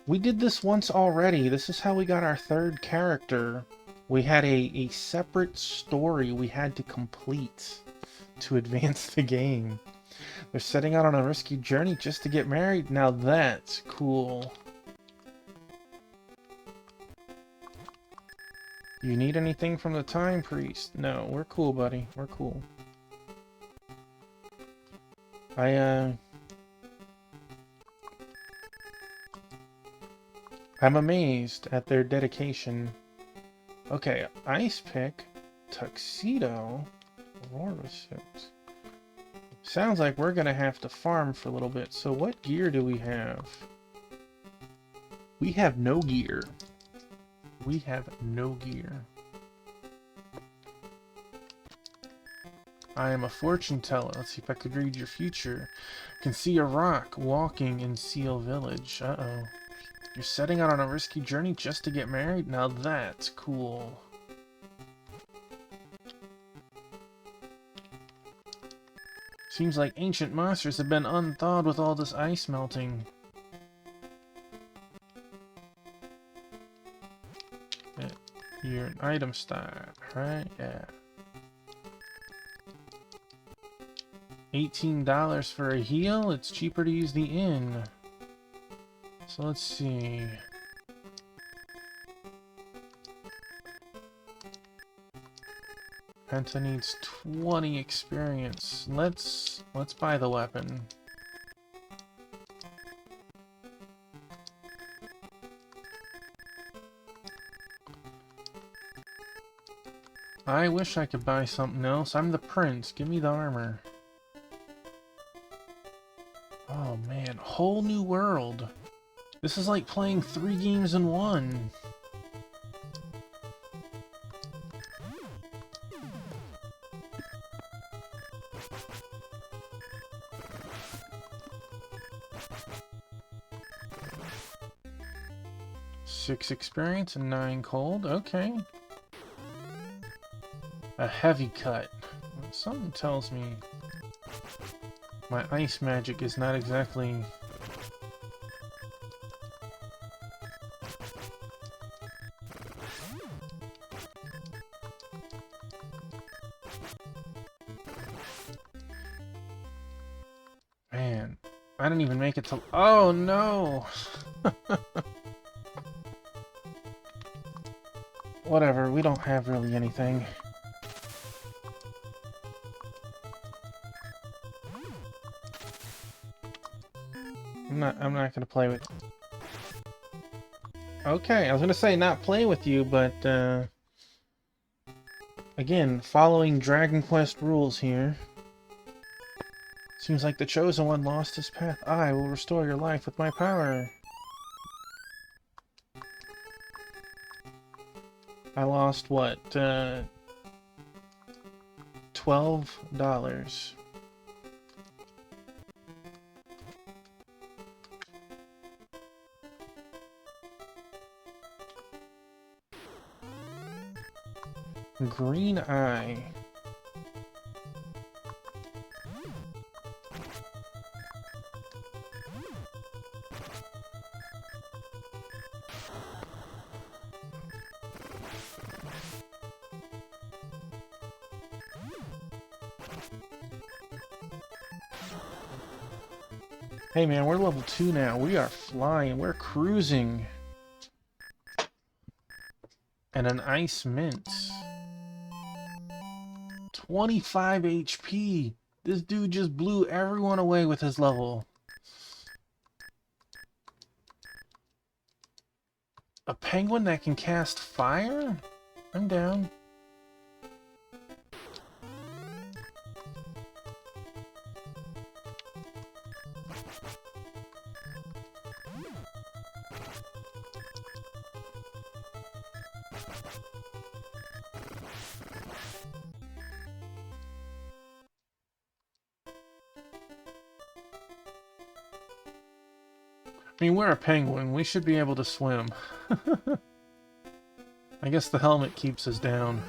Speaker 1: we did this once already. This is how we got our 3rd character. We had a separate story we had to complete to advance the game. They're setting out on a risky journey just to get married. Now that's cool. You need anything from the Time Priest? No, we're cool, buddy. We're cool. I'm amazed at their dedication. Okay, Ice Pick, Tuxedo, Aurora Suit. Sounds like we're gonna have to farm for a little bit. So what gear do we have? We have no gear. We have no gear. I am a fortune teller. Let's see if I could read your future. Can see a rock walking in Seal Village. Uh-oh. You're setting out on a risky journey just to get married? Now that's cool. Seems like ancient monsters have been unthawed with all this ice melting. Yeah, you're an item star, right? Yeah. $18 for a heal? It's cheaper to use the inn. So let's see. Penta needs 20 experience. Let's buy the weapon. I wish I could buy something else. I'm the prince. Give me the armor. Oh man, whole new world. This is like playing 3 games in 1. Six experience and 9 cold. Okay. A heavy cut. Something tells me my ice magic is not exactly... Man, I didn't even make it to... Oh no! Whatever, we don't have really anything. I'm not gonna play with... Okay, I was gonna say not play with you, but again, following Dragon Quest rules here. Seems like the Chosen One lost his path. I will restore your life with my power. I lost what, $12. Green Eye. Hey man, we're level 2 now. We are flying. We're cruising. And an ice mint. 25 HP. This dude just blew everyone away with his level. A penguin that can cast fire? I'm down. I mean, we're a penguin. We should be able to swim. I guess the helmet keeps us down.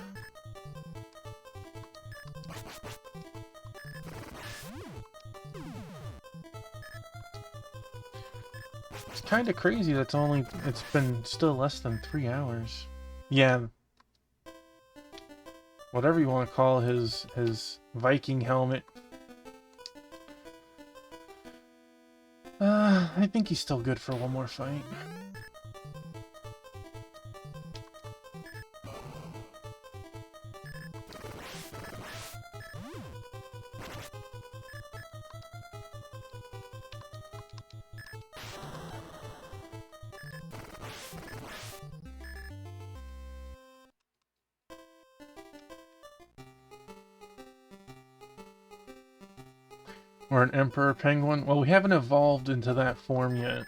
Speaker 1: It's kind of crazy it's been still less than 3 hours. Yeah. Whatever you want to call his Viking helmet. I think he's still good for one more fight. Or an emperor penguin? Well, we haven't evolved into that form yet.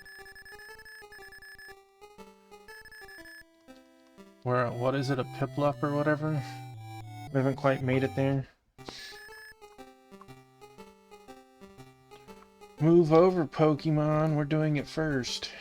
Speaker 1: Where, what is it, a Piplup or whatever? We haven't quite made it there. Move over, Pokemon. We're doing it first.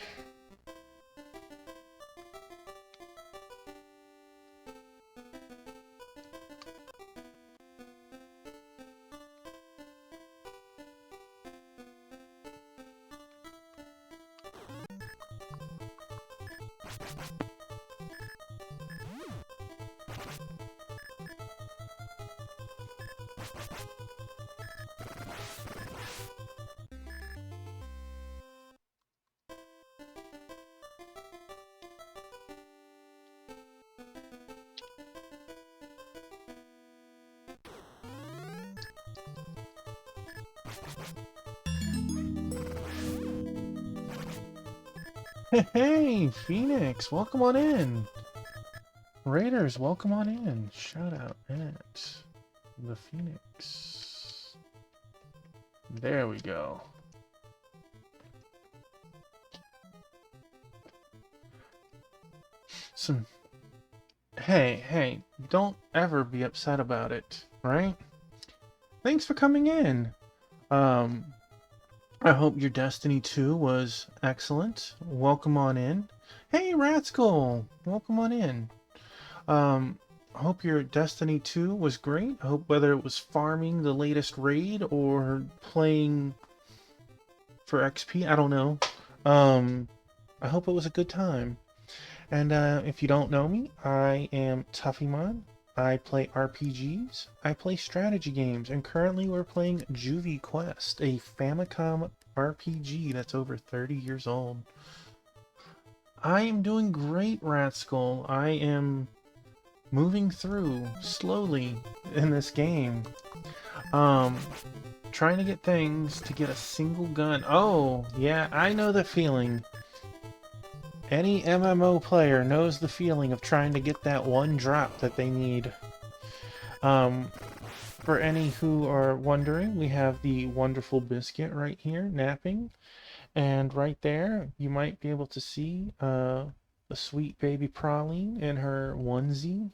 Speaker 1: Hey, Phoenix, welcome on in. Raiders, welcome on in. Shout out at the Phoenix. There we go. Hey, don't ever be upset about it, right? Thanks for coming in. I hope your Destiny 2 was excellent. Welcome on in. Hey, Ratskull! Welcome on in. I hope your Destiny 2 was great. I hope whether it was farming the latest raid or playing for XP, I don't know. I hope it was a good time. And if you don't know me, I am Tuffymon. I play RPGs, I play strategy games, and currently we're playing Juvei Quest, a Famicom RPG that's over 30 years old. I am doing great, Ratskull. I am moving through slowly in this game. Trying to get things to get a single gun. Oh, yeah, I know the feeling. Any MMO player knows the feeling of trying to get that one drop that they need. For any who are wondering, we have the wonderful Biscuit right here, napping. And right there, you might be able to see the sweet baby Praline in her onesie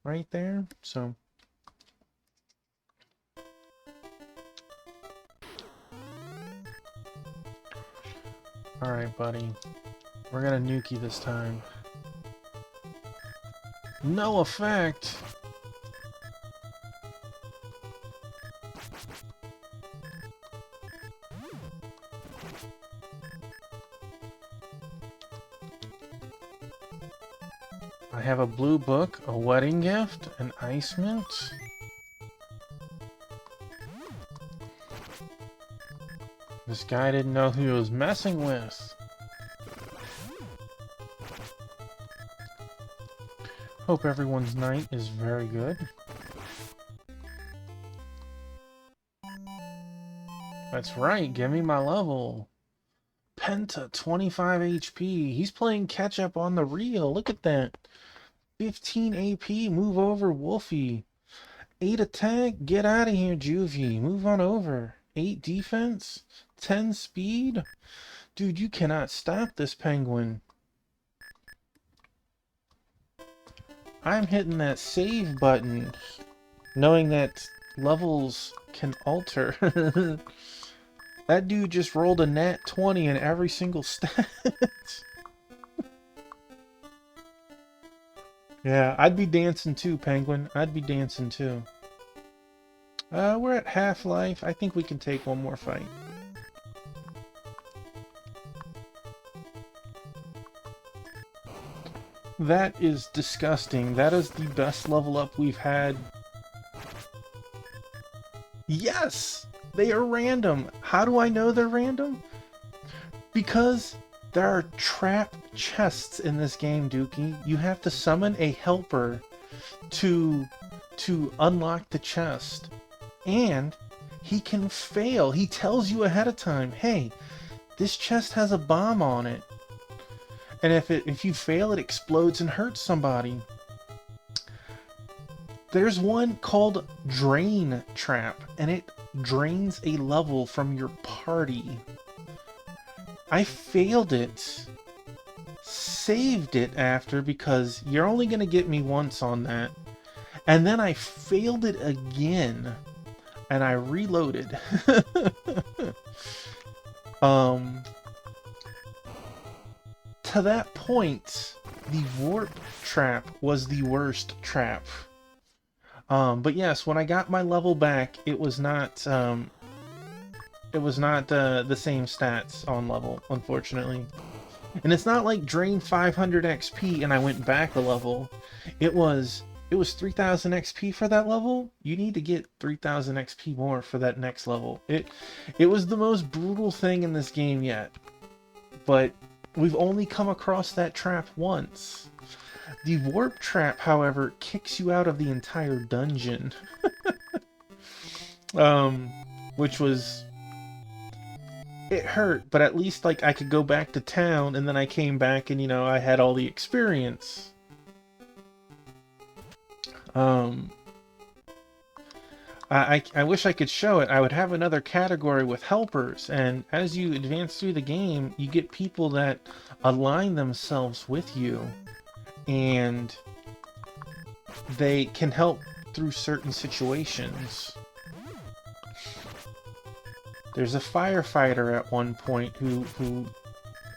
Speaker 1: right there. So, alright, buddy. We're gonna nuke you this time. No effect! I have a blue book, a wedding gift, an ice mint. This guy didn't know who he was messing with. Hope everyone's night is very good. That's right, give me my level. Penta, 25 HP. He's playing catch up on the reel. Look at that. 15 AP, move over, Wolfie. 8 attack, get out of here, Juvie. Move on over. 8 defense, 10 speed. Dude, you cannot stop this penguin. I'm hitting that save button, knowing that levels can alter. That dude just rolled a nat 20 in every single stat. Yeah, I'd be dancing too, Penguin. I'd be dancing too. We're at half-life. I think we can take one more fight. That is disgusting. That is the best level up we've had. Yes! They are random. How do I know they're random? Because there are trap chests in this game, Dookie. You have to summon a helper to unlock the chest. And he can fail. He tells you ahead of time, hey, this chest has a bomb on it. And if you fail, it explodes and hurts somebody. There's one called Drain Trap, and it drains a level from your party. I failed it. Saved it after because you're only going to get me once on that. And then I failed it again. And I reloaded. To that point, the warp trap was the worst trap. But yes, when I got my level back, it was not the same stats on level, unfortunately. And it's not like drain 500 XP and I went back a level. It was 3000 XP for that level. You need to get 3000 XP more for that next level. It was the most brutal thing in this game yet. But we've only come across that trap once. The warp trap, however, kicks you out of the entire dungeon. Which was... It hurt, but at least like I could go back to town, and then I came back and, you know, I had all the experience. I wish I could show it. I would have another category with helpers, and as you advance through the game, you get people that align themselves with you, and they can help through certain situations. There's a firefighter at one point who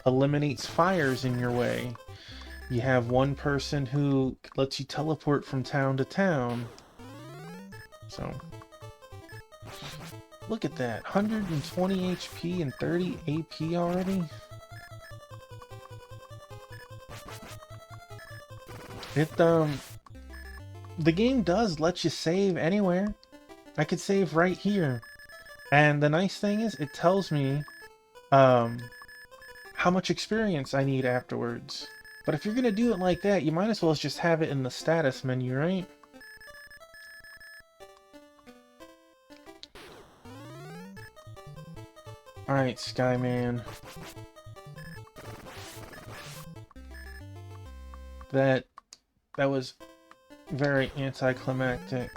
Speaker 1: eliminates fires in your way. You have one person who lets you teleport from town to town. So, look at that. 120 HP and 30 AP already? The game does let you save anywhere. I could save right here. And the nice thing is, it tells me how much experience I need afterwards. But if you're going to do it like that, you might as well just have it in the status menu, right? Alright, Skyman. That was very anticlimactic.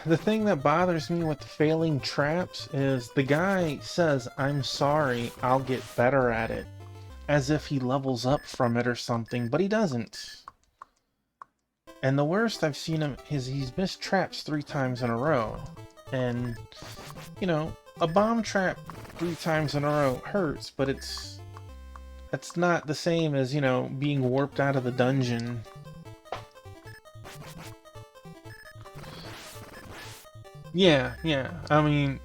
Speaker 1: The thing that bothers me with the failing traps is the guy says, "I'm sorry, I'll get better at it," as if he levels up from it or something, but he doesn't. And the worst I've seen him is he's missed traps 3 times in a row. And, you know, a bomb trap 3 times in a row hurts, but it's not the same as, you know, being warped out of the dungeon. Yeah. I mean,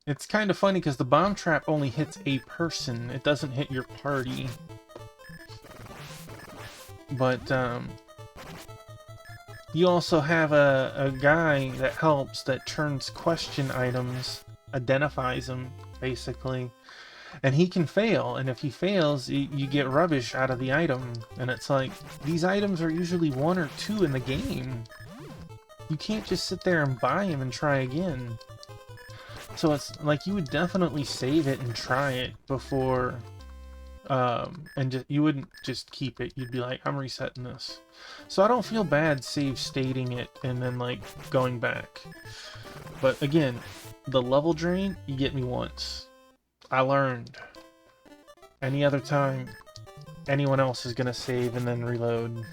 Speaker 1: it's kind of funny because the bomb trap only hits a person. It doesn't hit your party. But, you also have a guy that helps that turns question items, identifies them, basically. And he can fail, and if he fails, you get rubbish out of the item. And it's like, these items are usually 1 or 2 in the game. You can't just sit there and buy them and try again. So it's like you would definitely save it and try it before, you wouldn't just keep it. You'd be like, I'm resetting this. So I don't feel bad save stating it and then like going back. But again, the level drain, you get me once. I learned. Any other time, anyone else is gonna save and then reload.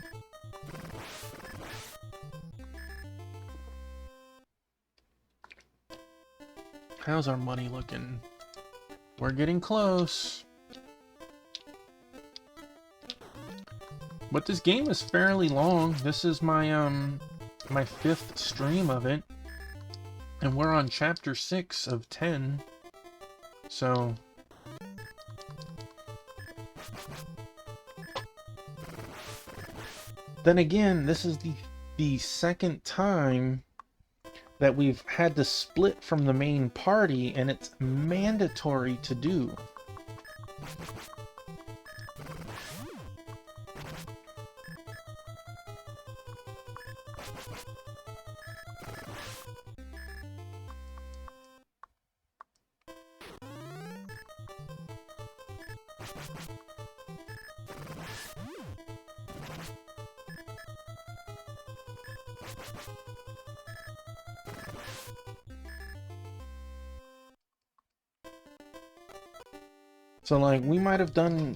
Speaker 1: How's our money looking? We're getting close. But this game is fairly long. This is my my 5th stream of it. And we're on chapter 6 of 10. So Then again, this is the second time that we've had to split from the main party, and it's mandatory to do. So, like, we might have done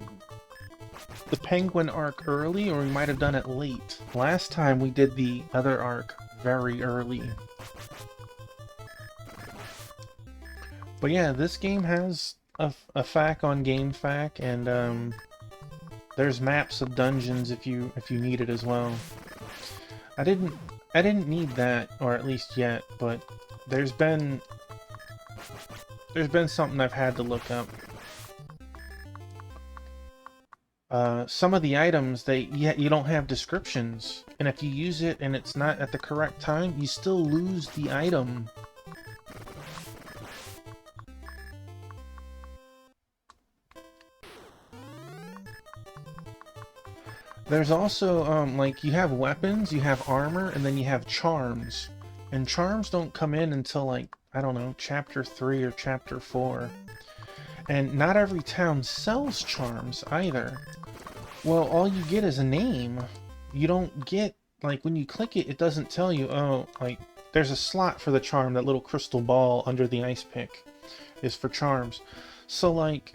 Speaker 1: the Penguin arc early, or we might have done it late. Last time we did the other arc very early. But yeah, this game has a FAQ on GameFAQ, and there's maps of dungeons if you need it as well. I didn't need that, or at least yet, but there's been something I've had to look up. Some of the items, you don't have descriptions, and if you use it and it's not at the correct time, you still lose the item. There's also, like, you have weapons, you have armor, and then you have charms. And charms don't come in until, like, I don't know, Chapter 3 or Chapter 4. And not every town sells charms, either. Well, all you get is a name. You don't get, like, when you click it, it doesn't tell you, oh, like, there's a slot for the charm, that little crystal ball under the ice pick is for charms. So, like,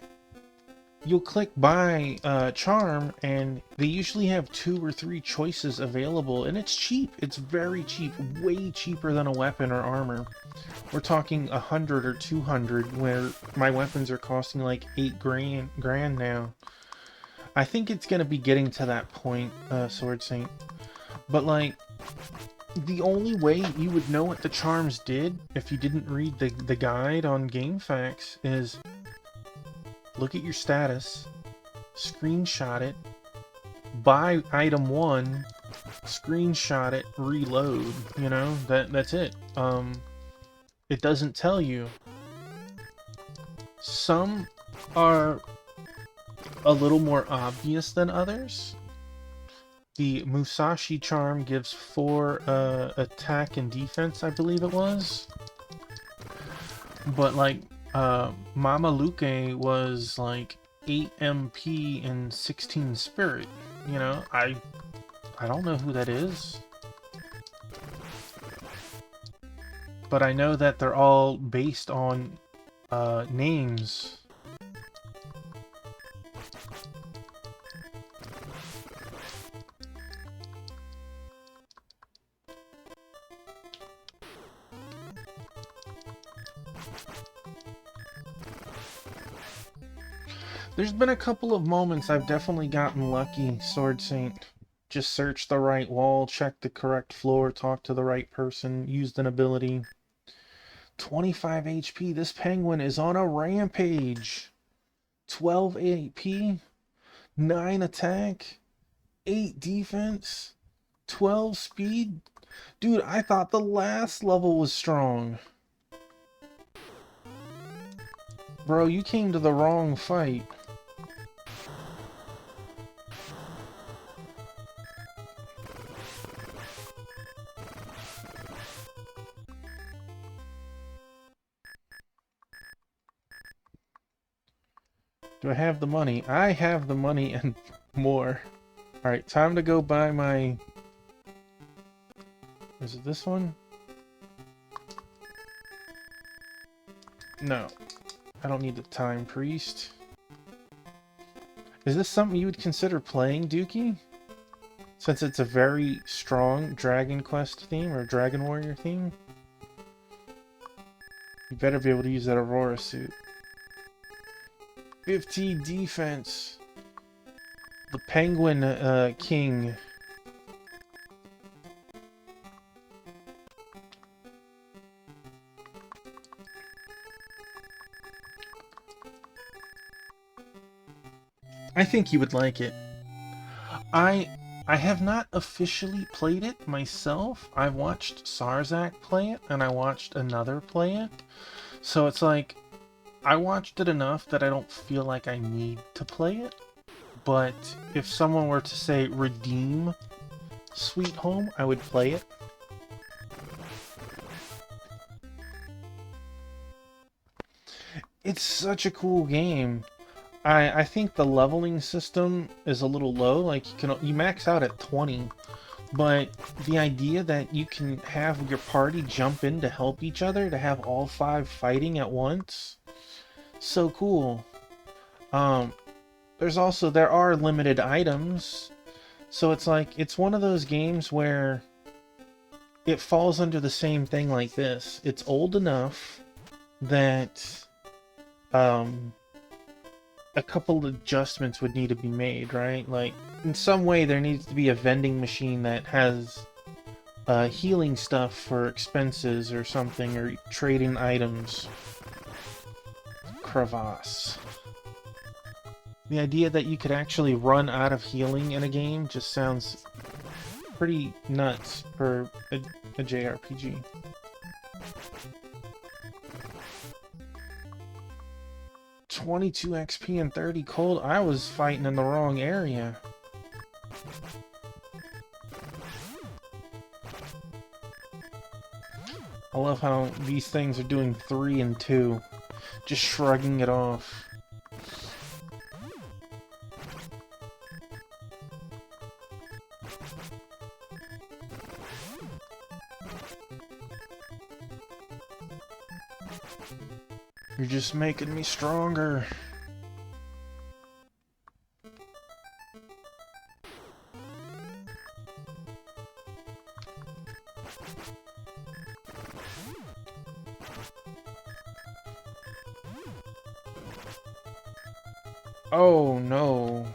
Speaker 1: you'll click buy charm, and they usually have 2 or 3 choices available, and it's cheap. It's very cheap, way cheaper than a weapon or armor. We're talking 100 or 200, where my weapons are costing like 8 grand now. I think it's gonna be getting to that point, Sword Saint. But like, the only way you would know what the charms did if you didn't read the guide on GameFAQs is look at your status, screenshot it, buy item 1, screenshot it, reload, you know, that's it. It doesn't tell you. Some are a little more obvious than others. The Musashi charm gives 4 attack and defense, I believe it was. But like, Mama Luke was like 8 MP and 16 spirit. You know, I don't know who that is. But I know that they're all based on names. There's been a couple of moments I've definitely gotten lucky, Sword Saint. Just search the right wall, check the correct floor, talk to the right person, used an ability. 25 HP, this penguin is on a rampage. 12 AP, 9 attack, 8 defense, 12 speed. Dude, I thought the last level was strong. Bro, you came to the wrong fight. Do I have the money? I have the money and more. Alright, time to go buy my... Is it this one? No. I don't need the Time Priest. Is this something you would consider playing, Dookie? Since it's a very strong Dragon Quest theme, or Dragon Warrior theme? You better be able to use that Aurora suit. 15 defense. The Penguin King. I think you would like it. I have not officially played it myself. I watched Sarzak play it, and I watched another play it. So it's like, I watched it enough that I don't feel like I need to play it. But if someone were to say, redeem Sweet Home, I would play it. It's such a cool game. I think the leveling system is a little low. Like you max out at 20, but the idea that you can have your party jump in to help each other, to have all 5 fighting at once, so cool. There are limited items, so it's like it's one of those games where it falls under the same thing like this. It's old enough that a couple of adjustments would need to be made, right? Like, in some way there needs to be a vending machine that has healing stuff for expenses or something, or trading items. Crevasse. The idea that you could actually run out of healing in a game just sounds pretty nuts for a JRPG. $22 XP and 30 cold. I was fighting in the wrong area. I love how these things are doing 3 and 2. Just shrugging it off. You're just making me stronger. Oh no.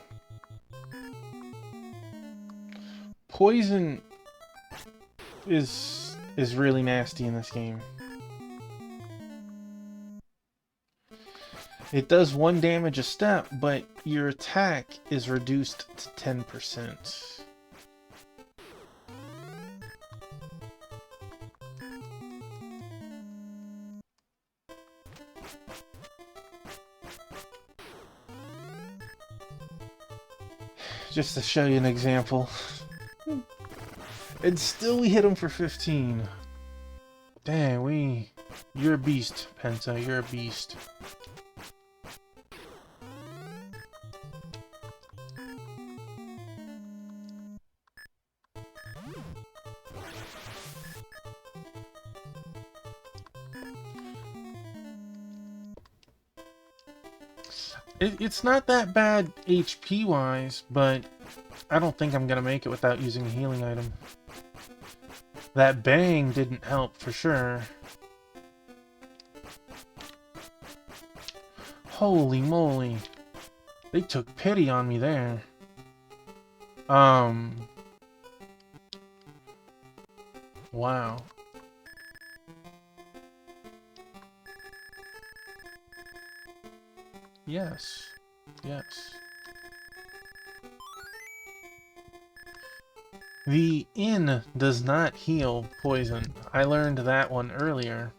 Speaker 1: Poison is really nasty in this game. It does 1 damage a step, but your attack is reduced to 10%. Just to show you an example. And still we hit him for 15. Dang, you're a beast, Penta, you're a beast. It's not that bad HP-wise, but I don't think I'm gonna make it without using a healing item. That bang didn't help for sure. Holy moly. They took pity on me there. Wow. Yes. Yes. The inn does not heal poison. I learned that one earlier.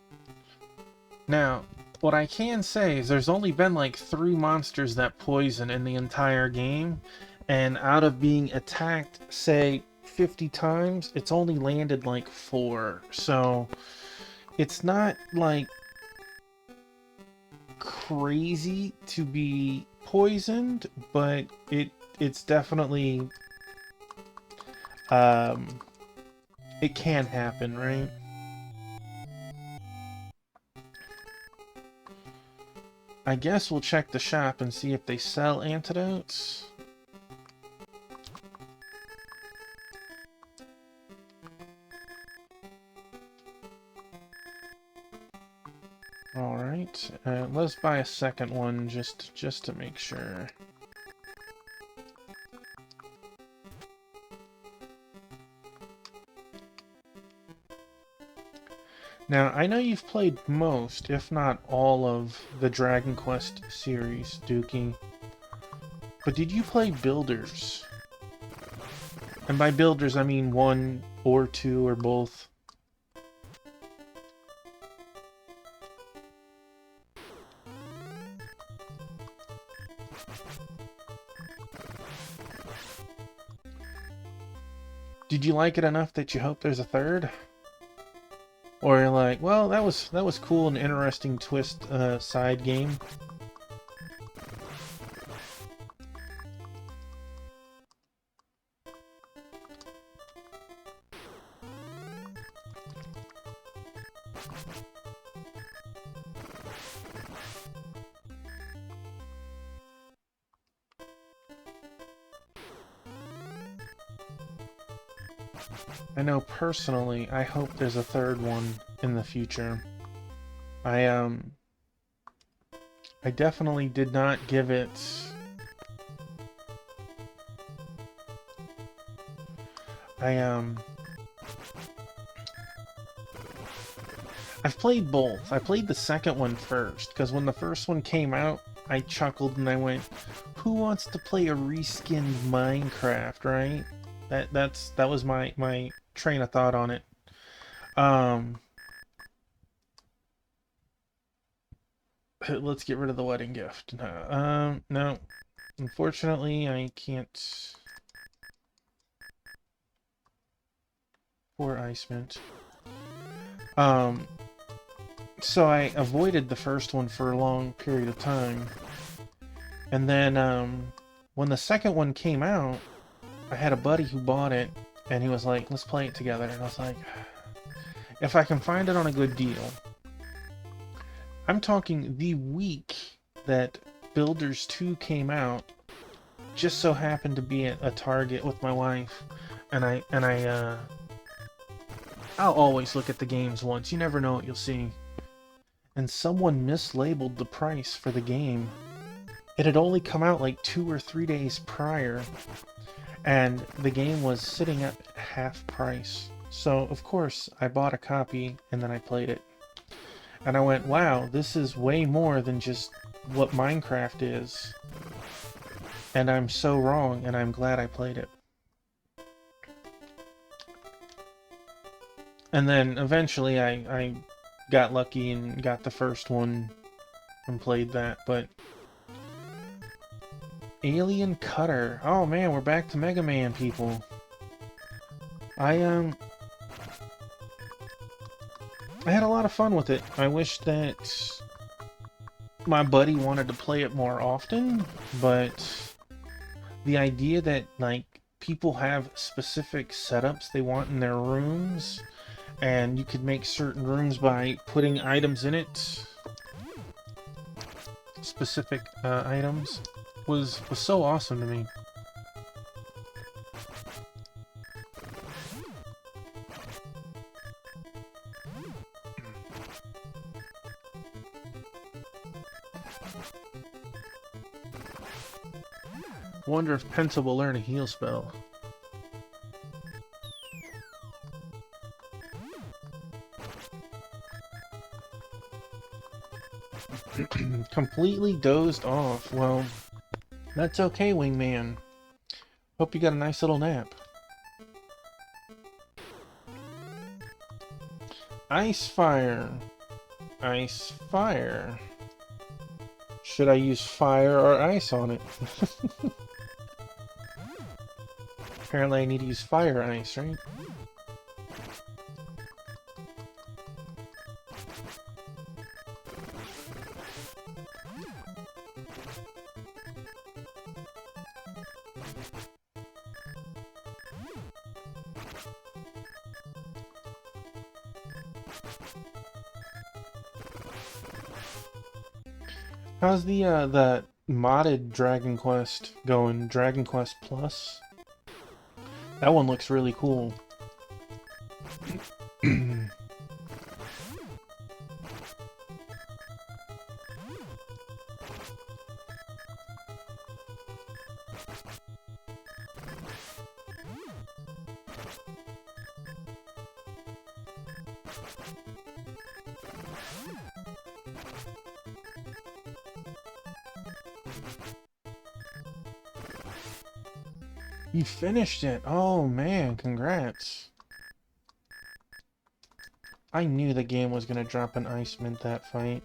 Speaker 1: Now, what I can say is there's only been like 3 monsters that poison in the entire game, and out of being attacked, say, 50 times, it's only landed like 4. So, it's not like crazy to be poisoned, but it's definitely it can happen, right? I guess we'll check the shop and see if they sell antidotes. Alright, let's buy a second one just to make sure. Now, I know you've played most, if not all, of the Dragon Quest series, Dookie. But did you play Builders? And by builders, I mean 1 or 2 or both. Did you like it enough that you hope there's a third? Or you're like, well, that was cool and interesting twist side game. I know personally, I hope there's a third one in the future. I definitely did not give it... I've played both. I played the second one first, because when the first one came out, I chuckled and I went, who wants to play a reskinned Minecraft, right? That was my train of thought on it. Let's get rid of the wedding gift. No. Unfortunately, I can't. Poor Ice Mint. So I avoided the first one for a long period of time. And then, when the second one came out, I had a buddy who bought it, and he was like, let's play it together. And I was like, if I can find it on a good deal. I'm talking the week that Builders 2 came out, just so happened to be at a Target with my wife, and I'll always look at the games once, you never know what you'll see. And someone mislabeled the price for the game. It had only come out like 2 or 3 days prior, and the game was sitting at half price. So, of course, I bought a copy, and then I played it. And I went, wow, this is way more than just what Minecraft is. And I'm so wrong, and I'm glad I played it. And then, eventually, I got lucky and got the first one and played that, but... Alien Cutter. Oh man, we're back to Mega Man, people. I had a lot of fun with it. I wish that my buddy wanted to play it more often, but the idea that, like, people have specific setups they want in their rooms, and you could make certain rooms by putting items in it, specific items, was so awesome to me. Wonder if Pencil will learn a heal spell. Completely dozed off. Well, that's okay, Wingman. Hope you got a nice little nap. Ice fire. Ice fire. Should I use fire or ice on it? Apparently I need to use fire ice, right? How's the modded Dragon Quest going? Dragon Quest Plus? That one looks really cool. You finished it! Oh man, congrats. I knew the game was gonna drop an ice mint that fight.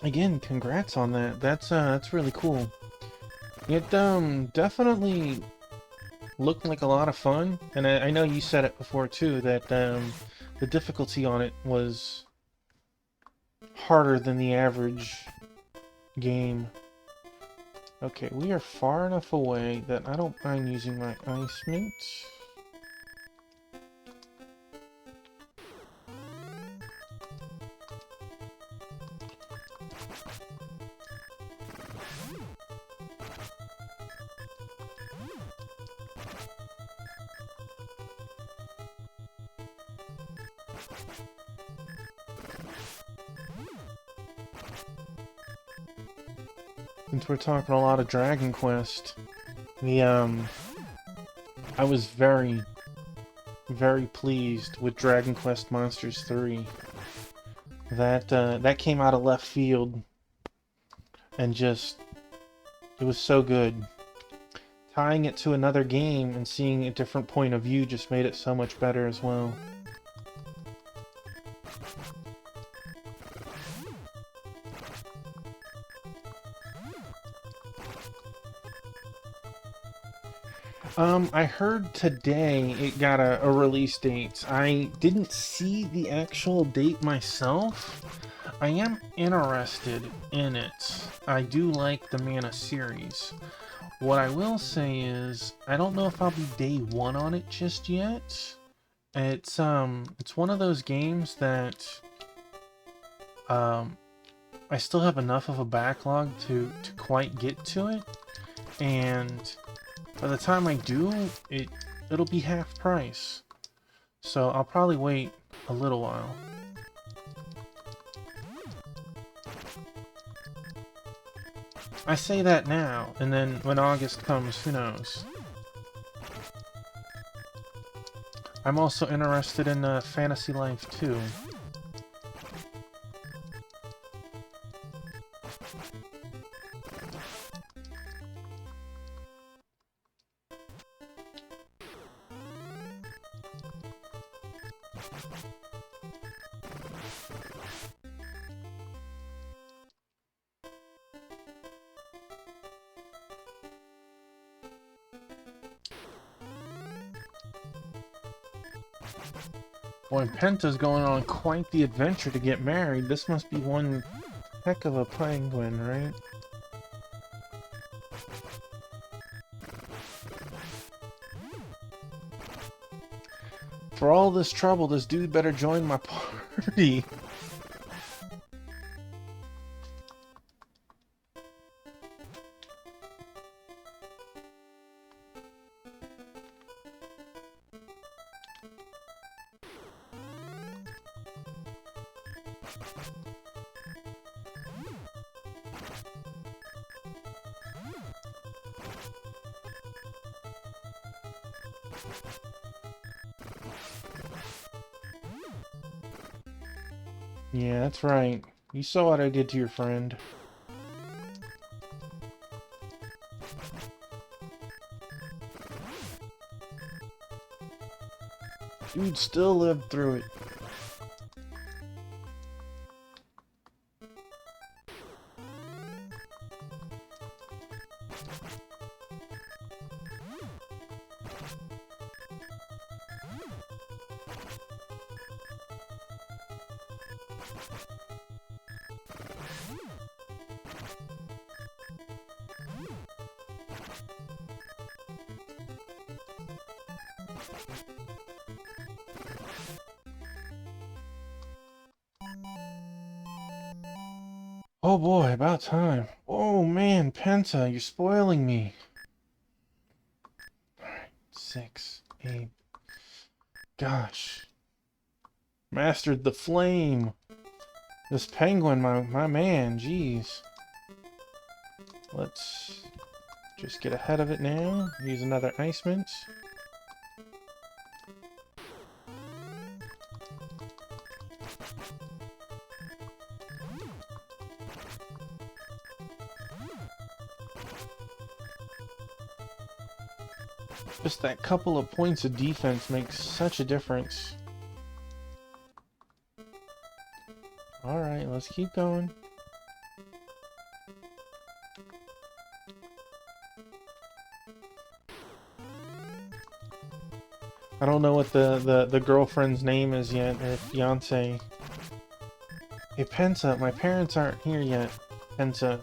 Speaker 1: Again, congrats on that. That's really cool. It definitely looked like a lot of fun, and I know you said it before too that the difficulty on it was harder than the average game. Okay, we are far enough away that I don't mind using my ice mint. Since we're talking a lot of Dragon Quest, I was very, very pleased with Dragon Quest Monsters 3. That came out of left field and just it was so good. Tying it to another game and seeing a different point of view just made it so much better as well. I heard today it got a release date. I didn't see the actual date myself. I am interested in it. I do like the Mana series. What I will say is, I don't know if I'll be day one on it just yet. It's one of those games that, I still have enough of a backlog to quite get to it, and by the time I do, it'll be half price. So I'll probably wait a little while. I say that now, and then when August comes, who knows? I'm also interested in Fantasy Life 2. Boy, Penta's going on quite the adventure to get married. This must be one heck of a penguin, right? For all this trouble, this dude better join my party. Yeah, that's right. You saw what I did to your friend. Dude still lived through it. Oh boy, about time. Oh man, Penta, you're spoiling me. Alright, 6, 8. Gosh. Mastered the flame. This penguin, my man, jeez. Let's just get ahead of it now. Use another ice mint. Just that couple of points of defense makes such a difference. Alright, let's keep going. I don't know what the girlfriend's name is yet, or fiance. Hey, Penta, my parents aren't here yet. Penta.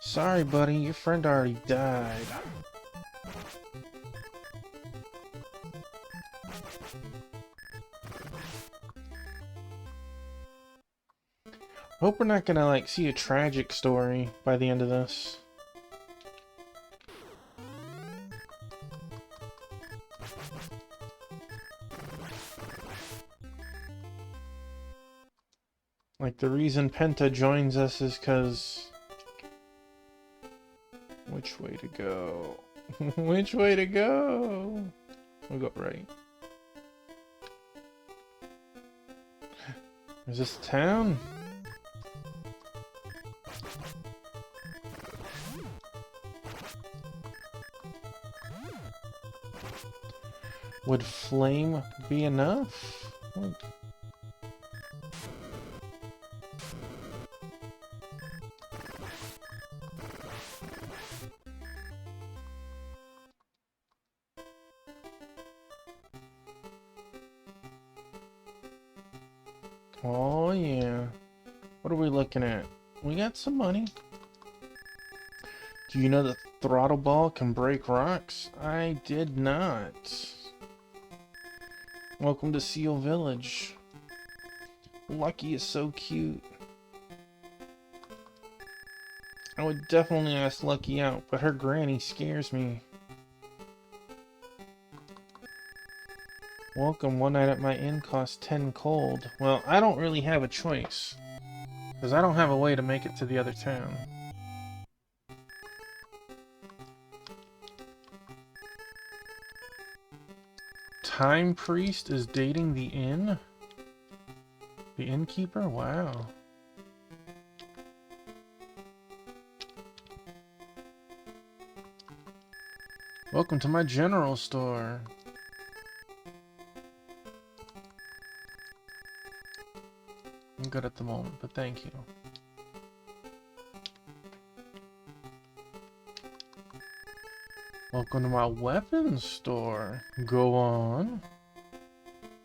Speaker 1: Sorry, buddy, your friend already died. Hope we're not gonna, like, see a tragic story by the end of this. Like, the reason Penta joins us is because... Which way to go? Which way to go? We'll go right. Is this the town? Would flame be enough? Oh yeah. What are we looking at? We got some money. Do you know that throttle ball can break rocks? I did not. Welcome to Seal Village. Lucky is so cute. I would definitely ask Lucky out, but her granny scares me. Welcome, one night at my inn costs 10 cold. Well, I don't really have a choice, because I don't have a way to make it to the other town. Time Priest is dating the inn? The innkeeper? Wow. Welcome to my general store. I'm good at the moment, but thank you. Welcome to my weapons store. Go on.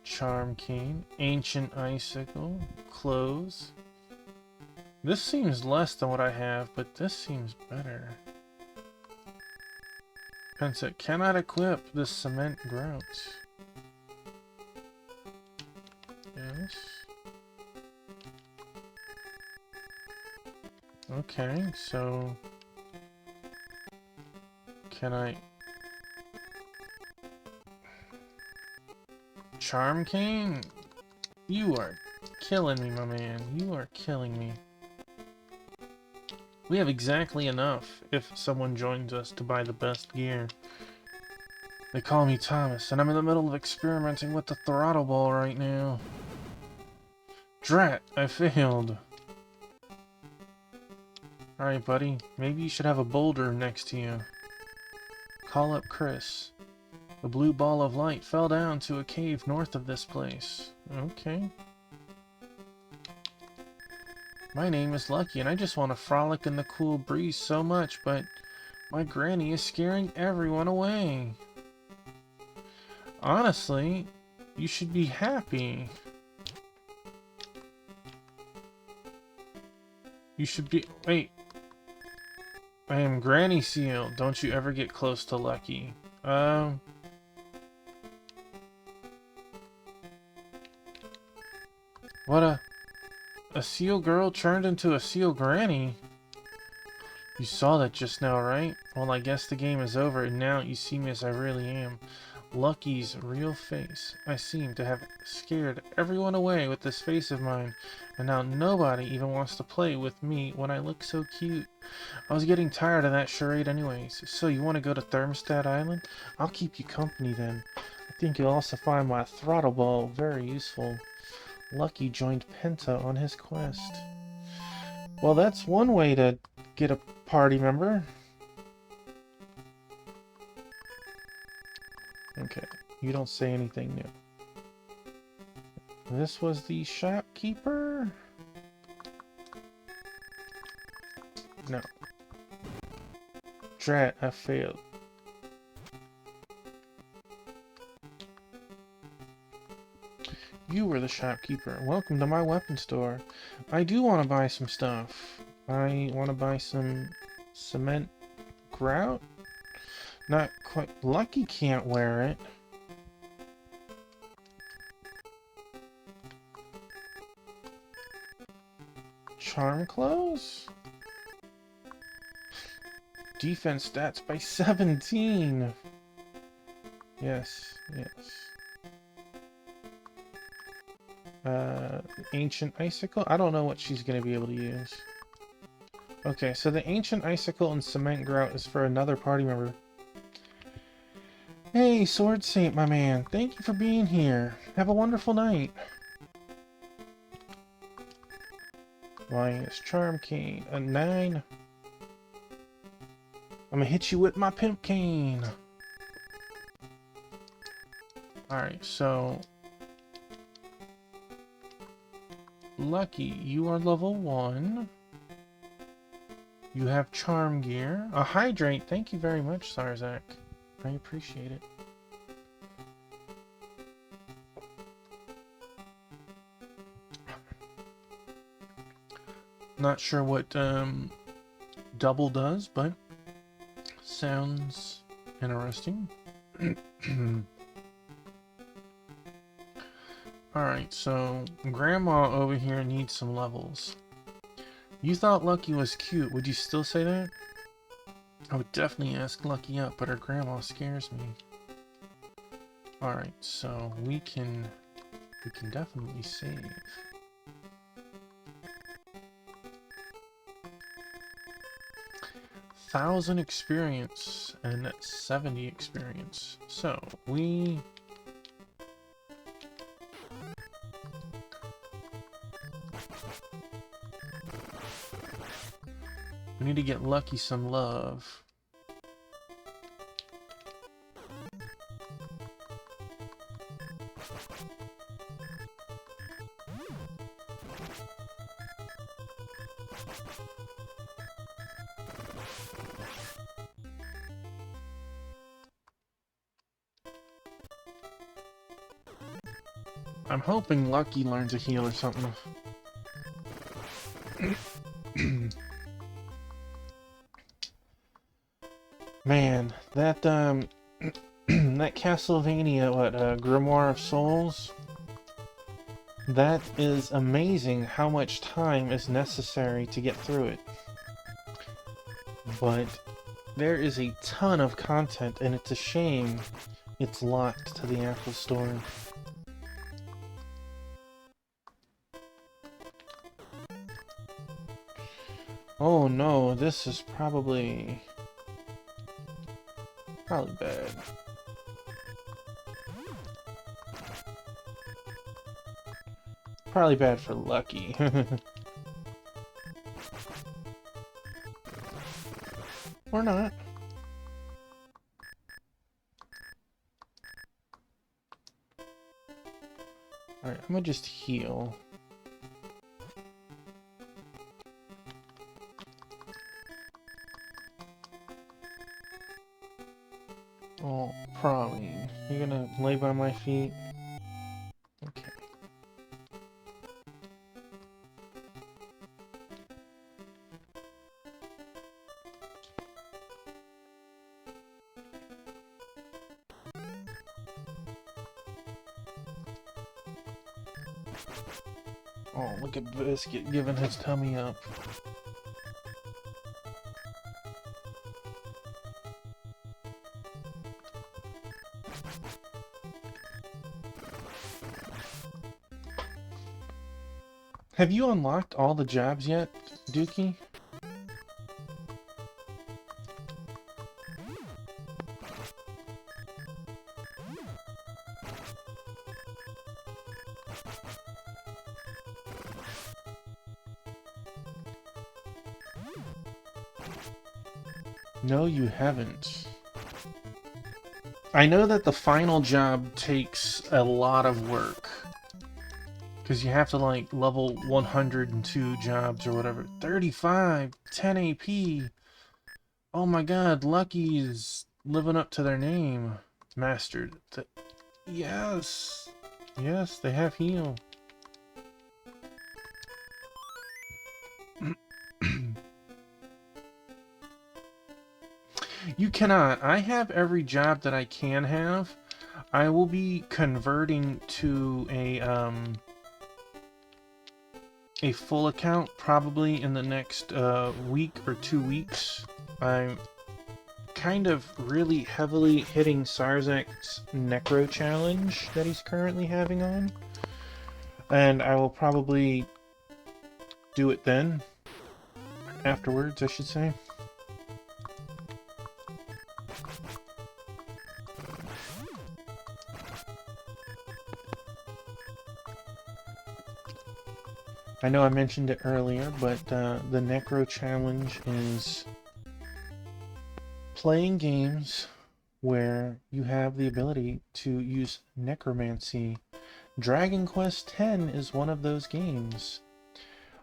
Speaker 1: Charm cane, ancient icicle, clothes. This seems less than what I have, but this seems better. Pensa cannot equip this cement grout. Yes. Okay, so can I... Charm cane? You are killing me, my man. You are killing me. We have exactly enough if someone joins us to buy the best gear. They call me Thomas, and I'm in the middle of experimenting with the throttle ball right now. Drat, I failed. Alright, buddy. Maybe you should have a boulder next to you. Call up Chris. The blue ball of light fell down to a cave north of this place. Okay. My name is Lucky, and I just want to frolic in the cool breeze so much, but my granny is scaring everyone away. Honestly, you should be happy. You should be... Wait. I am Granny Seal. Don't you ever get close to Lucky. What a seal girl turned into a seal granny? You saw that just now, right? Well, I guess the game is over, and now you see me as I really am. Lucky's real face. I seem to have scared everyone away with this face of mine, and now nobody even wants to play with me when I look so cute. I was getting tired of that charade anyways. So you want to go to Thermostat Island? I'll keep you company then. I think you'll also find my throttle ball very useful. Lucky joined Penta on his quest. Well, that's one way to get a party member. Okay, you don't say anything new. This was the shopkeeper? No. Drat, I failed. You were the shopkeeper. Welcome to my weapon store. I do want to buy some stuff. I want to buy some cement grout. Not quite. Lucky can't wear it. Charm clothes? Defense stats by 17. Yes, yes. Ancient Icicle? I don't know what she's going to be able to use. Okay, so the Ancient Icicle and Cement Grout is for another party member. Hey, Sword Saint, my man. Thank you for being here. Have a wonderful night. Lioness Charm Cane. A 9. I'm gonna hit you with my Pimp Cane. Alright, so... Lucky, you are level 1. You have Charm Gear. A Hydrate. Thank you very much, Sarzak. I appreciate it. Not sure what double does, but sounds interesting. Alright, so Grandma over here needs some levels. You thought Lucky was cute. Would you still say that? I would definitely ask Lucky up, but her grandma scares me. Alright, so we can definitely save. 1,000 experience and 70 experience. So we need to get Lucky some love. I'm hoping Lucky learns a heal or something. Man, that that Castlevania, Grimoire of Souls, that is amazing how much time is necessary to get through it. But there is a ton of content, and it's a shame it's locked to the Apple Store. Oh no, this is probably bad. Probably bad for Lucky. Or not. Alright, I'm gonna just heal. Oh, Praline, you're gonna lay by my feet? Okay. Oh, look at Biscuit giving his tummy up. Have you unlocked all the jobs yet, Dookie? No, you haven't. I know that the final job takes a lot of work. Because you have to, like, level 102 jobs or whatever. 35! 10 AP! Oh my god, Lucky's living up to their name. Mastered. Yes! Yes, they have heal. You cannot. I have every job that I can have. I will be converting to a full account probably in the next week or 2 weeks. I'm kind of really heavily hitting Sarzek's Necro Challenge that he's currently having on. And I will probably do it then. Afterwards, I should say. I know I mentioned it earlier, but the Necro Challenge is playing games where you have the ability to use necromancy. Dragon Quest X is one of those games.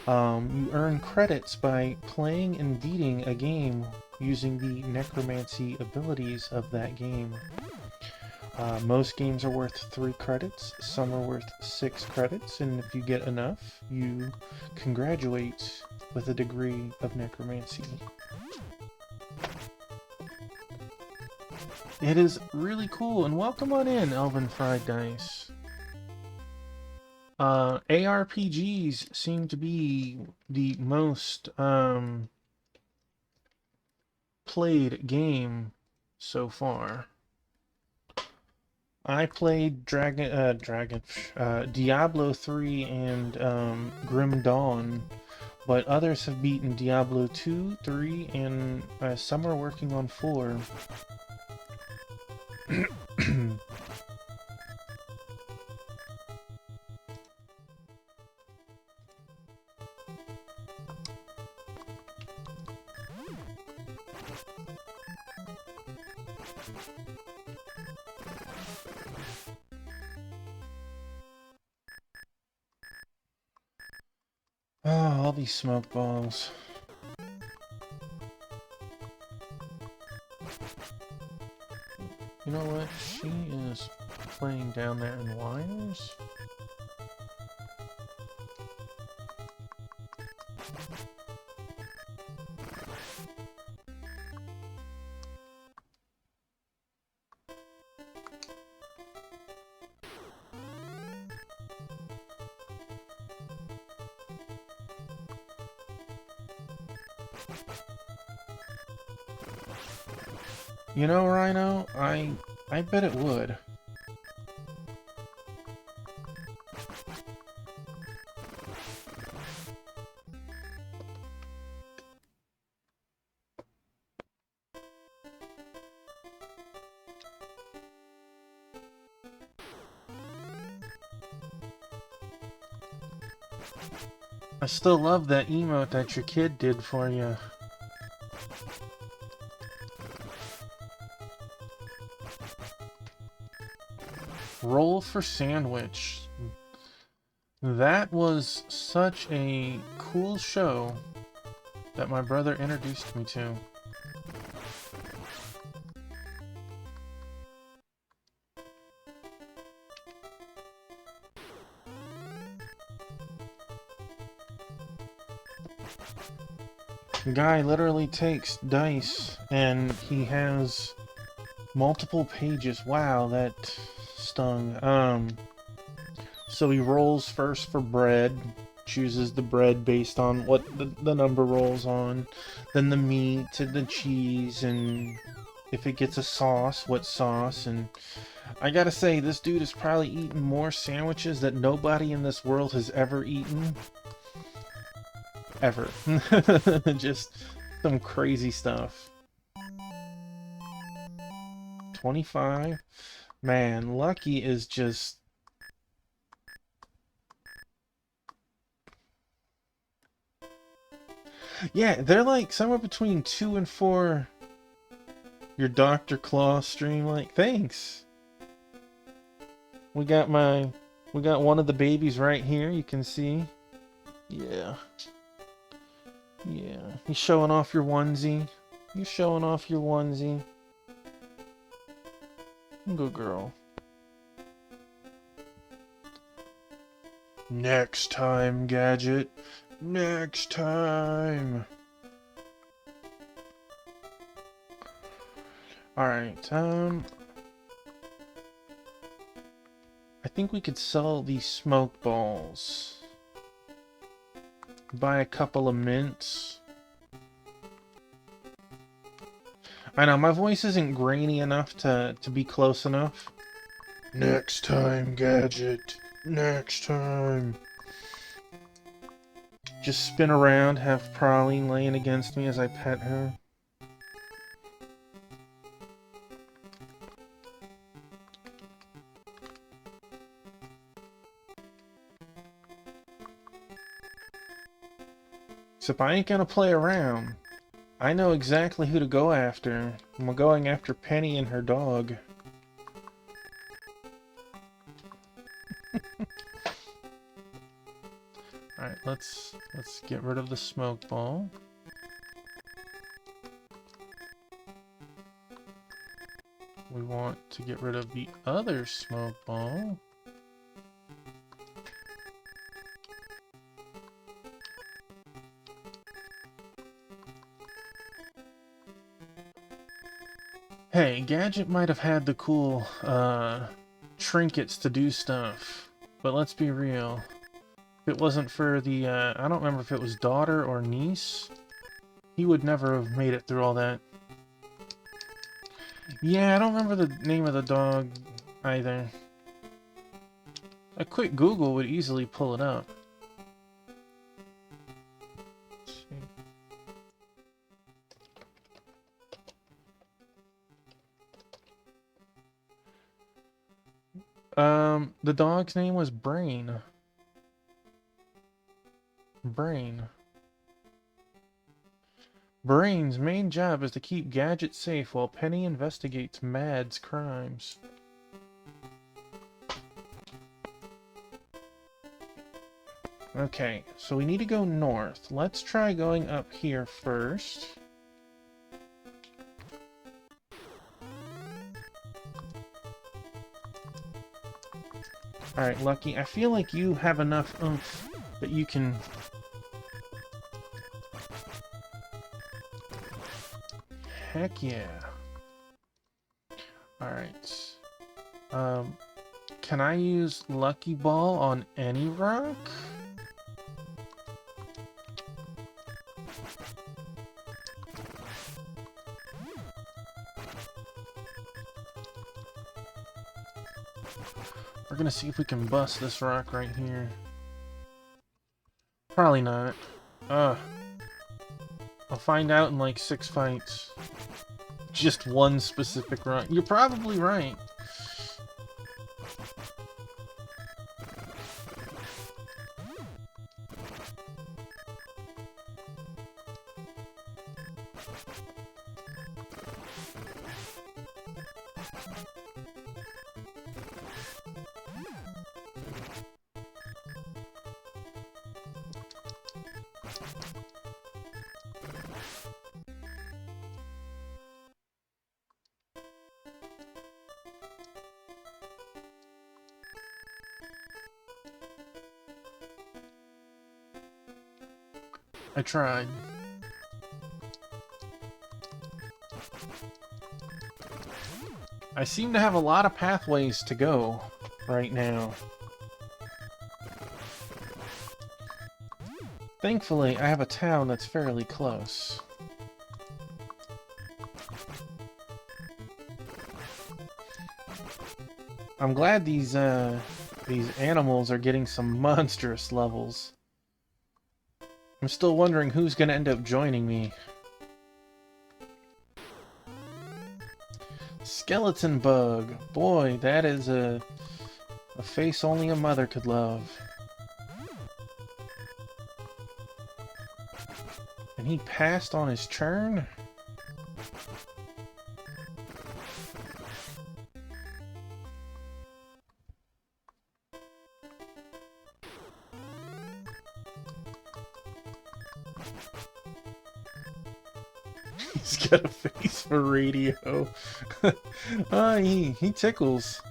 Speaker 1: You earn credits by playing and beating a game using the necromancy abilities of that game. Most games are worth 3 credits, some are worth 6 credits, and if you get enough, you can graduate with a degree of necromancy. It is really cool, and welcome on in, Elvin Fried Dice. ARPGs seem to be the most played game so far. I played Diablo 3 and Grim Dawn, but others have beaten Diablo 2, 3, and some are working on 4. Oh, all these smoke balls. You know what? She is playing down there in wires. You know, Rhino, I bet it would. I still love that emote that your kid did for you. Roll for sandwich. That was such a cool show that my brother introduced me to. The guy literally takes dice and he has multiple pages. Wow, that stung. So he rolls first for bread, chooses the bread based on what the number rolls on, then the meat and the cheese and if it gets a sauce, what sauce, and I gotta say, this dude has probably eaten more sandwiches that nobody in this world has ever eaten. Ever. Just some crazy stuff. 25. Man, Lucky is just... Yeah, they're like somewhere between 2 and 4. Your Dr. Claw stream, like, thanks. We got one of the babies right here, you can see. Yeah. Yeah. You showing off your onesie? You showing off your onesie? Good girl. Next time, Gadget. Next time. Alright, I think we could sell these smoke balls. Buy a couple of mints. I know, my voice isn't grainy enough to be close enough. Next time, Gadget. Next time. Just spin around, have Praline laying against me as I pet her. Except I ain't gonna play around. I know exactly who to go after. I'm going after Penny and her dog. Alright, let's get rid of the smoke ball. We want to get rid of the other smoke ball. Hey, Gadget might have had the cool, trinkets to do stuff, but let's be real. If it wasn't for the, I don't remember if it was daughter or niece, he would never have made it through all that. Yeah, I don't remember the name of the dog either. A quick Google would easily pull it up. The dog's name was Brain. Brain's main job is to keep Gadget safe while Penny investigates Mad's crimes. Okay, so we need to go north. Let's try going up here first. Alright, Lucky, I feel like you have enough oomph that you can... Heck yeah. Alright. Can I use Lucky Ball on any rock? We're gonna see if we can bust this rock right here. Probably not. I'll find out in like 6 fights. Just one specific rock. You're probably right. I tried. I seem to have a lot of pathways to go right now. Thankfully, I have a town that's fairly close. I'm glad these animals are getting some monstrous levels. I'm still wondering who's gonna end up joining me. Skeleton bug. Boy, that is a face only a mother could love. And he passed on his turn? He's got a face for radio. He tickles.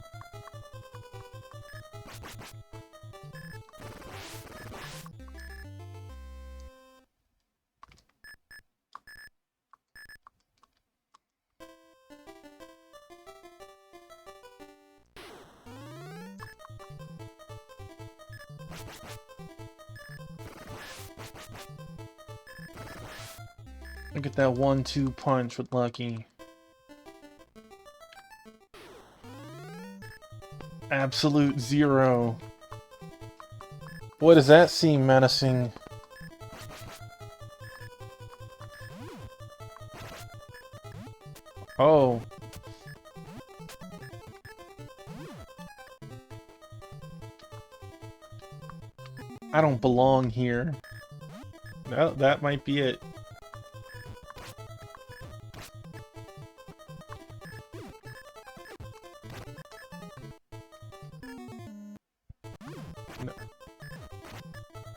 Speaker 1: Look at that 1-2 punch with Lucky. Absolute zero. Boy, does that seem menacing. Oh. I don't belong here. That might be it. No.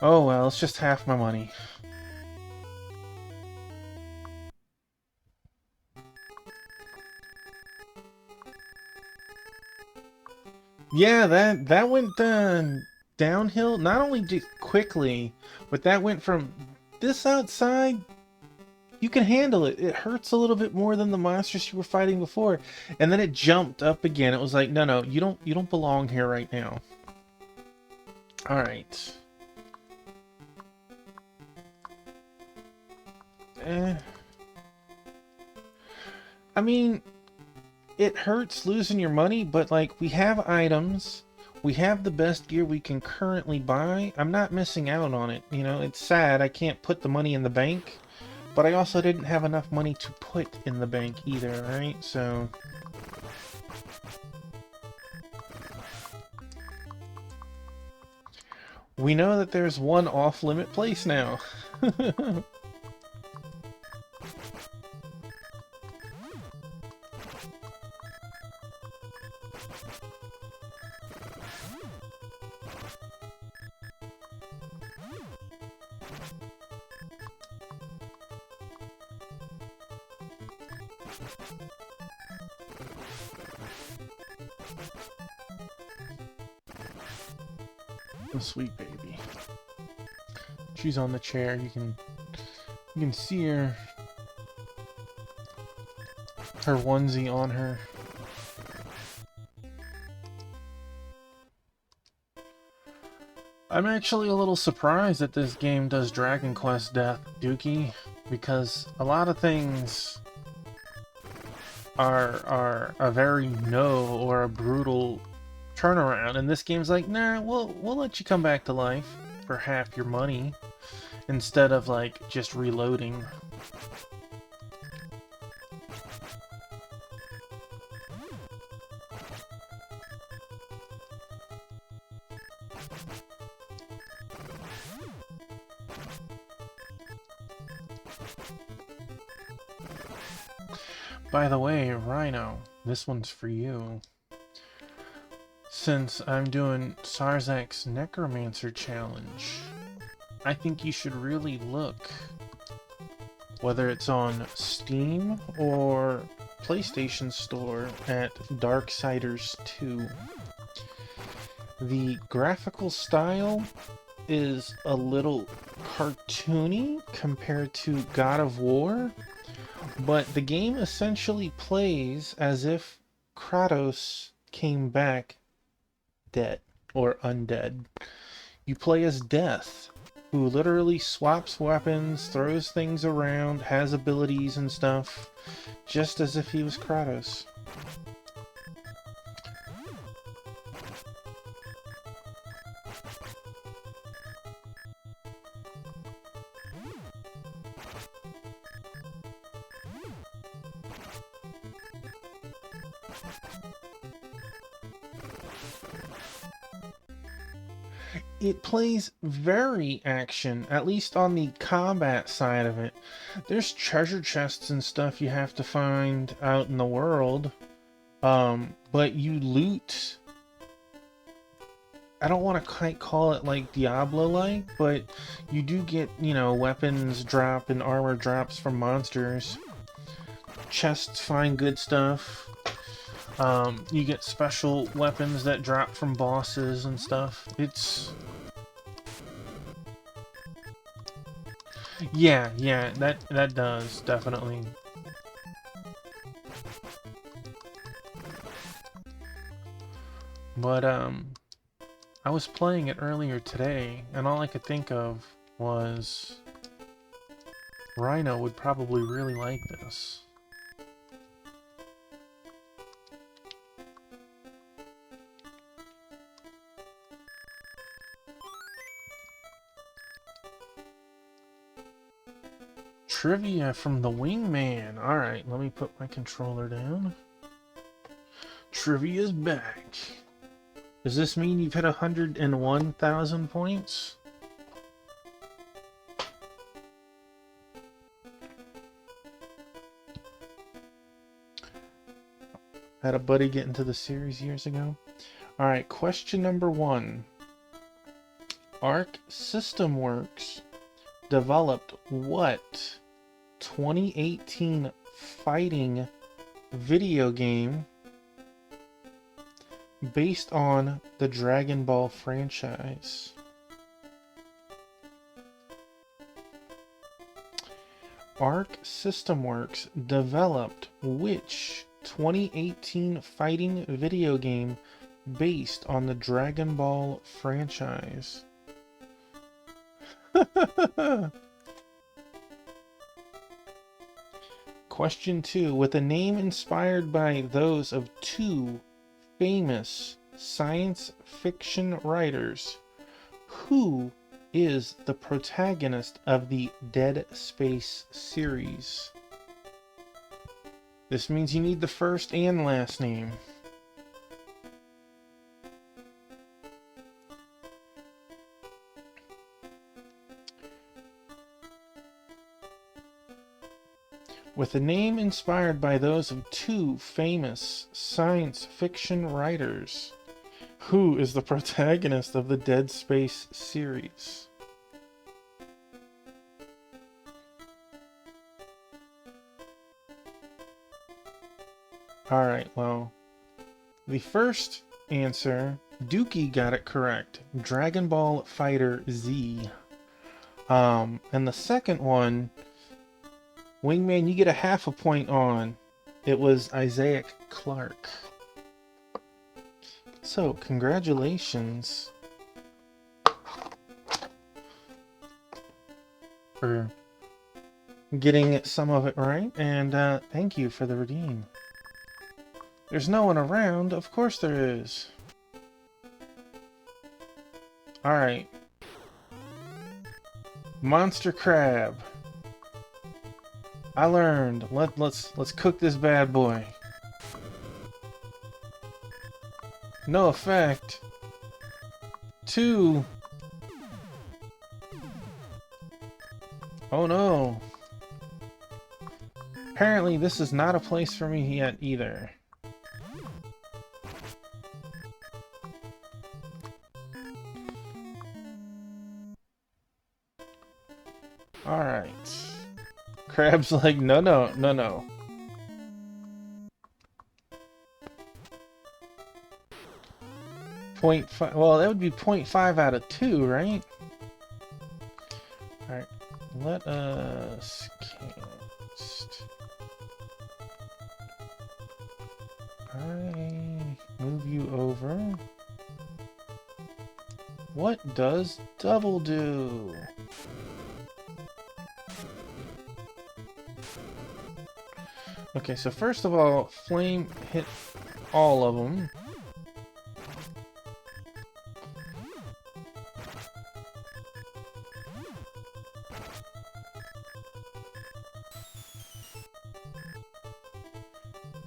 Speaker 1: Oh well, it's just half my money. Yeah, that went downhill, not only just quickly, but that went from this outside, you can handle it. It hurts a little bit more than the monsters you were fighting before. And then it jumped up again. It was like, no, you don't belong here right now. Alright. I mean, it hurts losing your money, but like, we have items. We have the best gear we can currently buy. I'm not missing out on it. You know, it's sad I can't put the money in the bank, but I also didn't have enough money to put in the bank either, right? So we know that there's one off-limit place now. Oh, sweet baby. She's on the chair. You can see her onesie on her. I'm actually a little surprised that this game does Dragon Quest Death, Dookie, because a lot of things are a very no or a brutal turnaround, and this game's like, nah, we'll let you come back to life for half your money instead of like just reloading. By the way, Rhino, this one's for you. Since I'm doing Sarzak's Necromancer Challenge, I think you should really look, whether it's on Steam or PlayStation Store, at Darksiders 2. The graphical style is a little cartoony compared to God of War, but the game essentially plays as if Kratos came back dead or undead. You play as Death, who literally swaps weapons, throws things around, has abilities and stuff, just as if he was Kratos. It plays very action, at least on the combat side of it. There's treasure chests and stuff you have to find out in the world. But you loot. I don't want to quite call it like Diablo-like, but you do get, you know, weapons drop and armor drops from monsters. Chests find good stuff. You get special weapons that drop from bosses and stuff. It's... Yeah, that does, definitely. But, I was playing it earlier today, and all I could think of was... Rhino would probably really like this. Trivia from the Wingman. Alright, let me put my controller down. Trivia's back. Does this mean you've hit 101,000 points? Had a buddy get into the series years ago. Alright, question number 1. Arc System Works developed what 2018 fighting video game based on the Dragon Ball franchise? Arc System Works developed which 2018 fighting video game based on the Dragon Ball franchise? Question 2. With a name inspired by those of two famous science fiction writers, who is the protagonist of the Dead Space series? This means you need the first and last name. With a name inspired by those of two famous science fiction writers, who is the protagonist of the Dead Space series? Alright, well, the first answer, Dookie got it correct. Dragon Ball Fighter Z. And the second one, Wingman, you get a half a point on. It was Isaac Clarke. So, congratulations for getting some of it right, and thank you for the redeem. There's no one around. Of course there is. Alright. Monster Crab. I learned. Let's cook this bad boy. No effect. 2. Oh no. Apparently this is not a place for me yet either. Alright. Crab's like, no. 0.5, well, that would be 0.5 out of 2, right? Alright, let us cast. I move you over. What does double do? Okay, so first of all, flame hit all of them.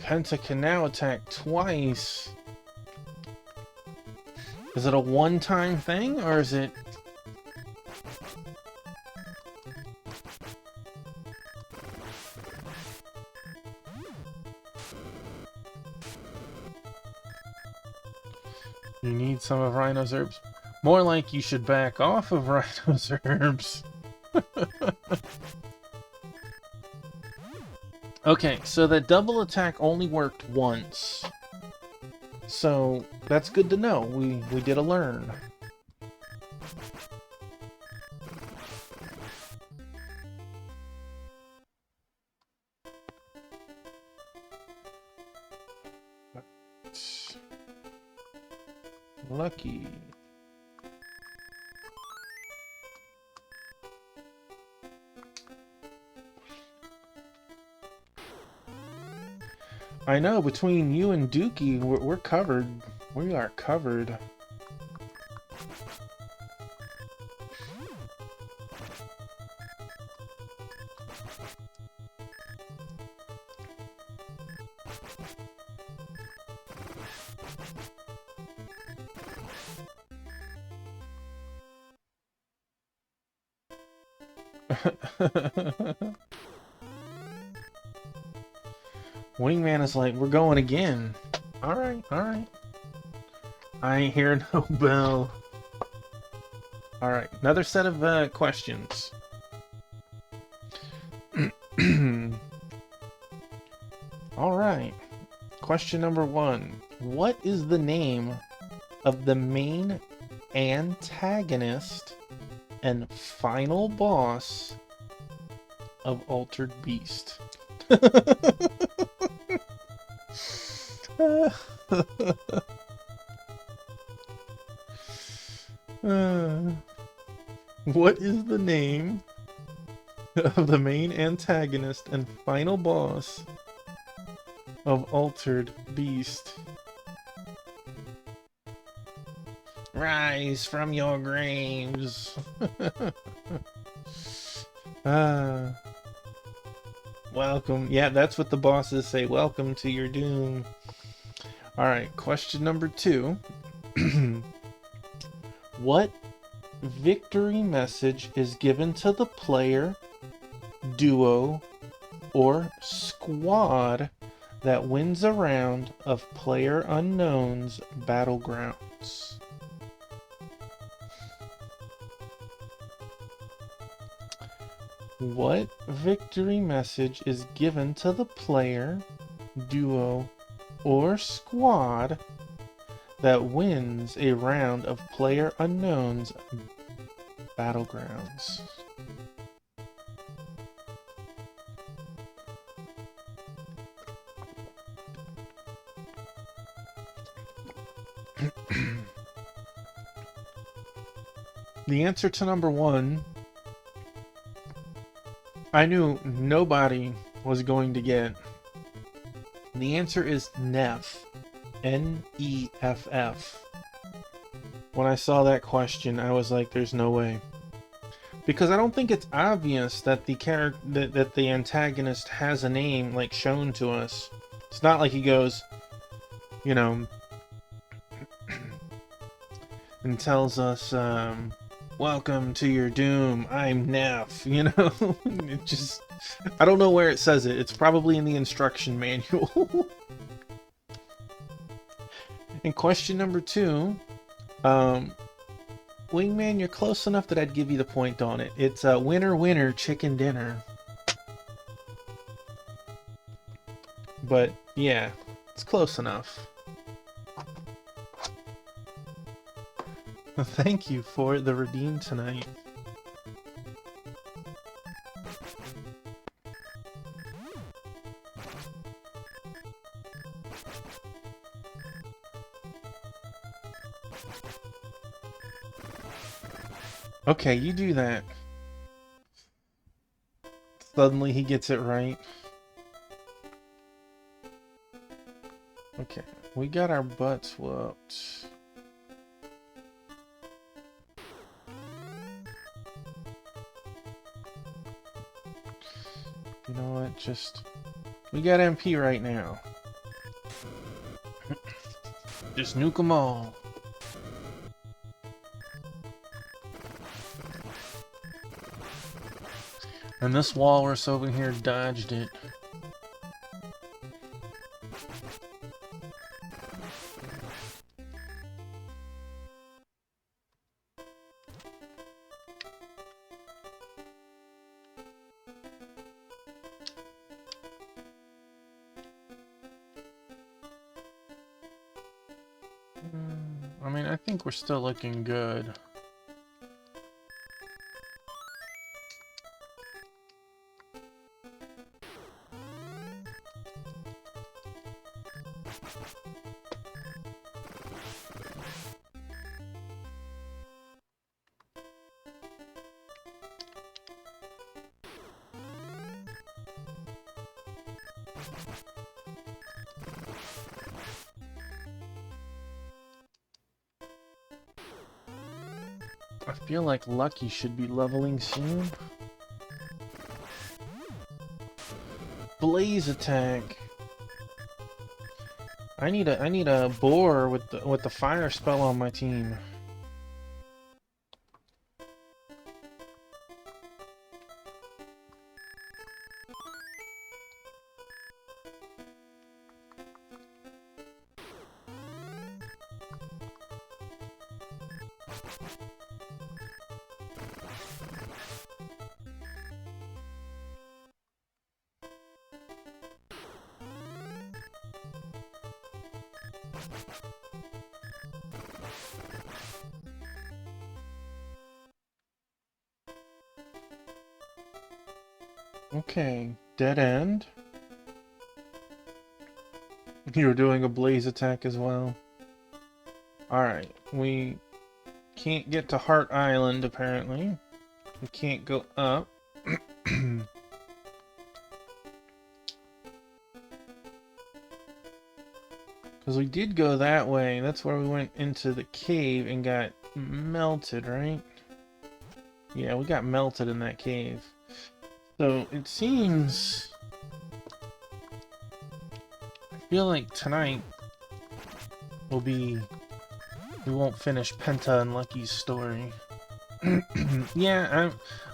Speaker 1: Penta can now attack twice. Is it a one-time thing, or is it... You need some of Rhino's herbs? More like you should back off of Rhino's herbs. Okay, so that double attack only worked once. So, that's good to know. We did a learn. Lucky. I know, between you and Dookie, we're covered. We are covered. Wingman is like, we're going again. Alright, alright. I ain't hearing no bell. Alright, another set of questions. Alright. Question number 1. What is the name of the main antagonist and final boss of Altered Beast? What is the name of the main antagonist and final boss of Altered Beast? Rise from your graves. Welcome. Yeah, that's what the bosses say. Welcome to your doom. Alright, question number 2. What victory message is given to the player, duo, or squad that wins a round of PlayerUnknown's Battlegrounds? What victory message is given to the player, duo, or squad that wins a round of PlayerUnknown's Battlegrounds? The answer to number 1, I knew nobody was going to get. The answer is Neff. N-E-F-F. When I saw that question, I was like, there's no way. Because I don't think it's obvious that the character that the antagonist has a name like shown to us. It's not like he goes, you know, and tells us, welcome to your doom, I'm Neff, you know? It just, I don't know where it says it. It's probably in the instruction manual. And question number 2, Wingman, you're close enough that I'd give you the point on it. It's winner, winner, chicken dinner. But, yeah, it's close enough. Thank you for the redeem tonight. Okay, you do that. Suddenly he gets it right. Okay, we got our butts whooped. You know what, just... We got MP right now. Just nuke them all. And this walrus over here dodged it. I mean, I think we're still looking good. I feel like Lucky should be leveling soon. Blaze attack. I need a boar with the fire spell on my team. Okay, dead end. You're doing a blaze attack as well. Alright, we can't get to Heart Island apparently. We can't go up. Because we did go that way. That's where we went into the cave and got melted, right? Yeah, we got melted in that cave. So it seems... I feel like tonight will be... we won't finish Penta and Lucky's story. Yeah,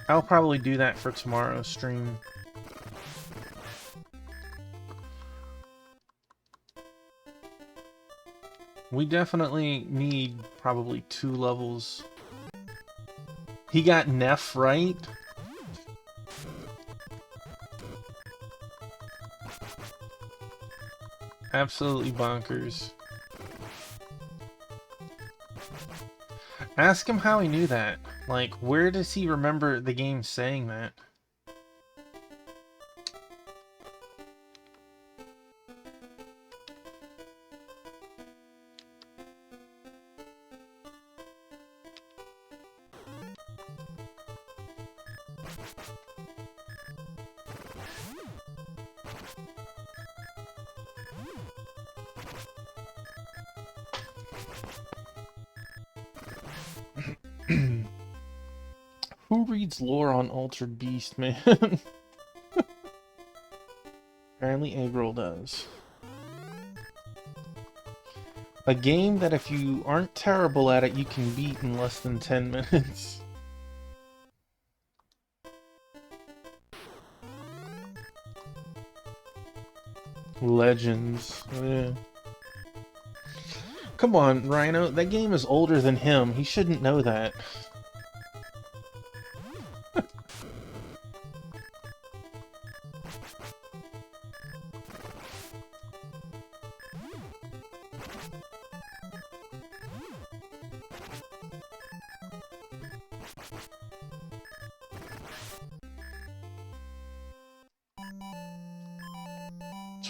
Speaker 1: I'll probably do that for tomorrow's stream. We definitely need probably 2 levels. He got Neff right? Absolutely bonkers. Ask him how he knew that. Like, where does he remember the game saying that? Who reads lore on Altered Beast, man? Apparently Agril does. A game that if you aren't terrible at it, you can beat in less than 10 minutes. Legends. Yeah. Come on, Rhino. That game is older than him. He shouldn't know that.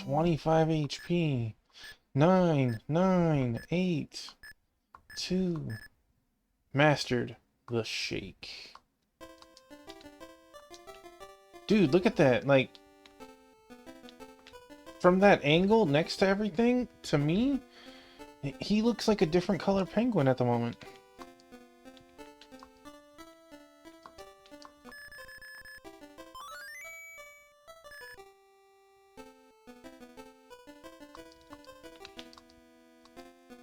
Speaker 1: $25 HP. 9, 9, 8, 2. Mastered the shake. Dude, look at that. Like, from that angle next to everything, to me, he looks like a different color penguin at the moment.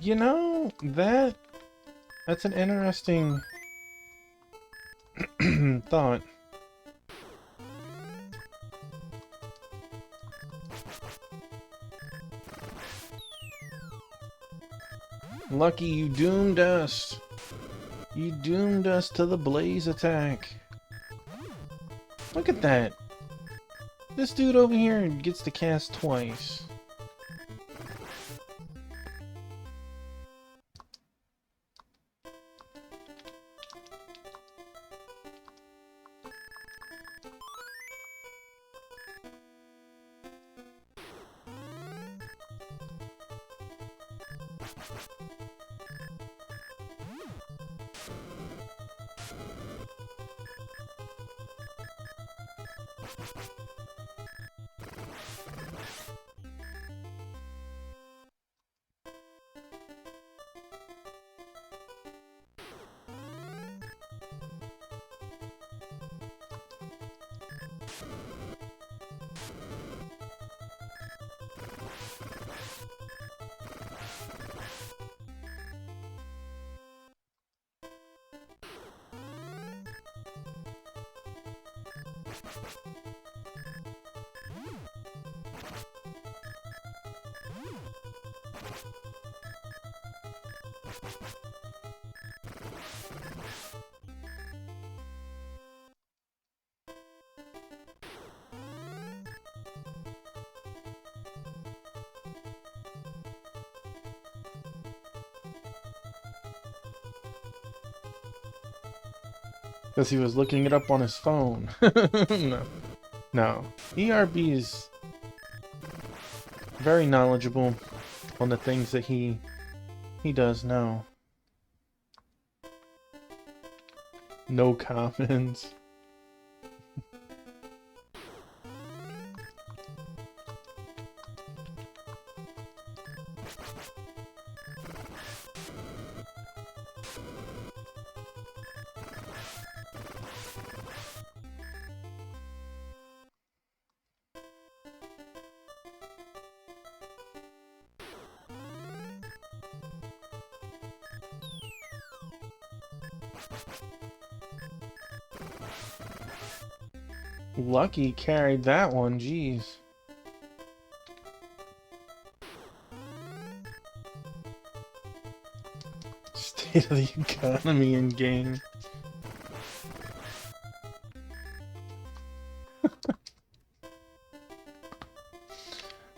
Speaker 1: You know, that's an interesting thought. Lucky, you doomed us. You doomed us to the blaze attack. Look at that. This dude over here gets to cast twice. Because he was looking it up on his phone. No. No. ERB is very knowledgeable on the things that he does know. No comments. Lucky carried that one, jeez. State of the economy in game.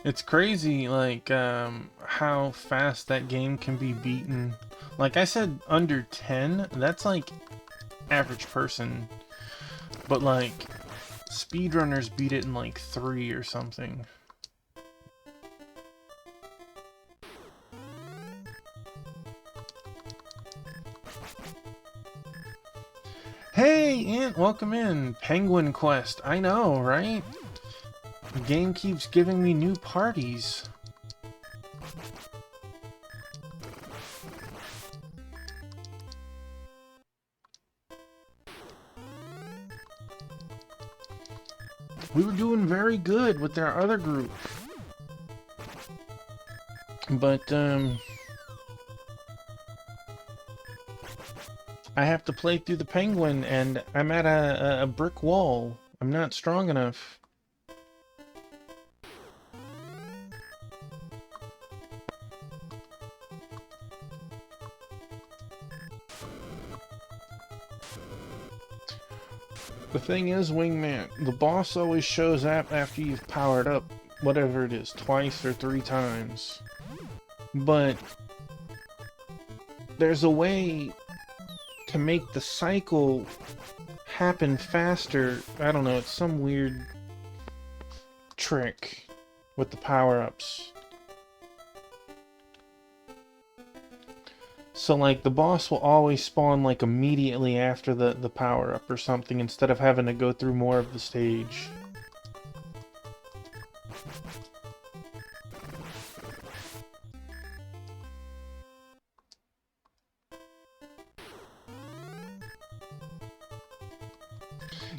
Speaker 1: It's crazy, like, how fast that game can be beaten. Like I said, under 10, that's like average person. But like, speedrunners beat it in like 3 or something. Hey, Ant, welcome in. Penguin Quest. I know, right? The game keeps giving me new parties. We were doing very good with our other group. But, I have to play through the penguin, and I'm at a brick wall. I'm not strong enough. The thing is, Wingman, the boss always shows up after you've powered up, whatever it is, twice or 3 times. But there's a way to make the cycle happen faster. I don't know, it's some weird trick with the power-ups. So, like, the boss will always spawn, like, immediately after the power-up or something, instead of having to go through more of the stage.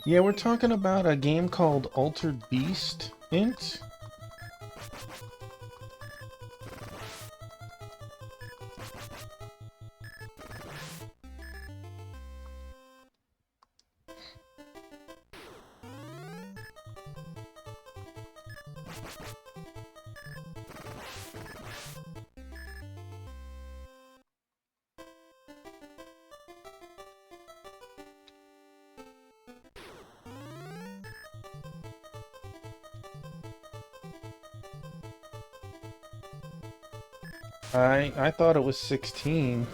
Speaker 1: Yeah, we're talking about a game called Altered Beast, Int. I thought it was 16.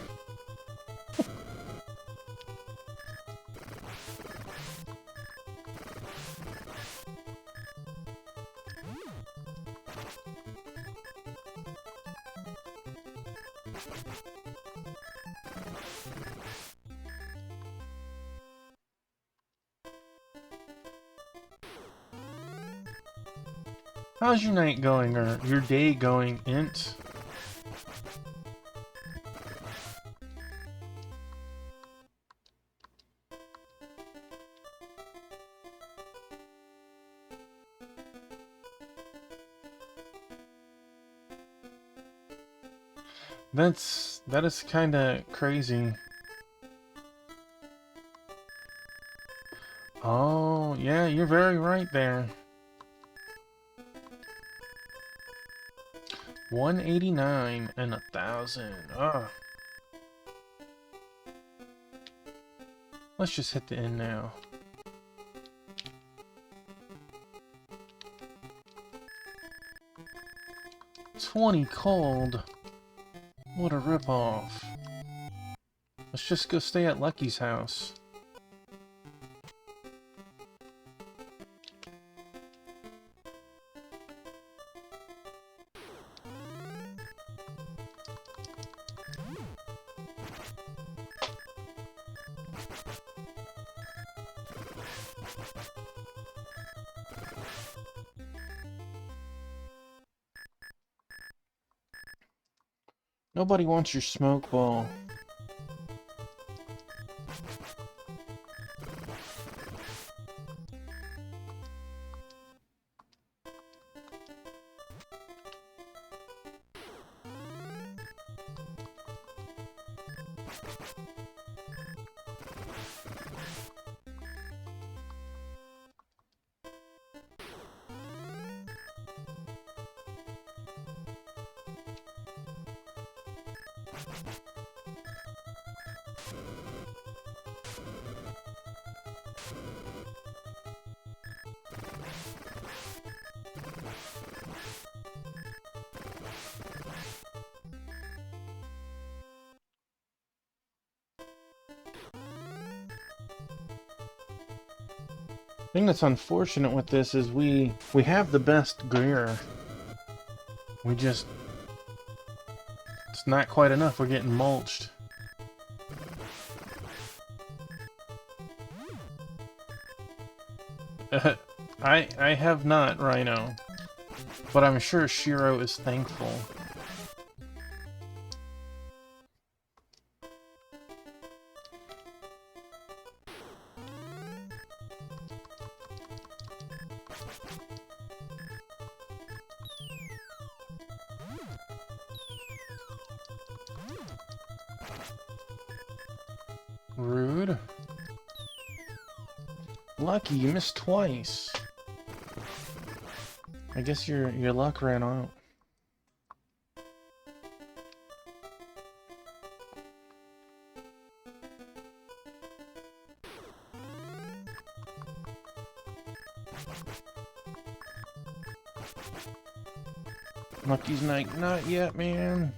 Speaker 1: How's your night going, or your day going, Int? That is kind of crazy. Oh, yeah, you're very right there. 189 and 1,000. Ah. Let's just hit the end now. $20 cold. What a ripoff. Let's just go stay at Lucky's house. Nobody wants your smoke ball. The thing that's unfortunate with this is we have the best gear. We just... It's not quite enough. We're getting mulched. I have not, Rhino. But I'm sure Shiro is thankful. Rude. Lucky, you missed twice. I guess your luck ran out. Lucky's like, not yet, man.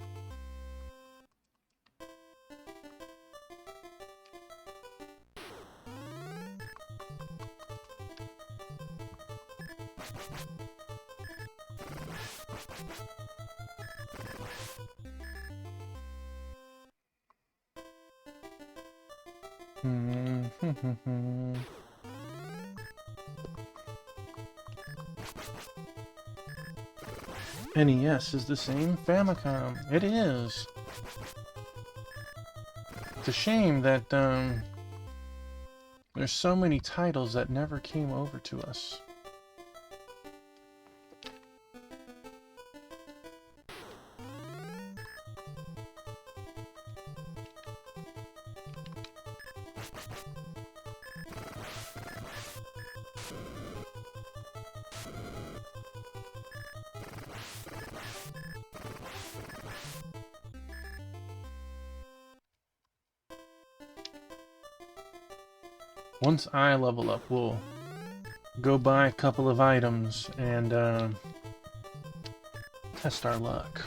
Speaker 1: NES is the same Famicom. It is. It's a shame that there's so many titles that never came over to us. Once I level up, we'll go buy a couple of items and test our luck.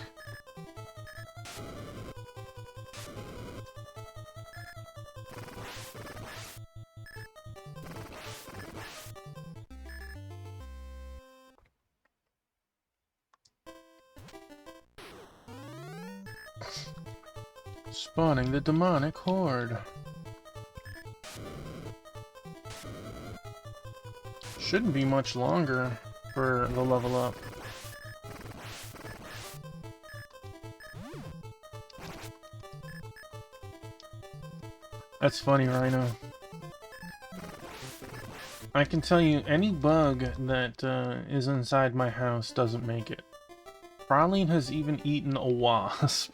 Speaker 1: Spawning the demonic horde. Shouldn't be much longer for the level up. That's funny, Rhino. I can tell you, any bug that is inside my house doesn't make it. Praline has even eaten a wasp.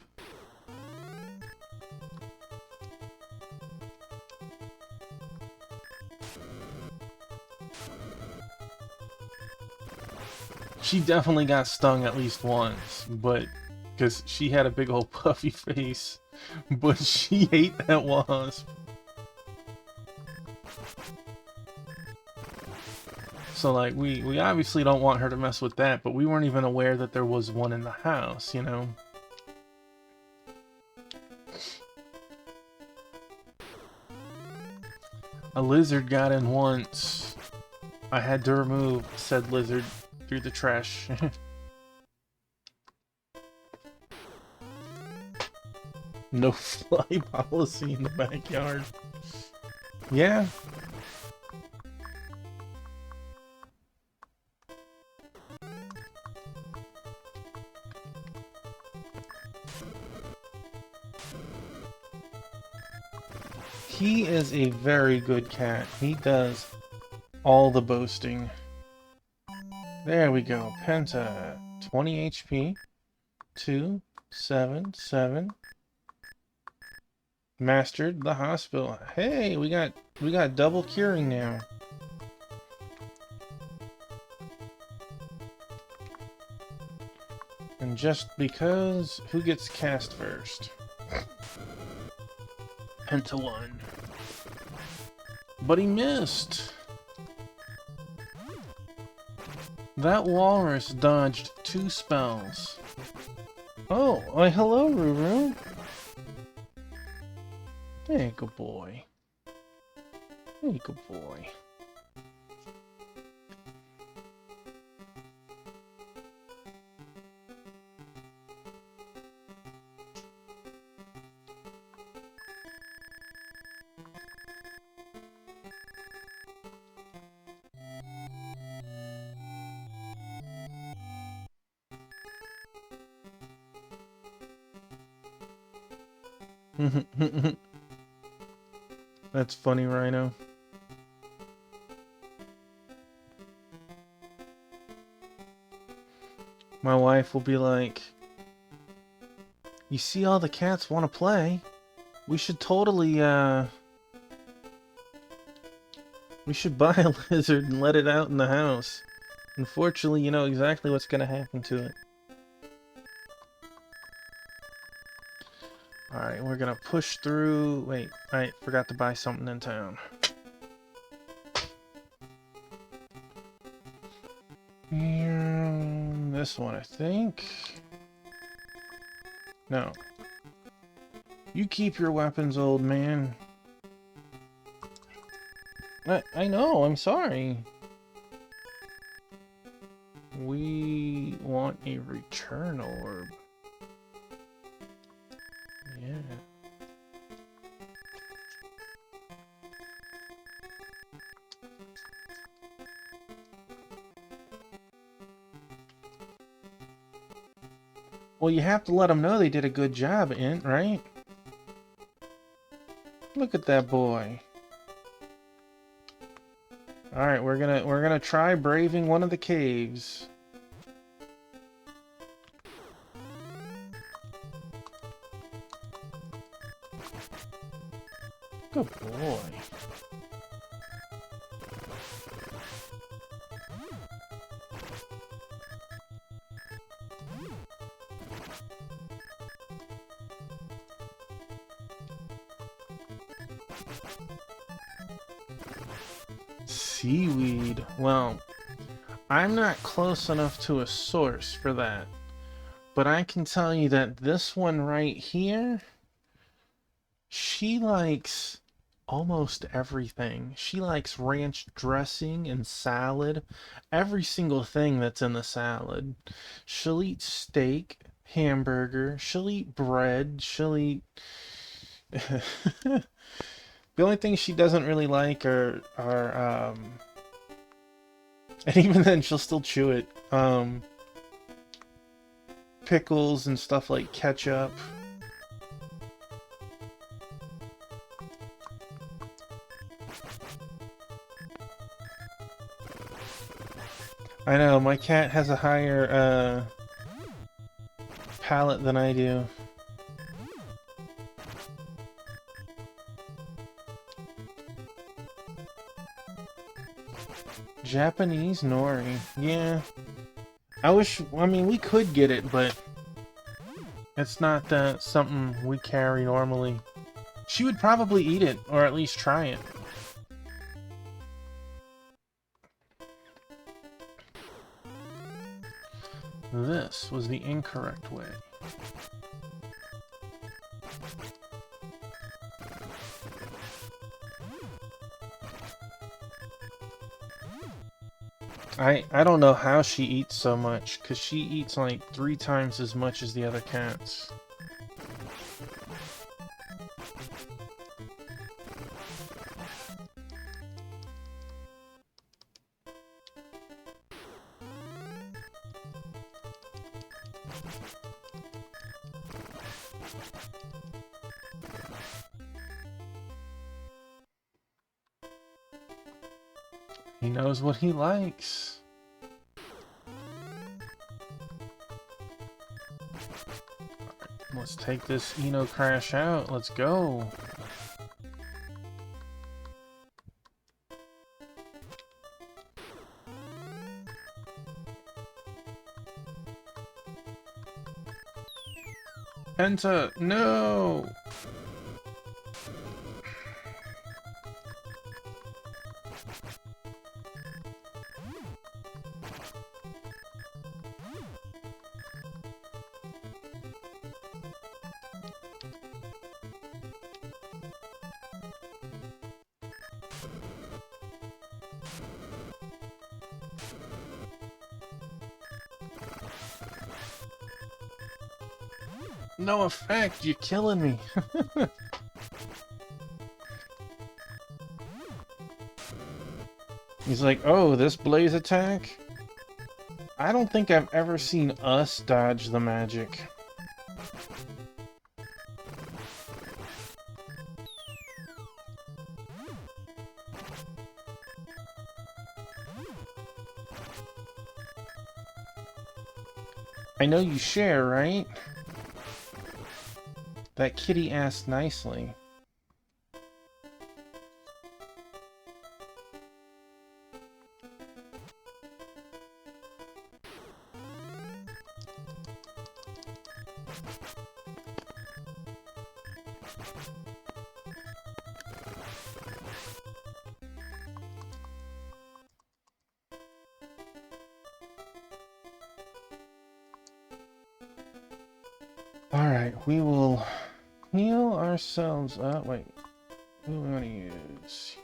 Speaker 1: She definitely got stung at least once, but because she had a big old puffy face, but she ate that wasp. So like we obviously don't want her to mess with that, but we weren't even aware that there was one in the house, you know. A lizard got in once. I had to remove said lizard through the trash. No fly policy in the backyard. Yeah. He is a very good cat. He does all the boasting. There we go. Penta. 20 HP. 2, 7, 7. Mastered the hospital. Hey, we got double curing now. And just because, who gets cast first? Penta 1. But he missed. That walrus dodged 2 spells. Oh, hello, Ruru. Hey, good boy. Hey, good boy. That's funny, Rhino. My wife will be like, you see all the cats want to play? We should totally, we should buy a lizard and let it out in the house. Unfortunately, you know exactly what's going to happen to it. Alright, we're gonna push through... Wait, I forgot to buy something in town. This one, I think. No. You keep your weapons, old man. I know, I'm sorry. We want a return orb. Yeah. Well, you have to let them know they did a good job, Int, right? Look at that boy. All right, we're gonna try braving one of the caves. Good boy. Seaweed. Well, I'm not close enough to a source for that. But I can tell you that this one right here, she likes almost everything. She likes ranch dressing and salad. Every single thing that's in the salad. She'll eat steak, hamburger. She'll eat bread. She'll eat... The only thing she doesn't really like are and even then she'll still chew it. Pickles and stuff like ketchup. I know, my cat has a higher palate than I do. Japanese nori. Yeah. I mean, we could get it, but it's not something we carry normally. She would probably eat it, or at least try it. This was the incorrect way. I don't know how she eats so much, because she eats like 3 times as much as the other cats. He knows what he likes. Let's take this Eno Crash out. Let's go. Penta, no! No effect, you're killing me. He's like, oh, this blaze attack? I don't think I've ever seen us dodge the magic. I know you share, right? That kitty asked nicely. Alright, we will heal ourselves up. Wait, who do we want to use?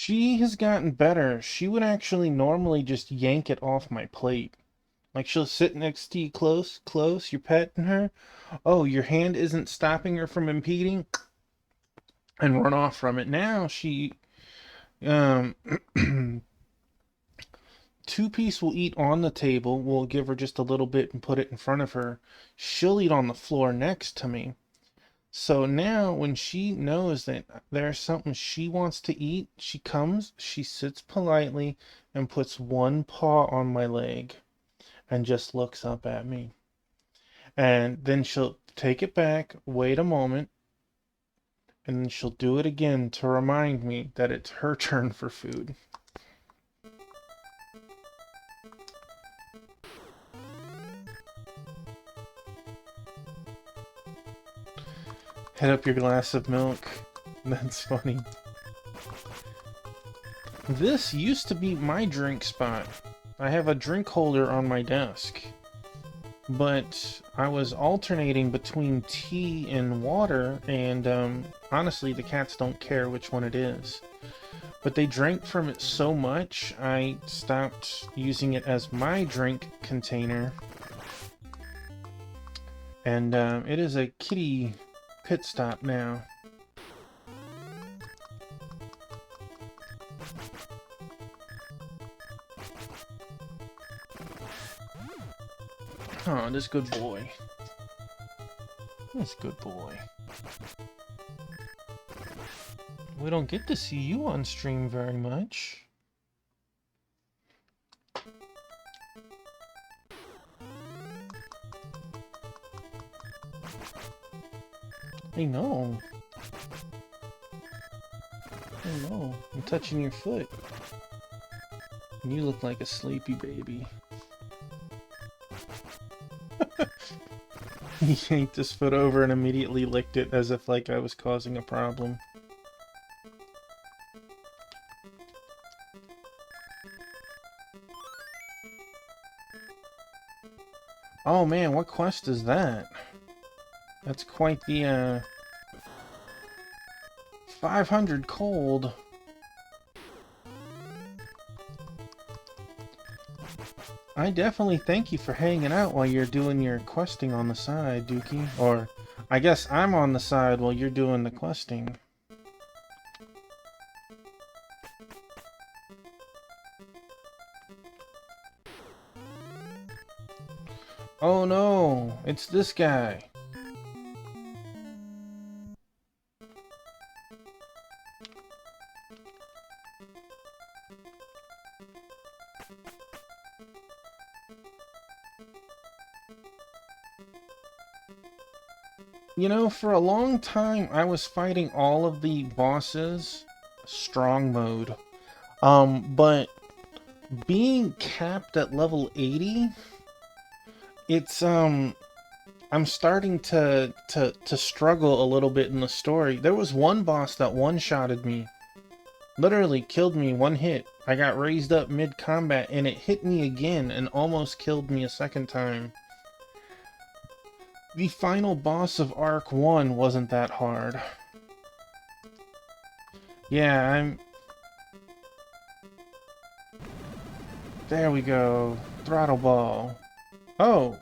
Speaker 1: She has gotten better. She would actually normally just yank it off my plate. Like she'll sit next to you close, close, you're petting her. Oh, your hand isn't stopping her from impeding and run off from it. Now she um two-piece will eat on the table. We'll give her just a little bit and put it in front of her. She'll eat on the floor next to me. So now when she knows that there's something she wants to eat, she comes, she sits politely and puts one paw on my leg and just looks up at me. And then she'll take it back, wait a moment, and then she'll do it again to remind me that it's her turn for food. Head up your glass of milk. That's funny. This used to be my drink spot. I have a drink holder on my desk. But I was alternating between tea and water, and honestly, the cats don't care which one it is. But they drank from it so much, I stopped using it as my drink container. And it is a kitty pit stop now. Oh, this good boy. This good boy. We don't get to see you on stream very much. I know. I know. I'm touching your foot. And you look like a sleepy baby. He yanked his foot over and immediately licked it as if like I was causing a problem. Oh man, what quest is that? That's quite the 500 cold. I definitely thank you for hanging out while you're doing your questing on the side, Dookie. Or, I guess I'm on the side while you're doing the questing. Oh no, it's this guy. You know, for a long time, I was fighting all of the bosses strong mode. But being capped at level 80, it's, I'm starting to struggle a little bit in the story. There was one boss that one-shotted me. Literally killed me one hit. I got raised up mid-combat, and it hit me again and almost killed me a second time. The final boss of Arc 1 wasn't that hard. Yeah, there we go. Throttle ball. Oh!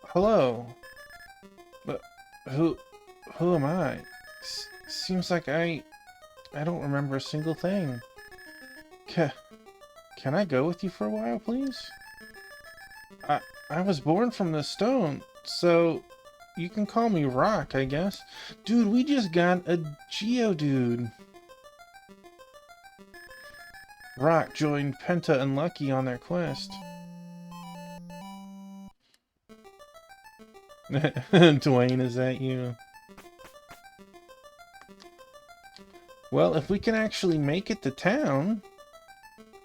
Speaker 1: Hello. But who am I? Seems like I don't remember a single thing. Can I go with you for a while, please? I was born from the stone, so you can call me Rock, I guess. Dude, we just got a Geodude. Rock joined Penta and Lucky on their quest. Dwayne, is that you? Well, if we can actually make it to town,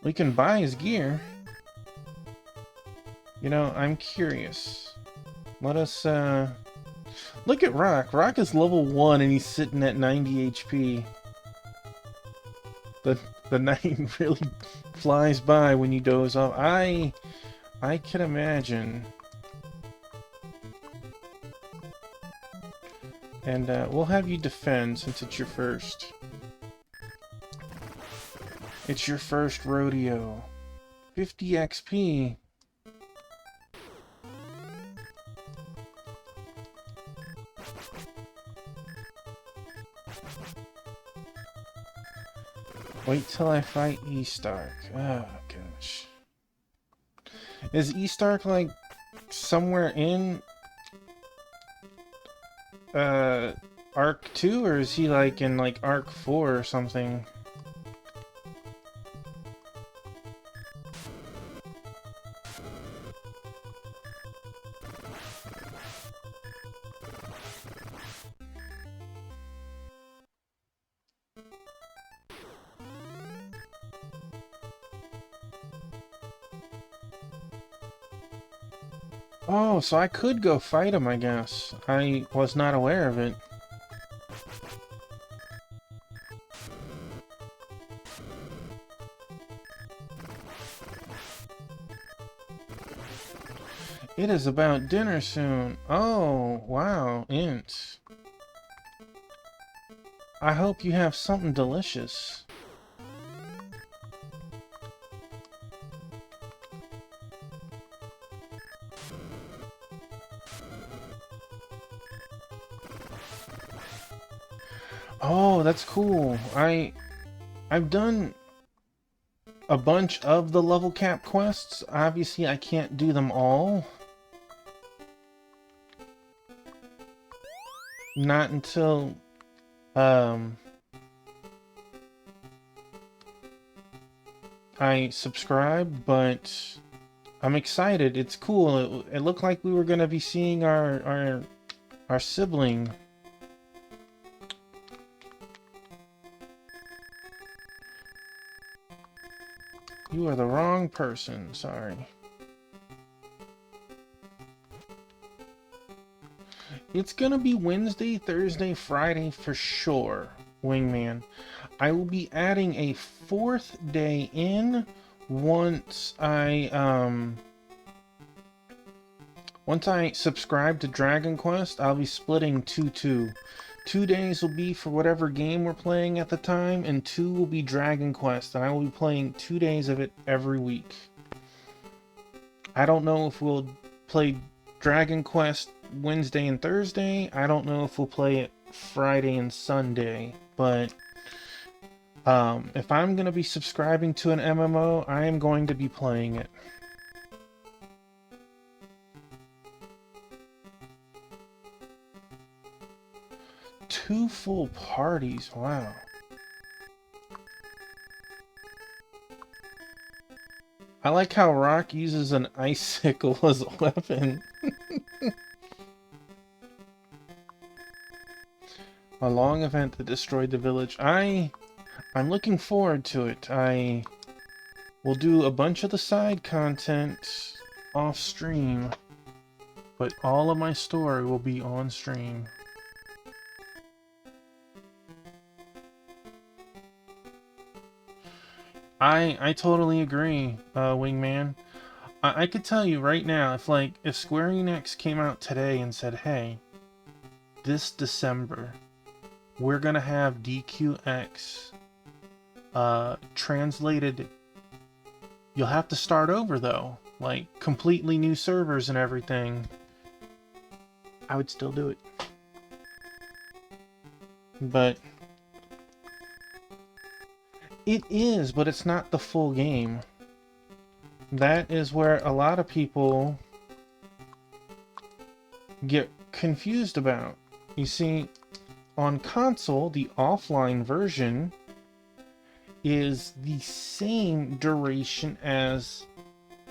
Speaker 1: we can buy his gear. You know, I'm curious. Let us, look at Rock. Rock is level 1 and he's sitting at 90 HP. The night really flies by when you doze off. I can imagine. And we'll have you defend since it's your first. It's your first rodeo. 50 XP. Wait till I fight E-Stark. Oh, gosh. Is E-Stark, like, somewhere in Arc 2, or is he, like, in, like, Arc 4 or something? Oh, so I could go fight him, I guess. I was not aware of it. It is about dinner soon. Oh, wow, Int. I hope you have something delicious. Oh, that's cool. I've done a bunch of the level cap quests. Obviously, I can't do them all. Not until I subscribe, but I'm excited. It's cool. It looked like we were gonna be seeing our sibling. You are the wrong person, sorry. It's gonna be Wednesday, Thursday, Friday for sure, Wingman. I will be adding a 4th day in once I subscribe to Dragon Quest. I'll be splitting 2-2. 2 days will be for whatever game we're playing at the time, and 2 will be Dragon Quest, and I will be playing 2 days of it every week. I don't know if we'll play Dragon Quest Wednesday and Thursday. I don't know if we'll play it Friday and Sunday, but if I'm going to be subscribing to an MMO, I am going to be playing it. Two full parties, wow. I like how Rock uses an icicle as a weapon. A long event that destroyed the village. I'm looking forward to it. I will do a bunch of the side content off stream, but all of my story will be on stream. I totally agree, Wingman. I could tell you right now, if Square Enix came out today and said, hey, this December, we're gonna have DQX translated. You'll have to start over though, like completely new servers and everything. I would still do it. But it is, but it's not the full game. That is where a lot of people get confused about. You see, on console, the offline version is the same duration as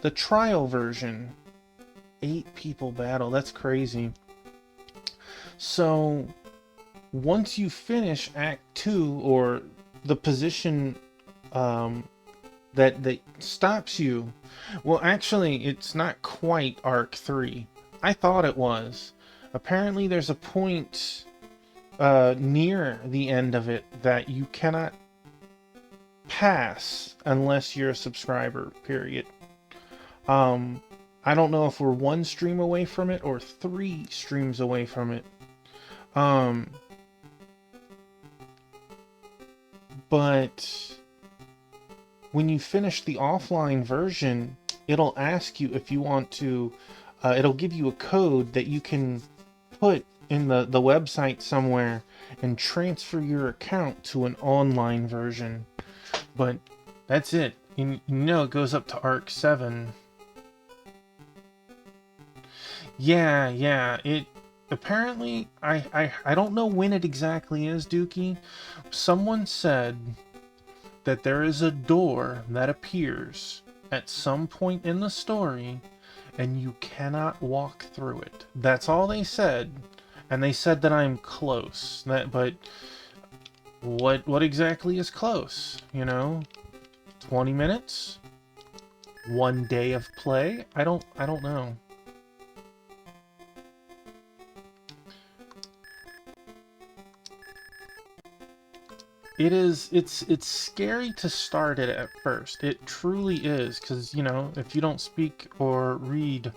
Speaker 1: the trial version. 8 people battle, that's crazy. So, once you finish Act 2, or the position that stops you, well, actually, it's not quite Arc 3. I thought it was. Apparently, there's a point near the end of it that you cannot pass unless you're a subscriber, period. I don't know if we're 1 stream away from it or 3 streams away from it. But when you finish the offline version, it'll ask you if you want to, it'll give you a code that you can put in the website somewhere and transfer your account to an online version. But that's it. You know it goes up to Arc 7. Yeah, it apparently I don't know when it exactly is, Dookie. Someone said that there is a door that appears at some point in the story and you cannot walk through it. That's all they said. And they said that I'm close. But what exactly is close? You know? 20 minutes? 1 day of play? I don't know. It's scary to start it at first. It truly is, because, you know, if you don't speak or read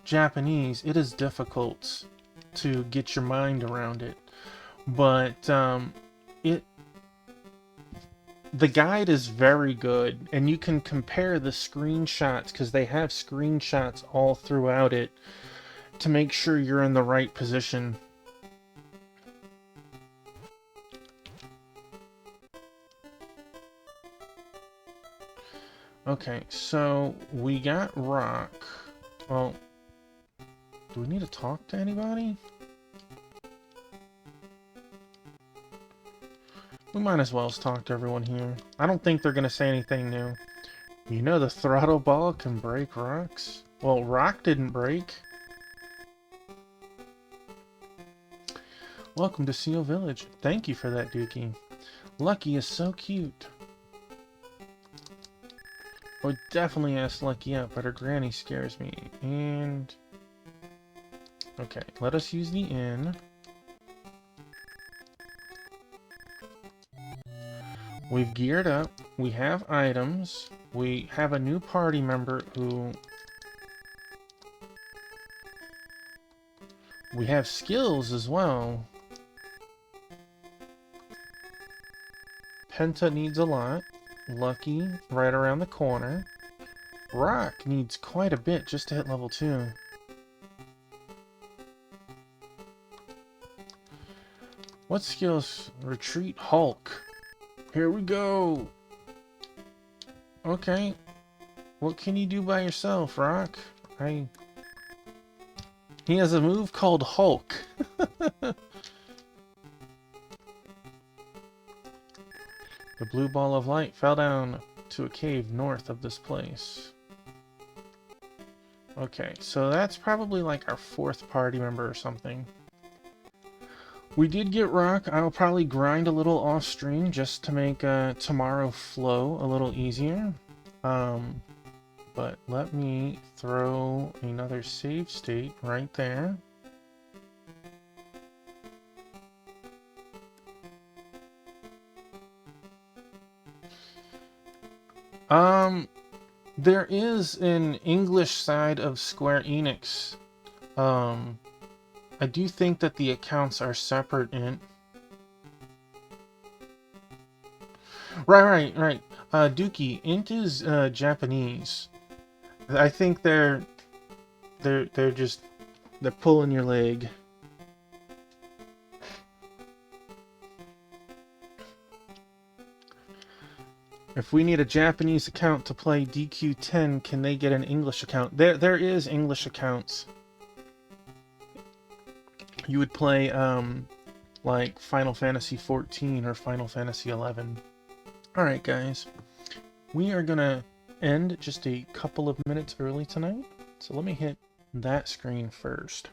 Speaker 1: Japanese, it is difficult to get your mind around it. But the guide is very good, and you can compare the screenshots, because they have screenshots all throughout it, to make sure you're in the right position. Okay, so we got rock. Well, do we need to talk to anybody? We might as well talk to everyone here. I don't think they're going to say anything new. You know the throttle ball can break rocks? Well, rock didn't break. Welcome to Seal Village. Thank you for that, Dookie. Lucky is so cute. Would definitely ask Lucky out, but her granny scares me. And... okay, let us use the inn. We've geared up. We have items. We have a new party member who... we have skills as well. Penta needs a lot. Lucky, right around the corner. Rock needs quite a bit just to hit level 2. What skills? Retreat Hulk. Here we go! Okay. What can you do by yourself, Rock? He has a move called Hulk. The blue ball of light fell down to a cave north of this place. Okay, so that's probably like our 4th party member or something. We did get rock. I'll probably grind a little off stream just to make tomorrow flow a little easier. But let me throw another save state right there. There is an English side of Square Enix. I do think that the accounts are separate in... Right. Dookie, Int is Japanese. I think they're pulling your leg. If we need a Japanese account to play DQ10, can they get an English account? There is English accounts. You would play like Final Fantasy 14 or Final Fantasy 11. Alright guys, we are gonna end just a couple of minutes early tonight, so let me hit that screen first.